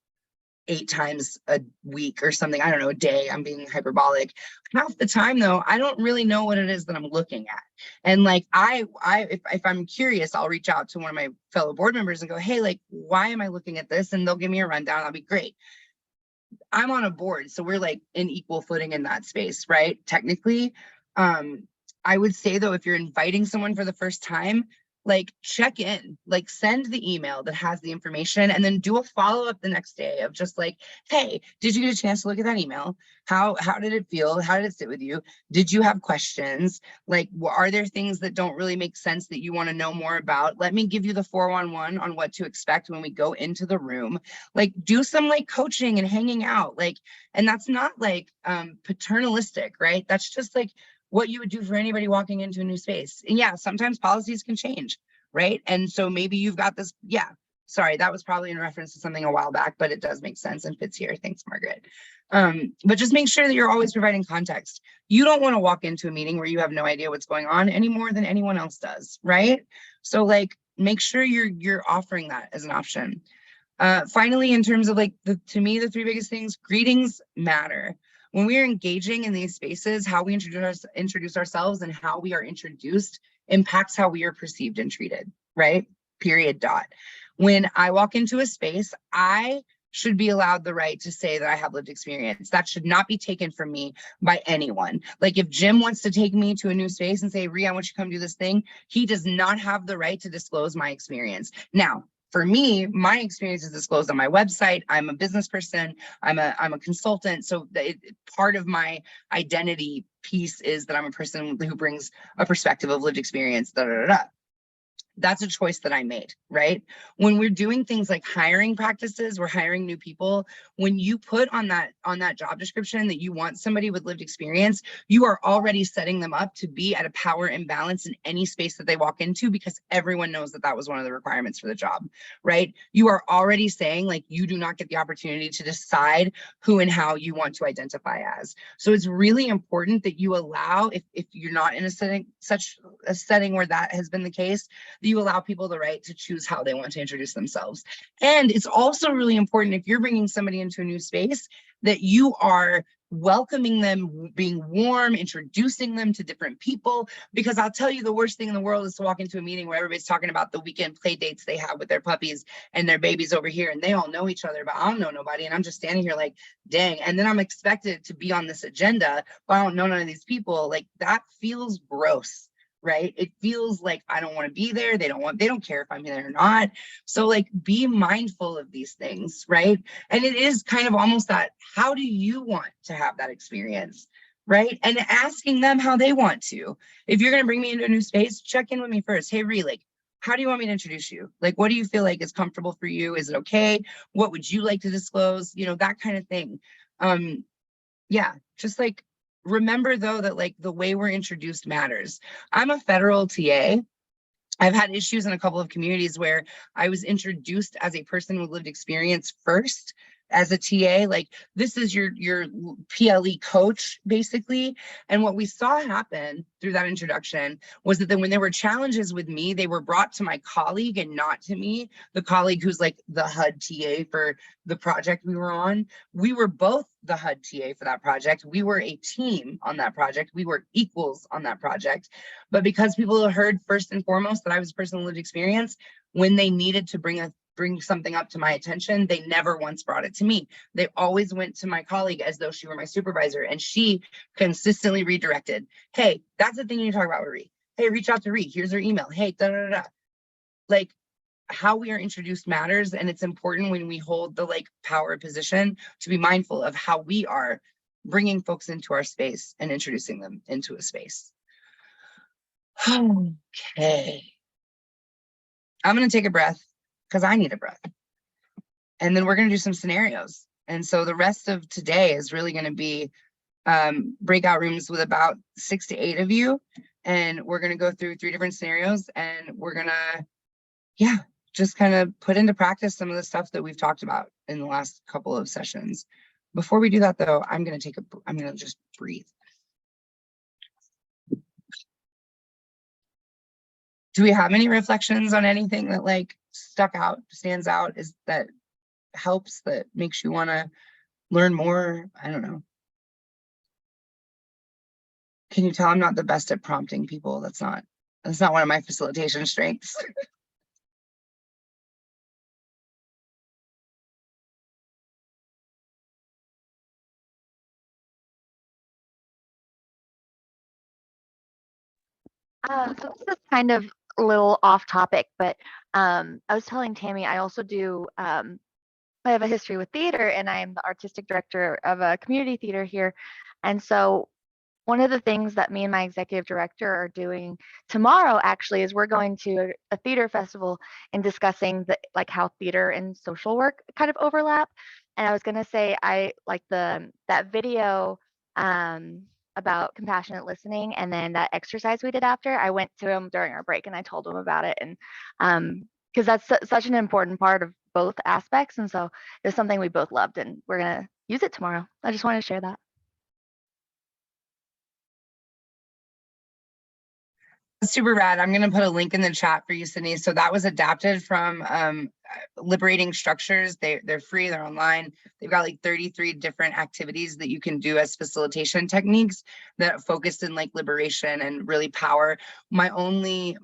8 times a week or something. I don't know, a day. I'm being hyperbolic. Half the time though, I don't really know what it is that I'm looking at. And like if I'm curious, I'll reach out to one of my fellow board members and go, hey, like, why am I looking at this? And they'll give me a rundown. That'll be great. I'm on a board, so we're like in equal footing in that space, right? Technically. I would say though, if you're inviting someone for the first time, like check in, like send the email that has the information, and then do a follow-up the next day of just like, hey, did you get a chance to look at that email? How did it feel? How did it sit with you? Did you have questions? Like, are there things that don't really make sense that you want to know more about? Let me give you the 411 on what to expect when we go into the room. Like, do some like coaching and hanging out, like, and that's not like paternalistic, right? That's just like what you would do for anybody walking into a new space. And yeah, sometimes policies can change, right? And so maybe you've got this, yeah, sorry, that was probably in reference to something a while back, but it does make sense and fits here. Thanks, Margaret. But just make sure that you're always providing context. You don't want to walk into a meeting where you have no idea what's going on any more than anyone else does, right? So like, make sure you're offering that as an option. Finally, in terms of like, to me, the 3 biggest things, greetings matter. When we are engaging in these spaces, how we introduce ourselves and how we are introduced impacts how we are perceived and treated, right? Period. Dot. When I walk into a space, I should be allowed the right to say that I have lived experience. That should not be taken from me by anyone. Like if Jim wants to take me to a new space and say, Rhie, I want you to come do this thing, he does not have the right to disclose my experience. Now, for me, my experience is disclosed on my website. I'm a business person. I'm a consultant. So part of my identity piece is that I'm a person who brings a perspective of lived experience. Da, da, da, da. That's a choice that I made, right? When we're doing things like hiring practices, we're hiring new people. When you put on that job description that you want somebody with lived experience, you are already setting them up to be at a power imbalance in any space that they walk into, because everyone knows that that was one of the requirements for the job, right? You are already saying like you do not get the opportunity to decide who and how you want to identify as. So it's really important that you allow, if you're not in such a setting where that has been the case, that you allow people the right to choose how they want to introduce themselves. And it's also really important, if you're bringing somebody into a new space, that you are welcoming them, being warm, introducing them to different people. Because I'll tell you, the worst thing in the world is to walk into a meeting where everybody's talking about the weekend play dates they have with their puppies and their babies over here, and they all know each other, but I don't know nobody. And I'm just standing here like, dang. And then I'm expected to be on this agenda, but I don't know none of these people. Like, that feels gross, right? It feels like I don't want to be there. They don't care if I'm there or not. So like, be mindful of these things, right? And it is kind of almost that, how do you want to have that experience, right? And asking them how they want to. If you're going to bring me into a new space, check in with me first. Hey, Rhie, like, how do you want me to introduce you? Like, what do you feel like is comfortable for you? Is it okay? What would you like to disclose? You know, that kind of thing. Yeah, just like, remember though that like the way we're introduced matters. I'm a federal TA. I've had issues in a couple of communities where I was introduced as a person with lived experience first as a TA, like this is your PLE coach basically. And what we saw happen through that introduction was that then when there were challenges with me, they were brought to my colleague and not to me, the colleague who's like the HUD TA for the project we were on. We were both the HUD TA for that project. We were a team on that project. We were equals on that project. But because people heard first and foremost that I was a person with lived experience, when they needed to bring something up to my attention, they never once brought it to me. They always went to my colleague as though she were my supervisor, and she consistently redirected. Hey, that's the thing you need to talk about with Rhie. Hey, reach out to Rhie. Here's her email. Hey, da da da. Like, how we are introduced matters, and it's important when we hold the like power position to be mindful of how we are bringing folks into our space and introducing them into a space. Okay. I'm going to take a breath because I need a breath. And then we're going to do some scenarios. And so the rest of today is really going to be breakout rooms with about 6 to 8 of you. And we're going to go through 3 different scenarios, and we're going to, yeah, just kind of put into practice some of the stuff that we've talked about in the last couple of sessions. Before we do that though, I'm going to just breathe. Do we have any reflections on anything that like stuck out, stands out, is that helps, that makes you want to learn more? I don't know. Can you tell I'm not the best at prompting people? That's not one of my facilitation strengths. So this is kind of a little off topic, but I was telling Tammy, I also do, I have a history with theater, and I'm the artistic director of a community theater here. And so one of the things that me and my executive director are doing tomorrow actually is we're going to a theater festival and discussing the like how theater and social work kind of overlap. And I was going to say, I like that video about compassionate listening, and then that exercise we did after. I went to him during our break and I told him about it, and because that's such an important part of both aspects, and so it's something we both loved, and we're gonna use it tomorrow. I just wanted to share that. Super rad. I'm going to put a link in the chat for you, Sydney. So that was adapted from Liberating Structures. They're free, they're online. They've got like 33 different activities that you can do as facilitation techniques that focused in like liberation and really power. My only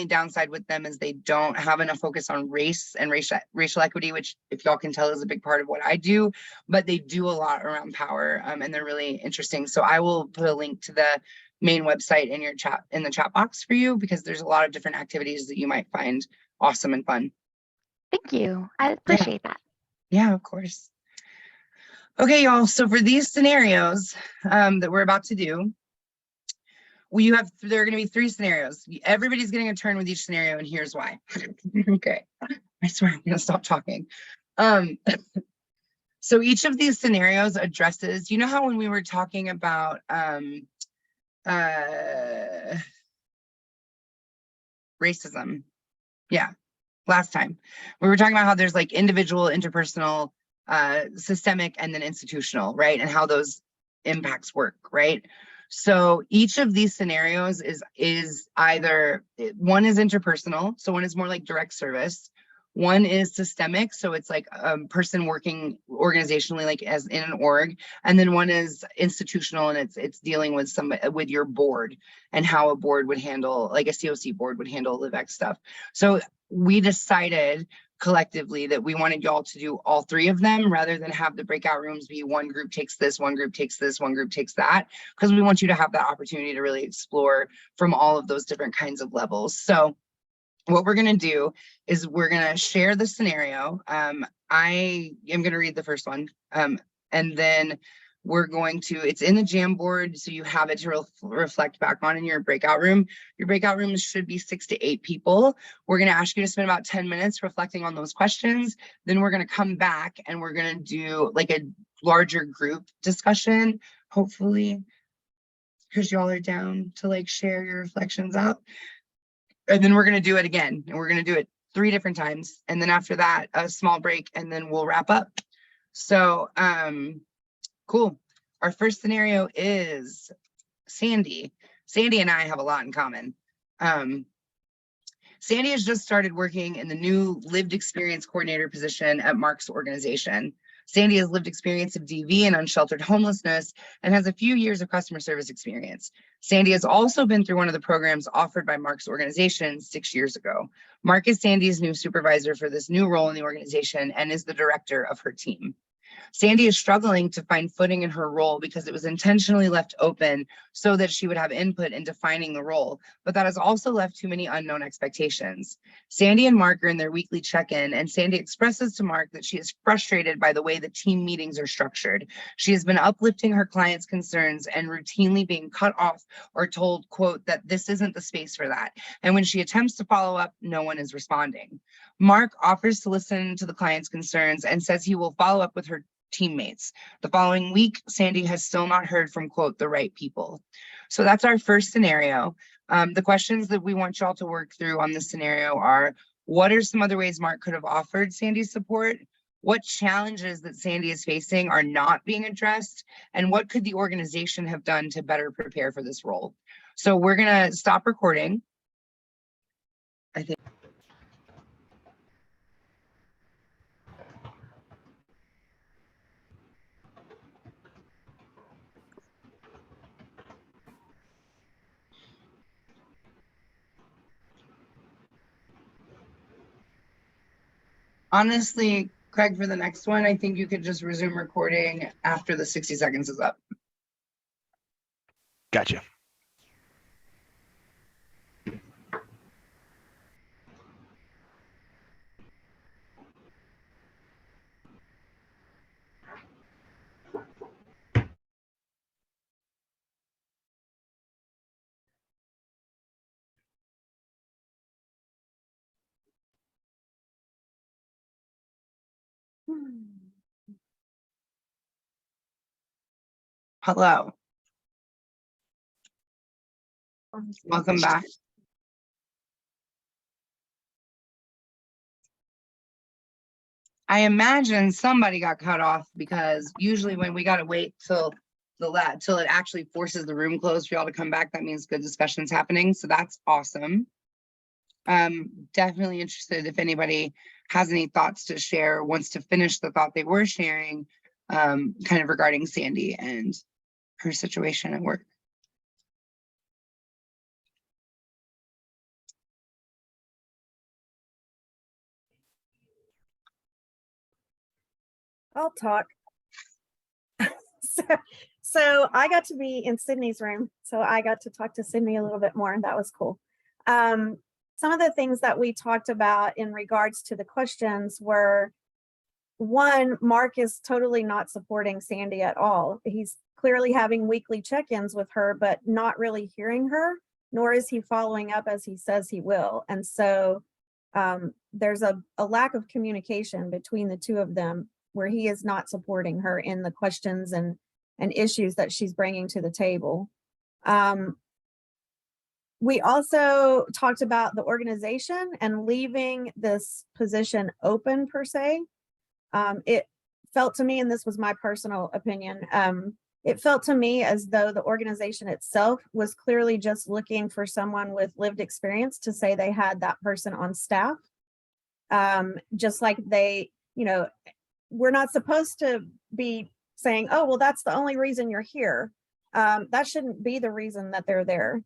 downside with them is they don't have enough focus on race and racial equity, which, if y'all can tell, is a big part of what I do, but they do a lot around power, and they're really interesting. So I will put a link to the main website in your chat, in the chat box for you, because there's a lot of different activities that you might find awesome and fun. Thank you. I appreciate that. Yeah, of course. Okay, y'all. So for these scenarios that we're about to do, there are going to be 3 scenarios. Everybody's getting a turn with each scenario, and here's why. Okay, I swear I'm going to stop talking. So each of these scenarios addresses, you know how when we were talking about racism, yeah, last time we were talking about how there's like individual, interpersonal, systemic, and then institutional, right? And how those impacts work, right? So each of these scenarios is either, one is interpersonal, so one is more like direct service. One is systemic, so it's like a person working organizationally, like as in an org, and then one is institutional, and it's dealing with with your board and how a board would handle, like a COC board would handle LivX stuff. So we decided collectively that we wanted y'all to do all 3 of them, rather than have the breakout rooms be one group takes this, one group takes this, one group takes that, because we want you to have that opportunity to really explore from all of those different kinds of levels. So what we're going to do is we're going to share the scenario. I am going to read the first one, and then we're going to, it's in the Jamboard, so you have it to reflect back on in your breakout room. Your breakout rooms should be 6 to 8 people. We're going to ask you to spend about 10 minutes reflecting on those questions. Then we're going to come back and we're going to do like a larger group discussion, hopefully, because y'all are down to like share your reflections out. And then we're going to do it again, and we're going to do it 3 different times. And then after that, a small break, and then we'll wrap up. So, cool. Our first scenario is Sandy. Sandy and I have a lot in common. Sandy has just started working in the new lived experience coordinator position at Mark's organization. Sandy has lived experience of DV and unsheltered homelessness and has a few years of customer service experience. Sandy has also been through one of the programs offered by Mark's organization 6 years ago. Mark is Sandy's new supervisor for this new role in the organization and is the director of her team. Sandy is struggling to find footing in her role because it was intentionally left open so that she would have input in defining the role, but that has also left too many unknown expectations. Sandy and Mark are in their weekly check-in, and Sandy expresses to Mark that she is frustrated by the way the team meetings are structured. She has been uplifting her clients' concerns and routinely being cut off or told, quote, that this isn't the space for that. And when she attempts to follow up, no one is responding. Mark offers to listen to the client's concerns and says he will follow up with her teammates. The following week, Sandy has still not heard from, quote, the right people. So that's our first scenario. The questions that we want y'all to work through on this scenario are, what are some other ways Mark could have offered Sandy's support? What challenges that Sandy is facing are not being addressed? And what could the organization have done to better prepare for this role? So we're gonna stop recording. I think. Honestly, Craig, for the next one, I think you could just resume recording after the 60 seconds is up. Gotcha. Hello. Welcome back. I imagine somebody got cut off, because usually when we gotta wait till till it actually forces the room closed for y'all to come back. That means good discussions happening. So that's awesome. Definitely interested if anybody has any thoughts to share, wants to finish the thought they were sharing, kind of regarding Sandy and her situation at work. I'll talk. So I got to be in Sydney's room. So I got to talk to Sydney a little bit more, and that was cool. Some of the things that we talked about in regards to the questions were, one, Mark is totally not supporting Sandy at all. He's clearly having weekly check-ins with her, but not really hearing her, nor is he following up as he says he will. And so there's a lack of communication between the two of them, where he is not supporting her in the questions and issues that she's bringing to the table. We also talked about the organization and leaving this position open per se. It felt to me, and this was my personal opinion, it felt to me as though the organization itself was clearly just looking for someone with lived experience to say they had that person on staff. Just like they, we're not supposed to be saying, oh, well, that's the only reason you're here. That shouldn't be the reason that they're there.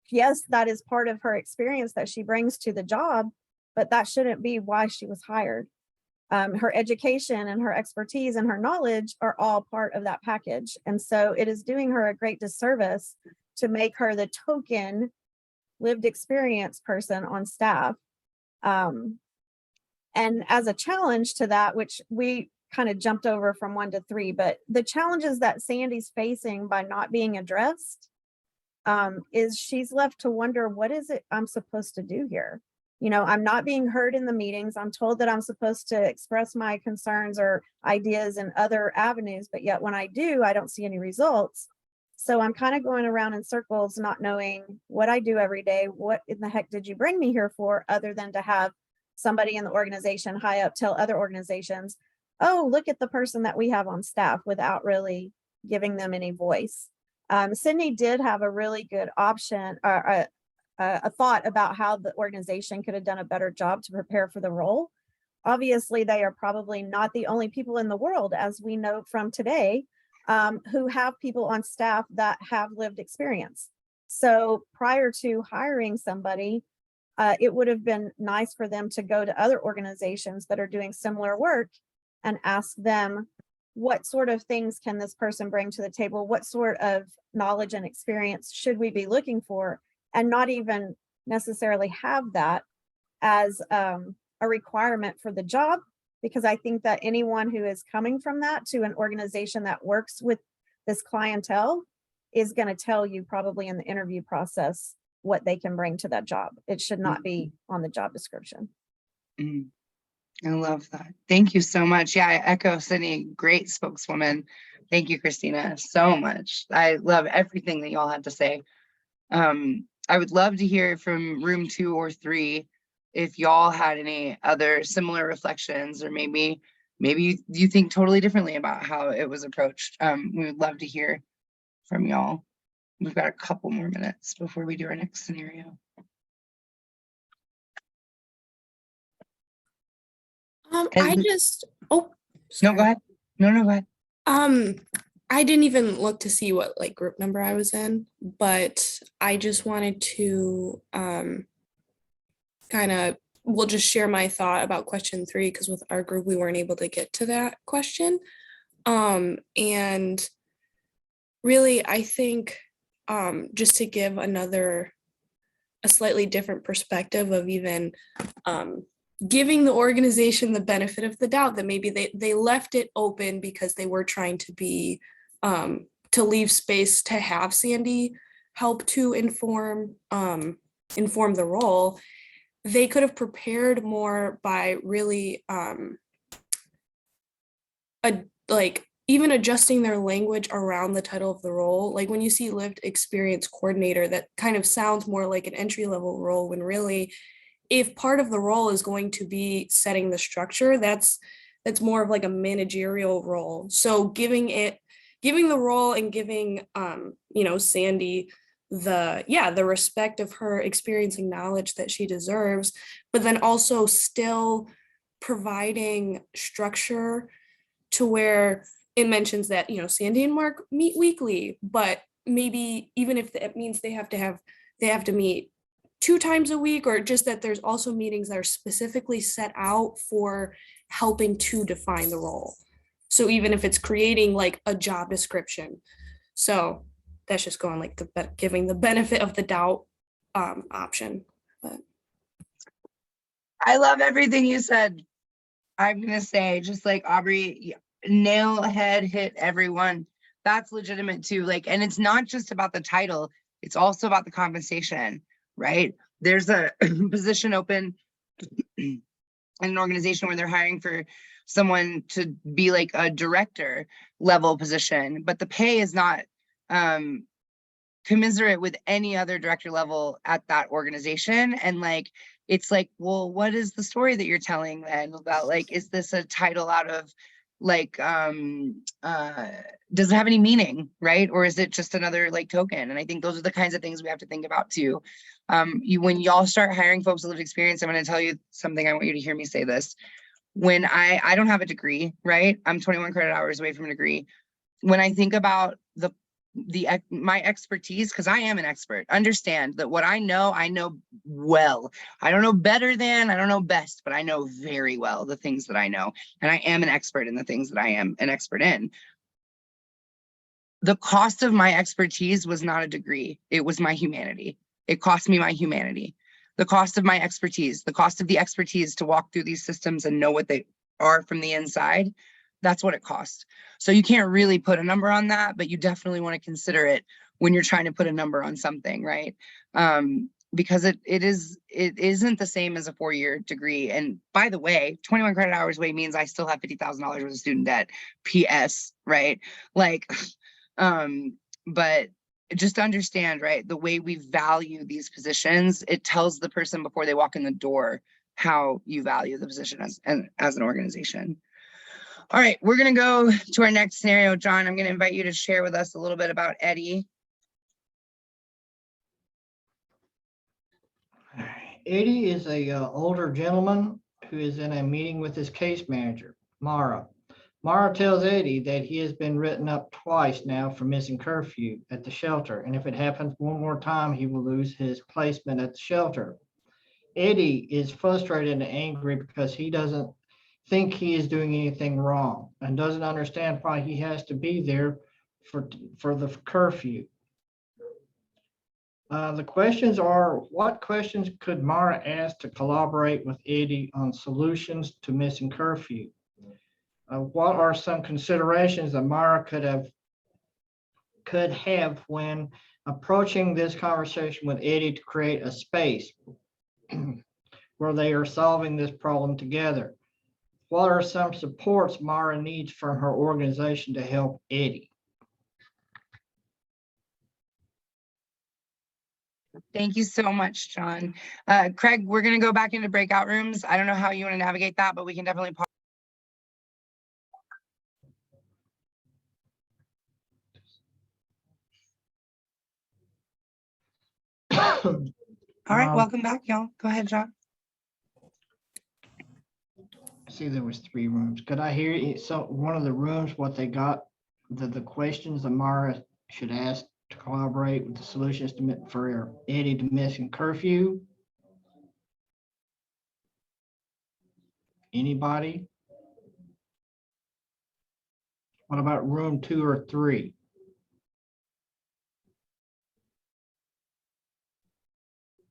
Yes, that is part of her experience that she brings to the job, but that shouldn't be why she was hired. Her education and her expertise and her knowledge are all part of that package. And so it is doing her a great disservice to make her the token lived experience person on staff. And as a challenge to that, which we kind of jumped over from 1 to 3, but the challenges that Sandy's facing by not being addressed is she's left to wonder, what is it I'm supposed to do here? I'm not being heard in the meetings. I'm told that I'm supposed to express my concerns or ideas in other avenues, but yet when I do, I don't see any results. So I'm kind of going around in circles, not knowing what I do every day. What in the heck did you bring me here for, other than to have somebody in the organization high up tell other organizations, oh, look at the person that we have on staff, without really giving them any voice. Sydney did have a really good option, or a thought about how the organization could have done a better job to prepare for the role. Obviously, they are probably not the only people in the world, as we know from today, who have people on staff that have lived experience. So prior to hiring somebody, it would have been nice for them to go to other organizations that are doing similar work and ask them, what sort of things can this person bring to the table? What sort of knowledge and experience should we be looking for? And not even necessarily have that as a requirement for the job, because I think that anyone who is coming from that to an organization that works with this clientele is going to tell you probably in the interview process what they can bring to that job. It should not be on the job description. I love that. Thank you so much. Yeah, I echo Sydney. Great spokeswoman. Thank you, Christina, so much. I love everything that y'all had to say. I would love to hear from room 2 or 3 if y'all had any other similar reflections, or maybe you think totally differently about how it was approached. We would love to hear from y'all. We've got a couple more minutes before we do our next scenario. I just, no, go ahead. No, go ahead. I didn't even look to see what like group number I was in, but I just wanted to we'll just share my thought about question 3, because with our group we weren't able to get to that question. And really I think just to give a slightly different perspective of even giving the organization the benefit of the doubt that maybe they left it open because they were trying to be to leave space to have Sandy help to inform the role. They could have prepared more by really even adjusting their language around the title of the role. Like when you see lived experience coordinator, that kind of sounds more like an entry-level role, when really if part of the role is going to be setting the structure, that's more of like a managerial role. So giving it giving the role and giving, you know, Sandy the respect of her experiencing knowledge that she deserves, but then also still providing structure to where it mentions that, you know, Sandy and Mark meet weekly, but maybe even if it means they have to meet 2 times a week, or just that there's also meetings that are specifically set out for helping to define the role. So even if it's creating like a job description. So that's just going like giving the benefit of the doubt option. But I love everything you said. I'm gonna say, just like Aubrey, nail head hit everyone. That's legitimate too. Like, and it's not just about the title, it's also about the compensation, right? There's a position open in an organization where they're hiring for someone to be like a director level position, but the pay is not commiserate with any other director level at that organization. And like, it's like, well, what is the story that you're telling then about, like, is this a title out of like, does it have any meaning, right? Or is it just another like token? And I think those are the kinds of things we have to think about too. When y'all start hiring folks with lived experience, I'm going to tell you something. I want you to hear me say this. When I don't have a degree, right? I'm 21 credit hours away from a degree. When I think about my expertise, because I am an expert, understand that what I know well. I don't know better than, I don't know best, but I know very well the things that I know. And I am an expert in the things that I am an expert in. The cost of my expertise was not a degree. It was my humanity. It cost me my humanity. The cost of my expertise, the cost of the expertise to walk through these systems and know what they are from the inside, that's what it costs. So you can't really put a number on that, but you definitely want to consider it when you're trying to put a number on something, right? Because it isn't the same as a 4-year degree. And by the way, 21 credit hours away means I still have $50,000 worth of student debt. PS, right? Like, but just understand, right? The way we value these positions, it tells the person before they walk in the door how you value the position as an organization. All right, we're going to go to our next scenario. John, I'm going to invite you to share with us a little bit about Eddie. Eddie is a older gentleman who is in a meeting with his case manager, Mara. Mara tells Eddie that he has been written up twice now for missing curfew at the shelter, and if it happens one more time, he will lose his placement at the shelter. Eddie is frustrated and angry because he doesn't think he is doing anything wrong and doesn't understand why he has to be there for the curfew. The questions are, what questions could Mara ask to collaborate with Eddie on solutions to missing curfew? What are some considerations that Mara could have when approaching this conversation with Eddie to create a space where they are solving this problem together? What are some supports Mara needs from her organization to help Eddie? Thank you so much, John. Craig, we're going to go back into breakout rooms. I don't know how you want to navigate that, but we can definitely pause. All right, welcome back, y'all. Go ahead, John. See, there was 3 rooms. Could I hear it? So one of the rooms, what they got, the questions that Mara should ask to collaborate with the solutions for Eddie to missing curfew? Anybody? What about room 2 or 3?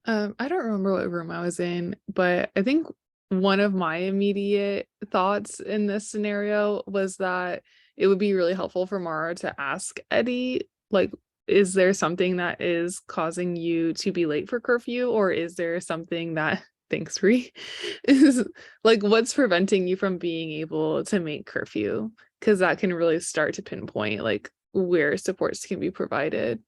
I don't remember what room I was in, but I think one of my immediate thoughts in this scenario was that it would be really helpful for Mara to ask Eddie, like, is there something that is causing you to be late for curfew? Or is there something that, thanks, Rhie, is like, what's preventing you from being able to make curfew? Because that can really start to pinpoint like where supports can be provided.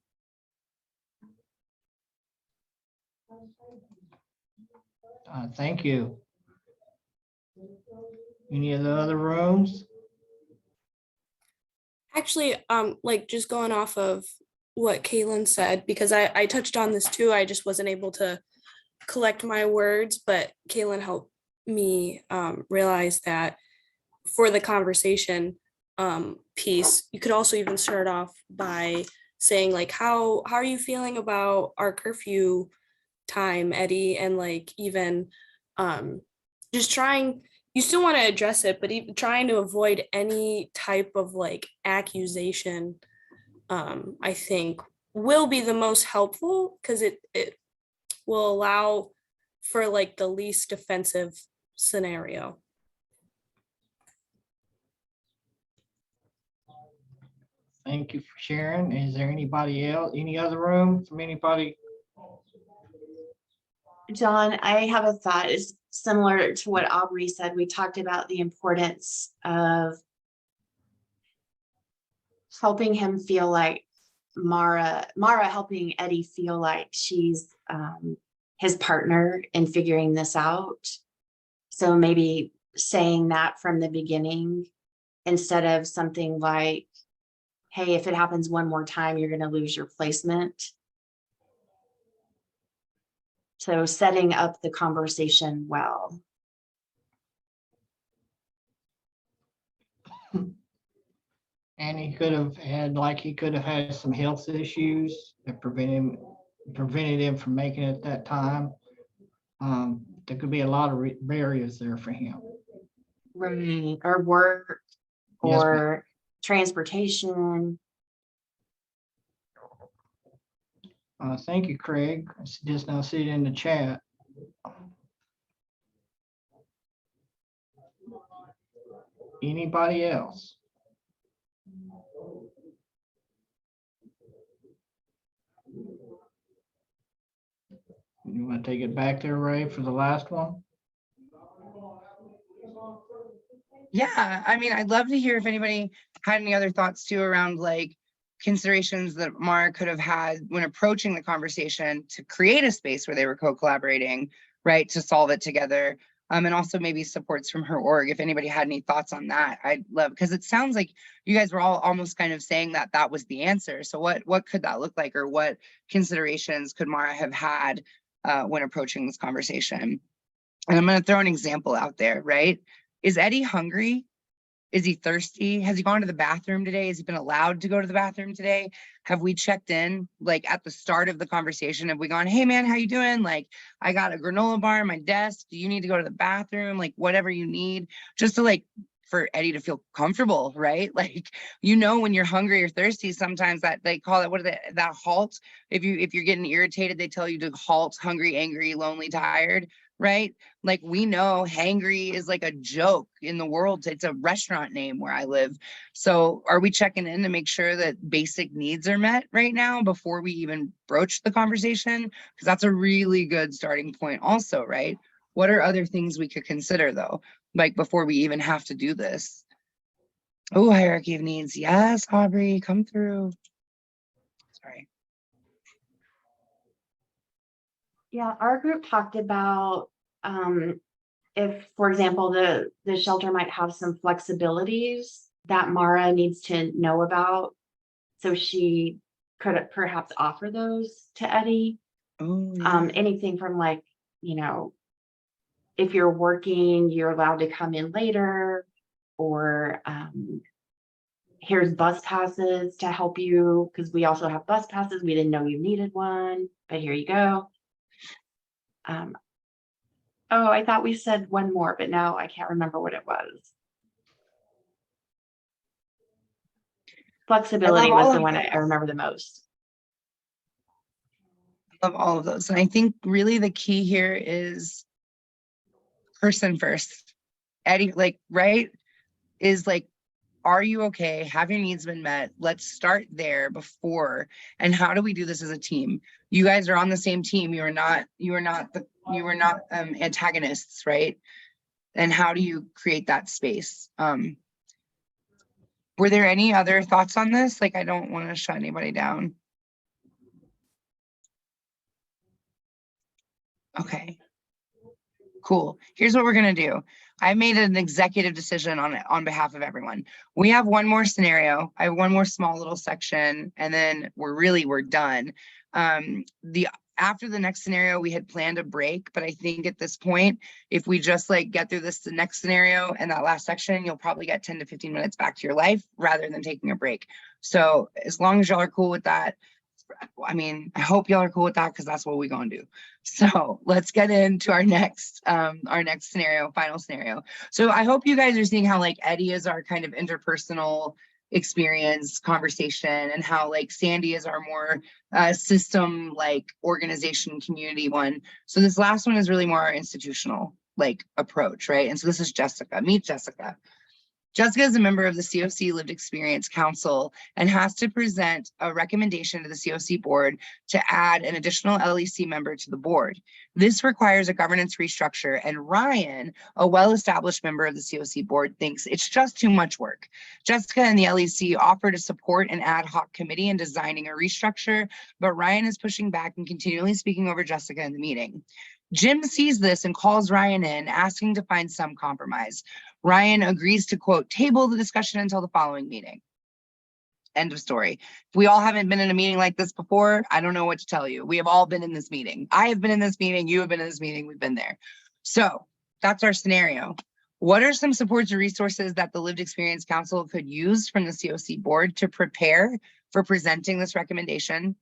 Thank you. Any of the other rooms? Actually, like just going off of what Kaylin said, because I touched on this too. I just wasn't able to collect my words, but Kaylin helped me realize that for the conversation piece, you could also even start off by saying like, how are you feeling about our curfew time, Eddie? And like even just trying, you still want to address it, but even trying to avoid any type of like accusation, I think will be the most helpful, because it will allow for like the least offensive scenario. Thank you for sharing. Is there anybody else, any other room from anybody? John, I have a thought. It's similar to what Aubrey said. We talked about the importance of helping him feel like Mara helping Eddie feel like she's his partner in figuring this out. So maybe saying that from the beginning instead of something like, hey, if it happens one more time, you're going to lose your placement. So setting up the conversation well. And he could have had some health issues that prevented him from making it at that time. There could be a lot of barriers there for him. Right. Or work, Yes, or transportation. Thank you, Craig. I just now see it in the chat. Anybody else? You want to take it back there, Ray, for the last one? Yeah, I mean, I'd love to hear if anybody had any other thoughts too around like considerations that Mara could have had when approaching the conversation to create a space where they were co-collaborating, right, to solve it together. And also maybe supports from her org. If anybody had any thoughts on that, I'd love, because it sounds like you guys were all almost kind of saying that that was the answer. So what could that look like, or what considerations could Mara have had when approaching this conversation? And I'm going to throw an example out there, right? Is Eddie hungry? Is he thirsty? Has he gone to the bathroom today? Has he been allowed to go to the bathroom today? Have we checked in like at the start of the conversation? Have we gone, hey man, how you doing? Like, I got a granola bar on my desk. Do you need to go to the bathroom? Like whatever you need, just to like, for Eddie to feel comfortable, right? Like, you know, when you're hungry or thirsty, sometimes that they call it, what is it, that halt? If you're getting irritated, they tell you to halt, hungry, angry, lonely, tired, right? Like we know hangry is like a joke in the world. It's a restaurant name where I live. So are we checking in to make sure that basic needs are met right now before we even broach the conversation? Because that's a really good starting point also, right? What are other things we could consider though? Like before we even have to do this? Oh, hierarchy of needs. Yes, Aubrey, come through. Sorry. Yeah, our group talked about if, for example, the shelter might have some flexibilities that Mara needs to know about. So she could perhaps offer those to Eddie. Oh, yeah. Anything from like, you know, if you're working, you're allowed to come in later, or here's bus passes to help you, because we also have bus passes. We didn't know you needed one, but here you go. Oh, I thought we said one more, but now I can't remember what it was. Flexibility was the one I remember the most. I love all of those. And I think really the key here is person first. Eddie, like, right, is like, are you okay? Have your needs been met? Let's start there before. And how do we do this as a team? You guys are on the same team. You are not antagonists, right? And how do you create that space? Were there any other thoughts on this? Like, I don't want to shut anybody down. Okay. Cool. Here's what we're going to do. I made an executive decision on it on behalf of everyone. We have one more scenario. I have one more small little section, and then we're done. After the next scenario, we had planned a break, but I think at this point, if we just like get through the next scenario and that last section, you'll probably get 10 to 15 minutes back to your life rather than taking a break. So as long as y'all are cool with that, I mean, I hope y'all are cool with that because that's what we're gonna do. So let's get into our next scenario, final scenario. So I hope you guys are seeing how like Eddie is our kind of interpersonal experience conversation, and how like Sandy is our more system like organization community one. So this last one is really more our institutional like approach, right? And so this is Jessica. Meet Jessica. Jessica is a member of the COC Lived Experience Council and has to present a recommendation to the COC board to add an additional LEC member to the board. This requires a governance restructure, and Ryan, a well-established member of the COC board, thinks it's just too much work. Jessica and the LEC offer to support an ad hoc committee in designing a restructure, but Ryan is pushing back and continually speaking over Jessica in the meeting. Jim sees this and calls Ryan in, asking to find some compromise. Ryan agrees to, quote, table the discussion until the following meeting. End of story. If we all haven't been in a meeting like this before, I don't know what to tell you. We have all been in this meeting. I have been in this meeting. You have been in this meeting. We've been there. So that's our scenario. What are some supports or resources that the Lived Experience Council could use from the COC board to prepare for presenting this recommendation?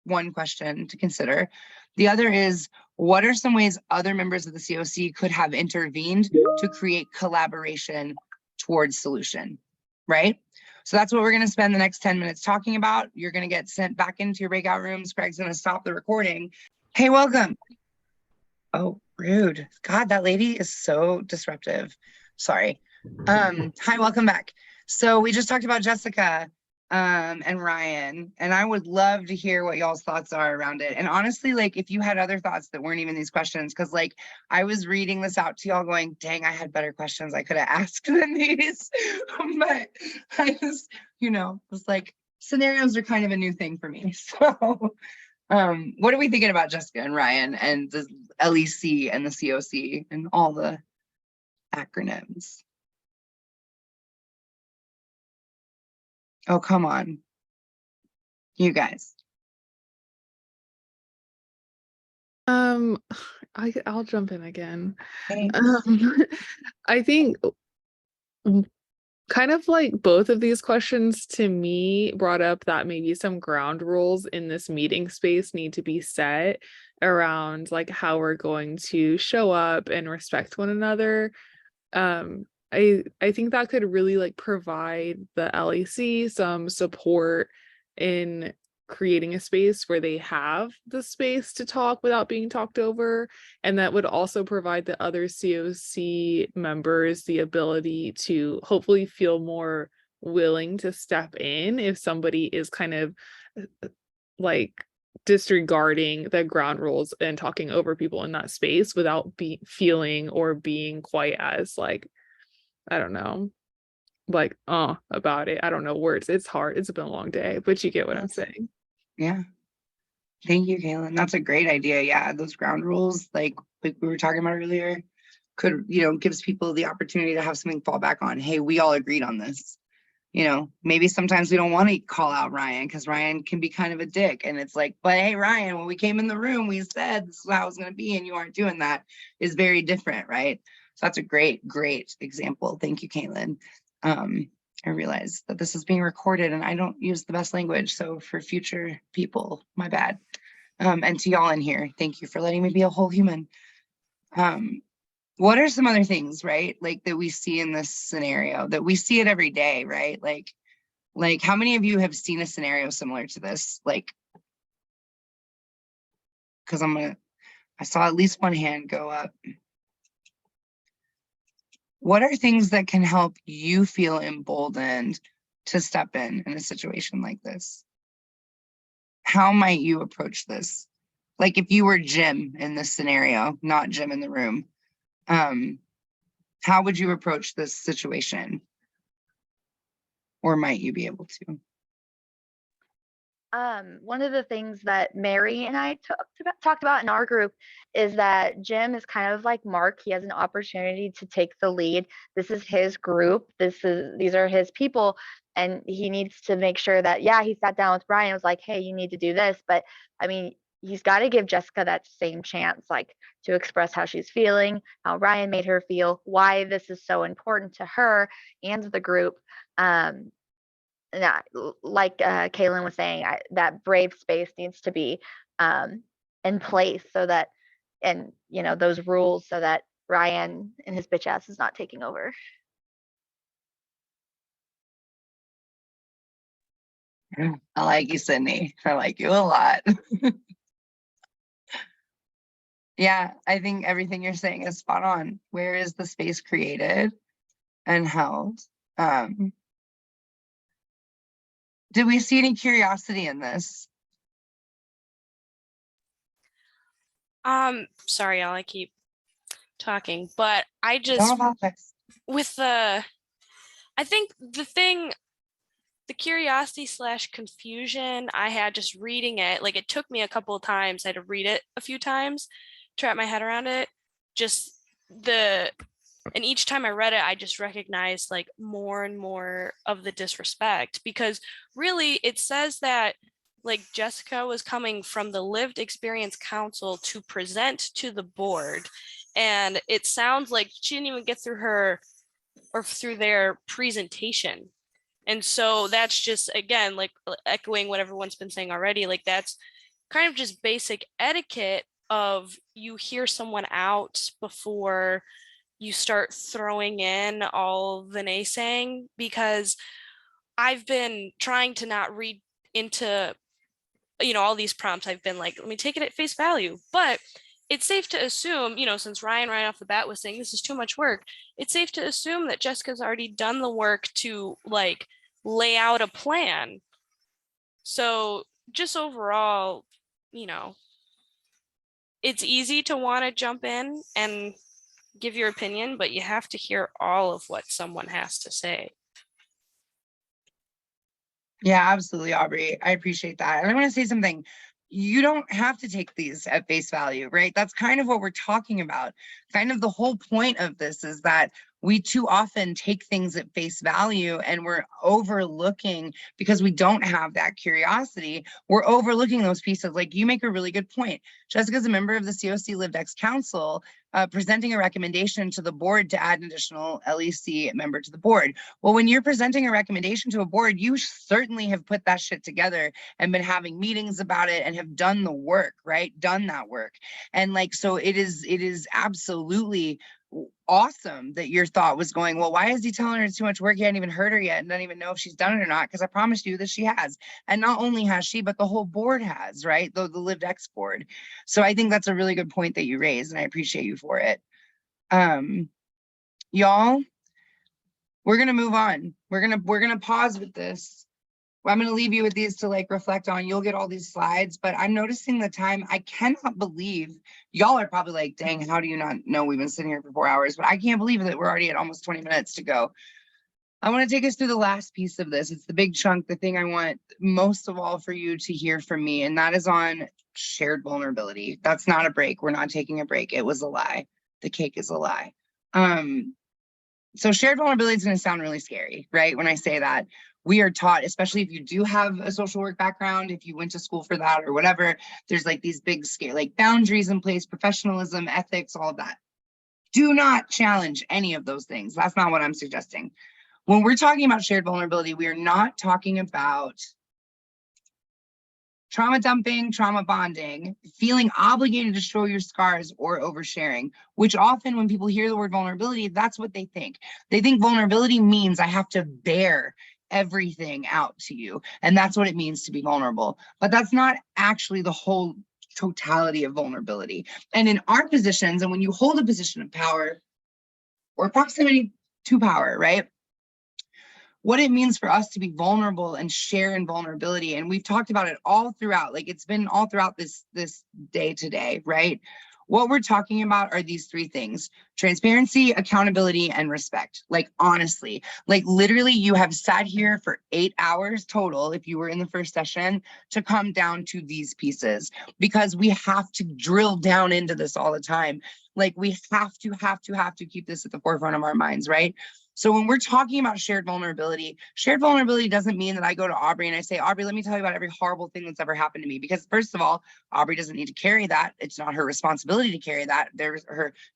One question to consider. The other is, what are some ways other members of the COC could have intervened to create collaboration towards solution, right? So that's what we're going to spend the next 10 minutes talking about. You're going to get sent back into your breakout rooms. Craig's going to stop the recording. Hey, welcome. Oh, rude. God, that lady is so disruptive. Sorry. Hi, welcome back. So we just talked about Jessica and Ryan, and I would love to hear what y'all's thoughts are around it. And honestly, like if you had other thoughts that weren't even these questions, because like I was reading this out to y'all going, dang, I had better questions I could have asked than these. But I just, was like, scenarios are kind of a new thing for me. So what are we thinking about Jessica and Ryan and the LEC and the COC and all the acronyms? Oh, come on. You guys. I'll jump in again. Thanks. I think kind of like both of these questions to me brought up that maybe some ground rules in this meeting space need to be set around like how we're going to show up and respect one another. I think that could really like provide the LEC some support in creating a space where they have the space to talk without being talked over, and that would also provide the other COC members the ability to hopefully feel more willing to step in if somebody is kind of like disregarding the ground rules and talking over people in that space without feeling or being quite as like, I don't know, like about it. I don't know words. It's hard. It's been a long day, but you get what I'm saying. Yeah. Thank you, Kaylin. That's a great idea. Yeah, those ground rules, like we were talking about earlier, could, gives people the opportunity to have something to fall back on. Hey, we all agreed on this. Maybe sometimes we don't want to call out Ryan because Ryan can be kind of a dick. And it's like, but hey, Ryan, when we came in the room, we said this is how it's going to be, and you aren't doing that, is very different, right? So that's a great example. Thank you, Kaylin. I realize that this is being recorded and I don't use the best language. So for future people, my bad. And to y'all in here, thank you for letting me be a whole human. What are some other things, right? Like that we see in this scenario, that we see it every day, right? Like how many of you have seen a scenario similar to this? Like, because I saw at least one hand go up. What are things that can help you feel emboldened to step in a situation like this? How might you approach this? Like if you were Jim in this scenario, not Jim in the room, how would you approach this situation? Or might you be able to? One of the things that Mary and I talked about in our group is that Jim is kind of like Mark. He has an opportunity to take the lead. This is his group. These are his people, and he needs to make sure that, yeah, he sat down with Brian and was like, hey, you need to do this. But I mean, he's got to give Jessica that same chance, like to express how she's feeling, how Ryan made her feel, why this is so important to her and the group. Like Kaylin was saying, that brave space needs to be in place so that, and those rules so that Ryan and his bitch ass is not taking over. I like you, Sydney. I like you a lot. Yeah, I think everything you're saying is spot on. Where is the space created and held? Did we see any curiosity in this? Sorry, y'all, I keep talking, but I Don't just, apologize. with I think the curiosity / confusion I had just reading it, like it took me a couple of times. I had to read it a few times to wrap my head around it. And each time I read it, I just recognized like more and more of the disrespect, because really it says that like Jessica was coming from the Lived Experience Council to present to the board. And it sounds like she didn't even get through their presentation. And so that's just, again, like echoing what everyone's been saying already, like that's kind of just basic etiquette of you hear someone out before you start throwing in all the naysaying, because I've been trying to not read into, all these prompts. I've been like, let me take it at face value, but it's safe to assume, since Ryan right off the bat was saying this is too much work, it's safe to assume that Jessica's already done the work to like lay out a plan. So just overall, it's easy to want to jump in and give your opinion, but you have to hear all of what someone has to say. Yeah, absolutely, Aubrey. I appreciate that. And I want to say something. You don't have to take these at face value, right? That's kind of what we're talking about. Kind of the whole point of this is that we too often take things at face value and we're overlooking, because we don't have that curiosity, we're overlooking those pieces. Like you make a really good point. Jessica's a member of the COC Lived Ex Council, presenting a recommendation to the board to add an additional LEC member to the board. Well, when you're presenting a recommendation to a board, you certainly have put that shit together and been having meetings about it and have done the work, right? Done that work. And like, so it is absolutely awesome that your thought was going, well, why is he telling her it's too much work? He hadn't even heard her yet and doesn't even know if she's done it or not. Because I promised you that she has. And not only has she, but the whole board has, right? The Lived Ex board. So I think that's a really good point that you raised, and I appreciate you for it. Y'all, we're gonna move on. We're gonna pause with this. I'm going to leave you with these to like reflect on. You'll get all these slides, but I'm noticing the time. I cannot believe, y'all are probably like, dang, how do you not know we've been sitting here for 4 hours? But I can't believe that we're already at almost 20 minutes to go. I want to take us through the last piece of this. It's the big chunk, the thing I want most of all for you to hear from me, and that is on shared vulnerability. That's not a break. We're not taking a break. It was a lie. The cake is a lie. So shared vulnerability is going to sound really scary, right? When I say that, we are taught, especially if you do have a social work background, if you went to school for that or whatever, there's like these big scale, like boundaries in place, professionalism, ethics, all of that. Do not challenge any of those things. That's not what I'm suggesting. When we're talking about shared vulnerability, we are not talking about trauma dumping, trauma bonding, feeling obligated to show your scars, or oversharing, which often when people hear the word vulnerability, that's what they think. They think vulnerability means I have to bear everything out to you. And that's what it means to be vulnerable. But that's not actually the whole totality of vulnerability. And in our positions, and when you hold a position of power or proximity to power, right? What it means for us to be vulnerable and share in vulnerability. And we've talked about it all throughout, like it's been all throughout this day today, right? What we're talking about are these three things: transparency, accountability, and respect. Like, honestly, like literally you have sat here for 8 hours total, if you were in the first session, to come down to these pieces, because we have to drill down into this all the time. Like, we have to keep this at the forefront of our minds, right? So when we're talking about shared vulnerability doesn't mean that I go to Aubrey and I say, Aubrey, let me tell you about every horrible thing that's ever happened to me. Because first of all, Aubrey doesn't need to carry that. It's not her responsibility to carry that.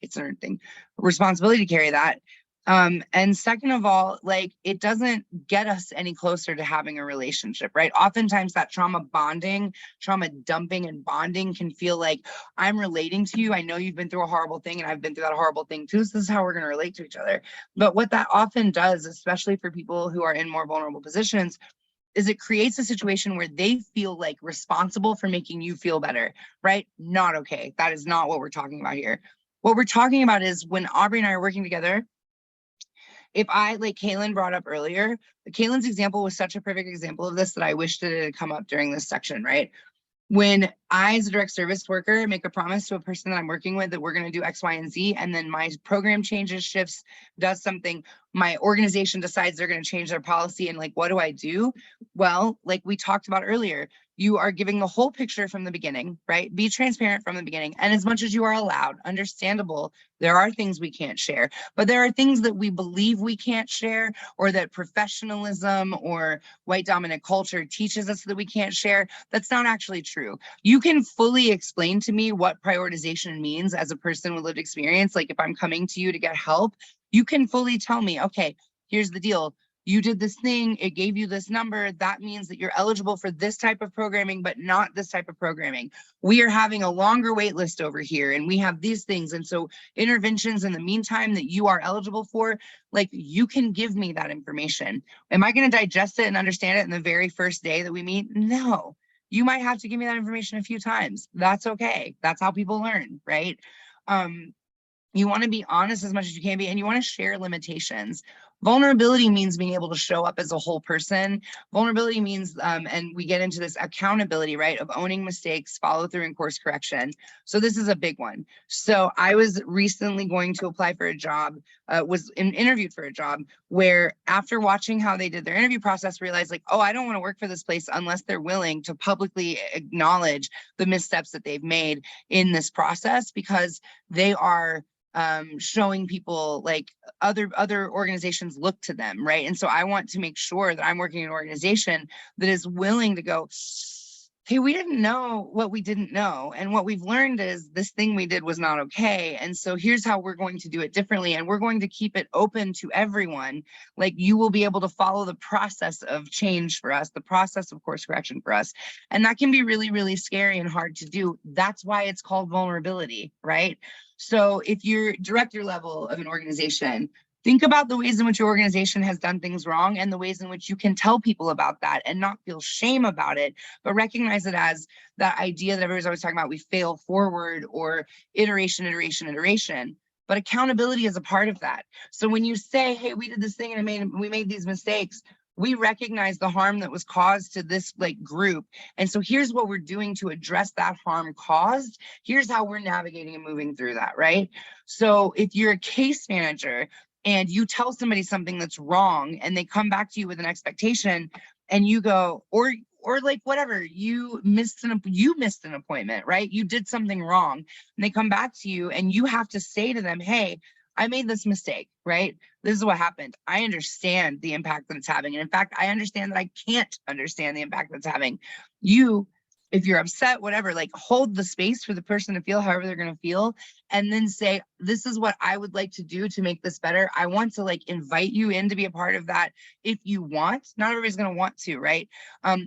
It's her thing, responsibility to carry that. And second of all, like, it doesn't get us any closer to having a relationship, right? Oftentimes that trauma dumping and bonding can feel like, I'm relating to you. I know you've been through a horrible thing and I've been through that horrible thing too. So this is how we're going to relate to each other. But what that often does, especially for people who are in more vulnerable positions, is it creates a situation where they feel like responsible for making you feel better, right? Not okay. That is not what we're talking about here. What we're talking about is when Aubrey and I are working together, if I, like Kaylin brought up earlier, Kaylin's example was such a perfect example of this that I wish that it had come up during this section, right? When I, as a direct service worker, make a promise to a person that I'm working with that we're going to do X, Y, and Z, and then my program changes, shifts, does something, my organization decides they're going to change their policy, and like, what do? Well, like we talked about earlier, you are giving the whole picture from the beginning, right? Be transparent from the beginning. And as much as you are allowed, understandable, there are things we can't share, but there are things that we believe we can't share, or that professionalism or white dominant culture teaches us that we can't share. That's not actually true. You can fully explain to me what prioritization means as a person with lived experience. Like, if I'm coming to you to get help, you can fully tell me, okay, here's the deal. You did this thing, it gave you this number. That means that you're eligible for this type of programming, but not this type of programming. We are having a longer wait list over here, and we have these things. And so interventions in the meantime that you are eligible for, like, you can give me that information. Am I going to digest it and understand it in the very first day that we meet? No. You might have to give me that information a few times. That's okay. That's how people learn, right? You want to be honest as much as you can be, and you want to share limitations. Vulnerability means being able to show up as a whole person. Vulnerability means, and we get into this accountability, right, of owning mistakes, follow through, and course correction. So this is a big one. So I was recently going to apply for a job, interviewed for a job, where after watching how they did their interview process, realized like, oh, I don't want to work for this place unless they're willing to publicly acknowledge the missteps that they've made in this process, because they are showing people, like, other organizations look to them, right? And so I want to make sure that I'm working in an organization that is willing to go, hey, we didn't know what we didn't know, and what we've learned is this thing we did was not okay, and so here's how we're going to do it differently, and we're going to keep it open to everyone. Like, you will be able to follow the process of change for us, the process of course correction for us, and that can be really, really scary and hard to do. That's why it's called vulnerability, right? So if you're director level of an organization, think about the ways in which your organization has done things wrong, and the ways in which you can tell people about that and not feel shame about it, but recognize it as that idea that everybody's always talking about, we fail forward, or iteration. But accountability is a part of that. So when you say, hey, we did this thing and we made these mistakes, we recognize the harm that was caused to this, like, group. And so here's what we're doing to address that harm caused. Here's how we're navigating and moving through that, right? So if you're a case manager and you tell somebody something that's wrong, and they come back to you with an expectation, and you go, or like, whatever, you missed an appointment, right? You did something wrong, and they come back to you, and you have to say to them, hey, I made this mistake, right? This is what happened. I understand the impact that it's having. And in fact, I understand that I can't understand the impact that's having. You, if you're upset, whatever, like, hold the space for the person to feel however they're going to feel, and then say, this is what I would like to do to make this better. I want to, like, invite you in to be a part of that if you want. Not everybody's going to want to, right?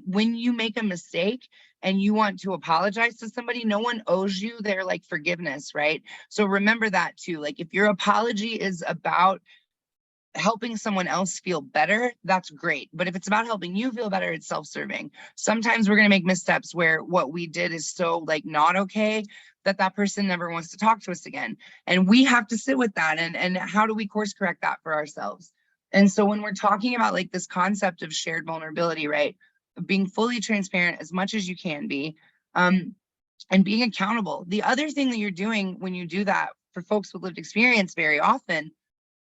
When you make a mistake and you want to apologize to somebody, no one owes you their, like, forgiveness, right? So remember that too. Like, if your apology is about helping someone else feel better, that's great. But if it's about helping you feel better, it's self-serving. Sometimes we're going to make missteps where what we did is so, like, not okay that person never wants to talk to us again. And we have to sit with that. And how do we course correct that for ourselves? And so when we're talking about, like, this concept of shared vulnerability, right? Being fully transparent as much as you can be, and being accountable. The other thing that you're doing when you do that for folks with lived experience very often,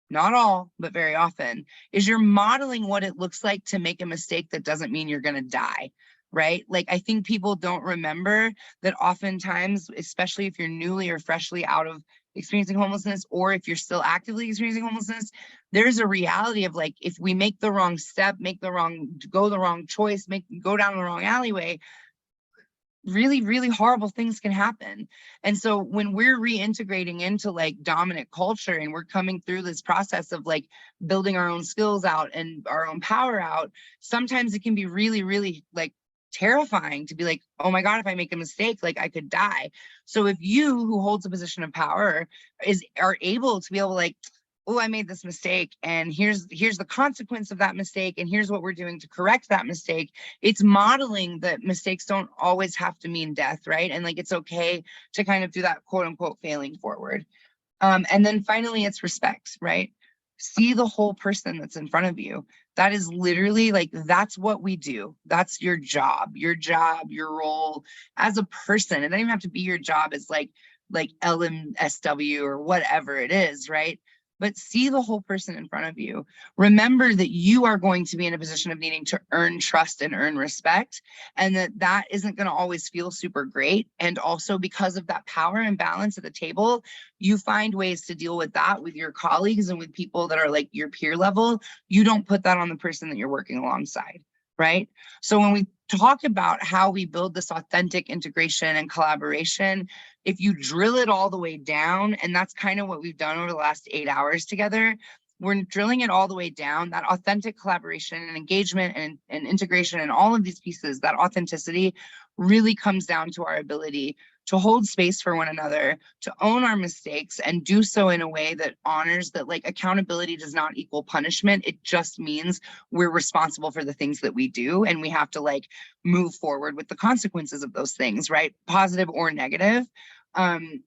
not all, but very often, is you're modeling what it looks like to make a mistake that doesn't mean you're going to die, right? Like, I think people don't remember that oftentimes, especially if you're newly or freshly out of experiencing homelessness, or if you're still actively experiencing homelessness, there's a reality of like, if we make the wrong step, go the wrong choice, go down the wrong alleyway, really, really horrible things can happen. And so when we're reintegrating into like dominant culture and we're coming through this process of like building our own skills out and our own power out, sometimes it can be really, really like terrifying to be like, oh my God, if I make a mistake, like I could die. So if you, who holds a position of power, are able to be able to like, oh, I made this mistake, and here's the consequence of that mistake, and here's what we're doing to correct that mistake. It's modeling that mistakes don't always have to mean death, right? And like, it's okay to kind of do that quote unquote failing forward. And then finally, it's respect, right? See the whole person that's in front of you. That is literally like, that's what we do. That's your job, your role as a person. It doesn't even have to be your job as like LMSW or whatever it is, right? But see the whole person in front of you. Remember that you are going to be in a position of needing to earn trust and earn respect, and that isn't going to always feel super great. And also, because of that power imbalance at the table, you find ways to deal with that with your colleagues and with people that are like your peer level. You don't put that on the person that you're working alongside, right? So when we talk about how we build this authentic integration and collaboration, if you drill it all the way down, and that's kind of what we've done over the last 8 hours together, we're drilling it all the way down, that authentic collaboration and engagement and integration and all of these pieces, that authenticity really comes down to our ability to hold space for one another, to own our mistakes, and do so in a way that honors that like accountability does not equal punishment. It just means we're responsible for the things that we do, and we have to like move forward with the consequences of those things, right? Positive or negative. And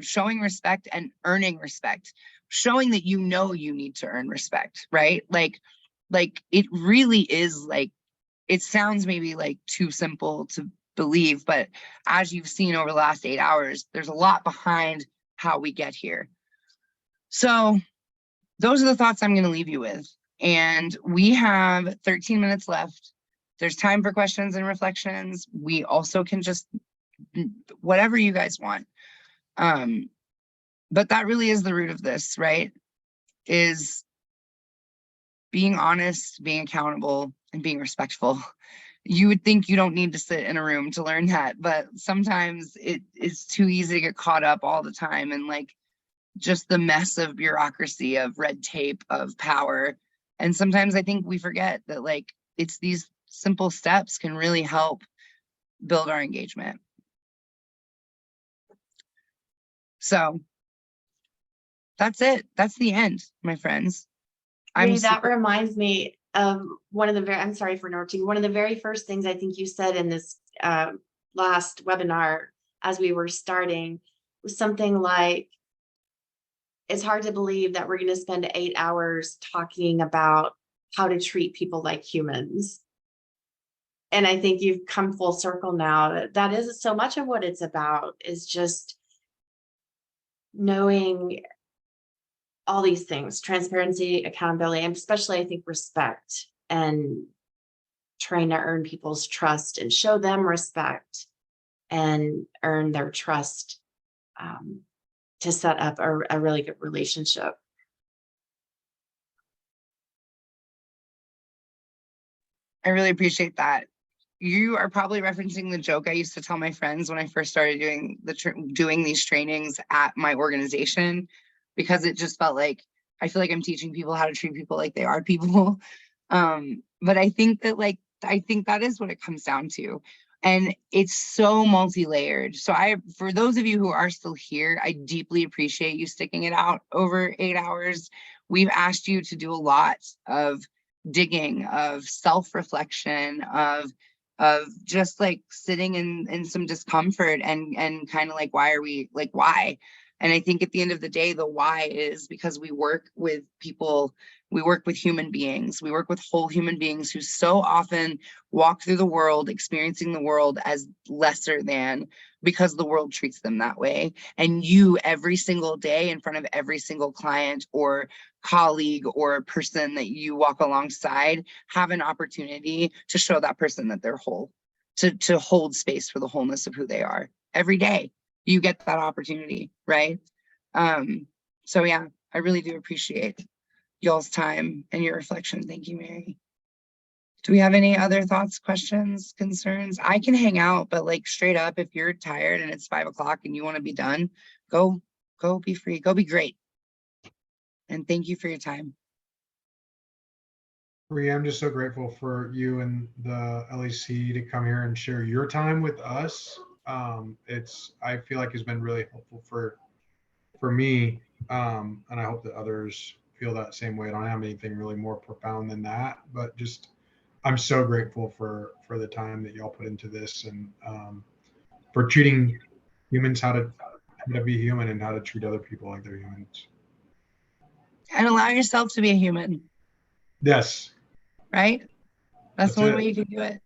showing respect and earning respect, showing that you need to earn respect, right? Like it really is like, it sounds maybe like too simple to believe, but as you've seen over the last 8 hours, there's a lot behind how we get here. So those are the thoughts I'm going to leave you with. And we have 13 minutes left. There's time for questions and reflections. We also can just whatever you guys want. But that really is the root of this, right? Is being honest, being accountable, and being respectful. You would think you don't need to sit in a room to learn that, but sometimes it is too easy to get caught up all the time in like just the mess of bureaucracy, of red tape, of power. And sometimes I think we forget that like it's these simple steps can really help build our engagement. So that's it. That's the end, my friends. That reminds me of I'm sorry for interrupting. One of the very first things I think you said in this last webinar as we were starting was something like, it's hard to believe that we're going to spend 8 hours talking about how to treat people like humans. And I think you've come full circle now. That is so much of what it's about, is just knowing all these things: transparency, accountability, and especially I think respect, and trying to earn people's trust and show them respect and earn their trust to set up a really good relationship. I really appreciate that. You are probably referencing the joke I used to tell my friends when I first started doing these trainings at my organization, because it just felt like, I feel like I'm teaching people how to treat people like they are people. But I think that is what it comes down to. And it's so multi-layered. So for those of you who are still here, I deeply appreciate you sticking it out over 8 hours. We've asked you to do a lot of digging, of self-reflection, of just like sitting in some discomfort and kind of like, why? And I think at the end of the day, the why is because we work with people, we work with human beings, we work with whole human beings who so often walk through the world, experiencing the world as lesser than because the world treats them that way. And you every single day in front of every single client or colleague or person that you walk alongside have an opportunity to show that person that they're whole, to hold space for the wholeness of who they are. Every day you get that opportunity, right? So yeah, I really do appreciate y'all's time and your reflection. Thank you, Mary. Do we have any other thoughts, questions, concerns? I can hang out, but like straight up, if you're tired and it's 5 o'clock and you want to be done, go be free, go be great. And thank you for your time. Rhie, I'm just so grateful for you and the LEC to come here and share your time with us. I feel like it's been really helpful for me. And I hope that others feel that same way. I don't have anything really more profound than that, but just I'm so grateful for the time that y'all put into this and for treating humans how to be human and how to treat other people like they're humans. And allow yourself to be a human. Yes. Right? That's the only it. way you can do it.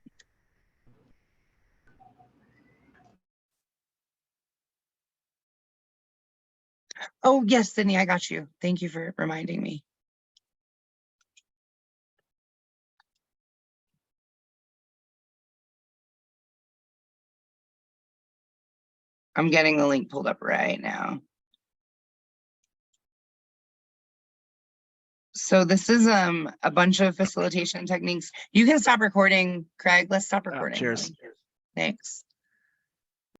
Oh, yes, Sydney, I got you. Thank you for reminding me. I'm getting the link pulled up right now. So this is a bunch of facilitation techniques. You can stop recording, Craig. Let's stop recording. Cheers. Thanks.